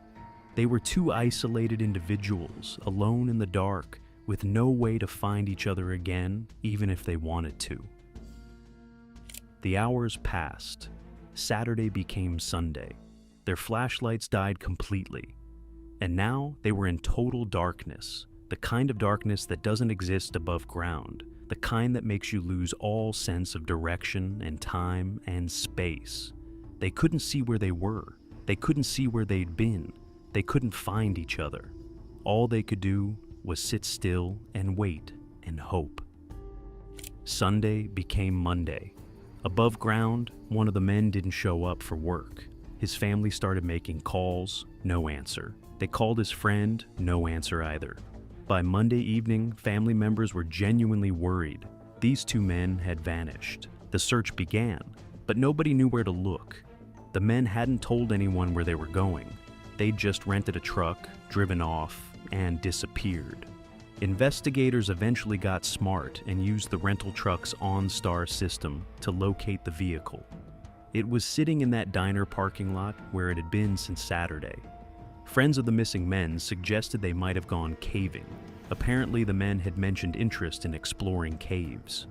S1: They were two isolated individuals, alone in the dark, with no way to find each other again, even if they wanted to. The hours passed. Saturday became Sunday. Their flashlights died completely. And now they were in total darkness, the kind of darkness that doesn't exist above ground, the kind that makes you lose all sense of direction and time and space. They couldn't see where they were. They couldn't see where they'd been. They couldn't find each other. All they could do was sit still and wait and hope. Sunday became Monday. Above ground, one of the men didn't show up for work. His family started making calls, no answer. They called his friend, no answer either. By Monday evening, family members were genuinely worried. These two men had vanished. The search began, but nobody knew where to look. The men hadn't told anyone where they were going. They'd just rented a truck, driven off, and disappeared. Investigators eventually got smart and used the rental truck's OnStar system to locate the vehicle. It was sitting in that diner parking lot where it had been since Saturday. Friends of the missing men suggested they might have gone caving. Apparently, the men had mentioned interest in exploring caves.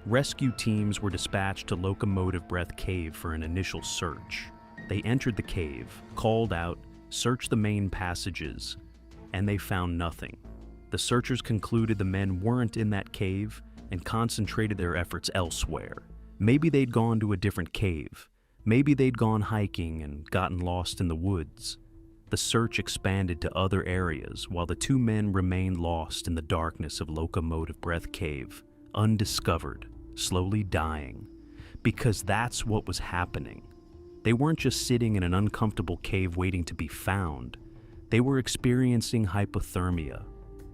S1: Rescue teams were dispatched to Locomotive Breath Cave for an initial search. They entered the cave, called out, searched the main passages, and they found nothing. The searchers concluded the men weren't in that cave and concentrated their efforts elsewhere. Maybe they'd gone to a different cave. Maybe they'd gone hiking and gotten lost in the woods. The search expanded to other areas while the two men remained lost in the darkness of Locomotive Breath Cave, undiscovered, slowly dying. Because that's what was happening. They weren't just sitting in an uncomfortable cave waiting to be found. They were experiencing hypothermia.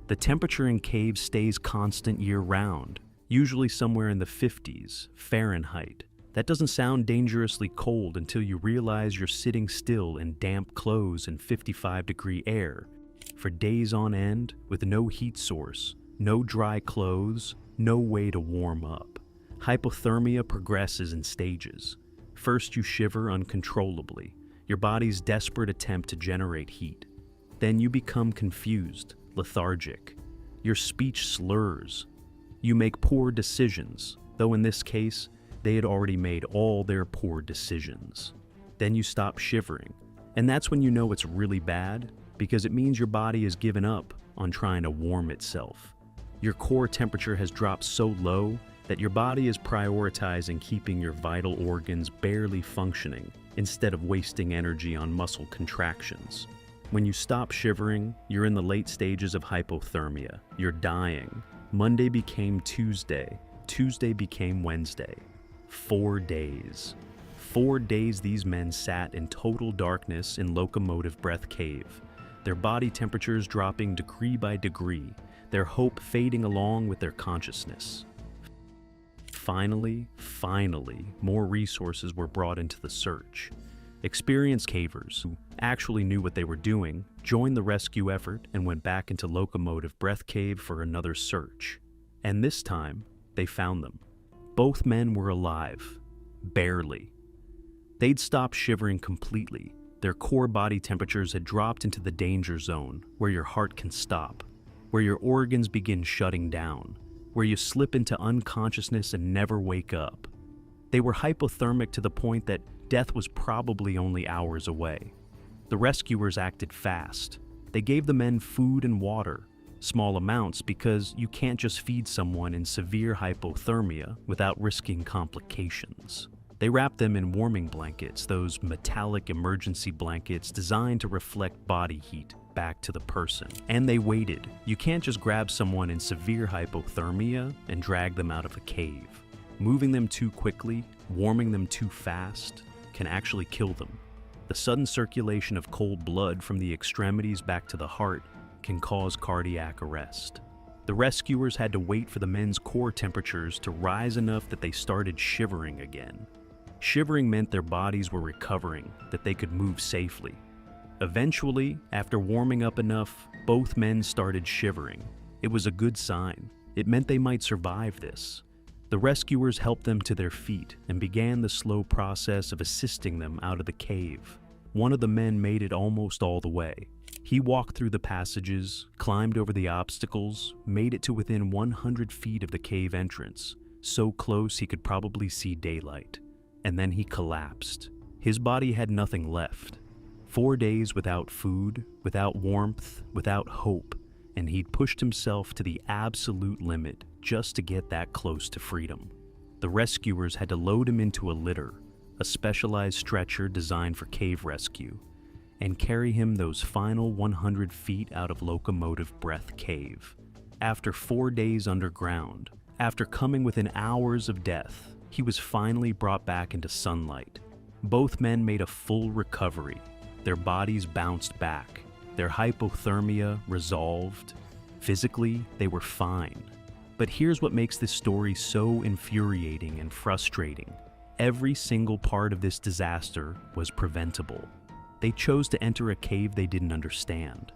S1: The temperature in caves stays constant year-round, usually somewhere in the 50s Fahrenheit. That doesn't sound dangerously cold until you realize you're sitting still in damp clothes and 55-degree air for days on end with no heat source, no dry clothes, no way to warm up. Hypothermia progresses in stages. First, you shiver uncontrollably, your body's desperate attempt to generate heat. Then you become confused, lethargic. Your speech slurs. You make poor decisions, though in this case, they had already made all their poor decisions. Then you stop shivering, and that's when you know it's really bad, because it means your body has given up on trying to warm itself. Your core temperature has dropped so low that your body is prioritizing keeping your vital organs barely functioning instead of wasting energy on muscle contractions. When you stop shivering, you're in the late stages of hypothermia. You're dying. Monday became Tuesday. Tuesday became Wednesday. 4 days. 4 days these men sat in total darkness in Locomotive Breath Cave, their body temperatures dropping degree by degree, their hope fading along with their consciousness. Finally, more resources were brought into the search. Experienced cavers, who actually knew what they were doing, joined the rescue effort and went back into Locomotive Breath Cave for another search. And this time, they found them. Both men were alive. Barely. They'd stopped shivering completely. Their core body temperatures had dropped into the danger zone, where your heart can stop, where your organs begin shutting down, where you slip into unconsciousness and never wake up. They were hypothermic to the point that death was probably only hours away. The rescuers acted fast. They gave the men food and water, small amounts because you can't just feed someone in severe hypothermia without risking complications. They wrapped them in warming blankets, those metallic emergency blankets designed to reflect body heat back to the person. And they waited. You can't just grab someone in severe hypothermia and drag them out of a cave. Moving them too quickly, warming them too fast, can actually kill them. The sudden circulation of cold blood from the extremities back to the heart can cause cardiac arrest. The rescuers had to wait for the men's core temperatures to rise enough that they started shivering again. Shivering meant their bodies were recovering, that they could move safely. Eventually, after warming up enough, both men started shivering. It was a good sign. It meant they might survive this. The rescuers helped them to their feet and began the slow process of assisting them out of the cave. One of the men made it almost all the way. He walked through the passages, climbed over the obstacles, made it to within 100 feet of the cave entrance, so close he could probably see daylight. And then he collapsed. His body had nothing left. 4 days without food, without warmth, without hope, and he'd pushed himself to the absolute limit just to get that close to freedom. The rescuers had to load him into a litter, a specialized stretcher designed for cave rescue, and carry him those final 100 feet out of locomotive breath cave. After 4 days underground, after coming within hours of death, he was finally brought back into sunlight. Both men made a full recovery. Their bodies bounced back. Their hypothermia resolved. Physically, they were fine. But here's what makes this story so infuriating and frustrating. Every single part of this disaster was preventable. They chose to enter a cave they didn't understand.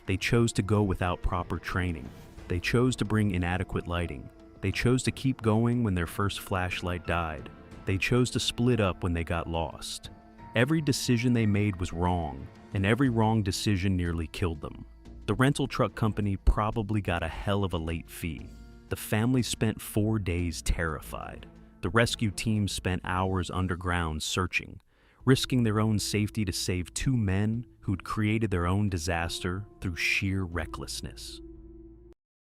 S1: They chose to go without proper training. They chose to bring inadequate lighting. They chose to keep going when their first flashlight died. They chose to split up when they got lost. Every decision they made was wrong, and every wrong decision nearly killed them. The rental truck company probably got a hell of a late fee. The family spent 4 days terrified. The rescue team spent hours underground searching, risking their own safety to save 2 men who'd created their own disaster through sheer recklessness.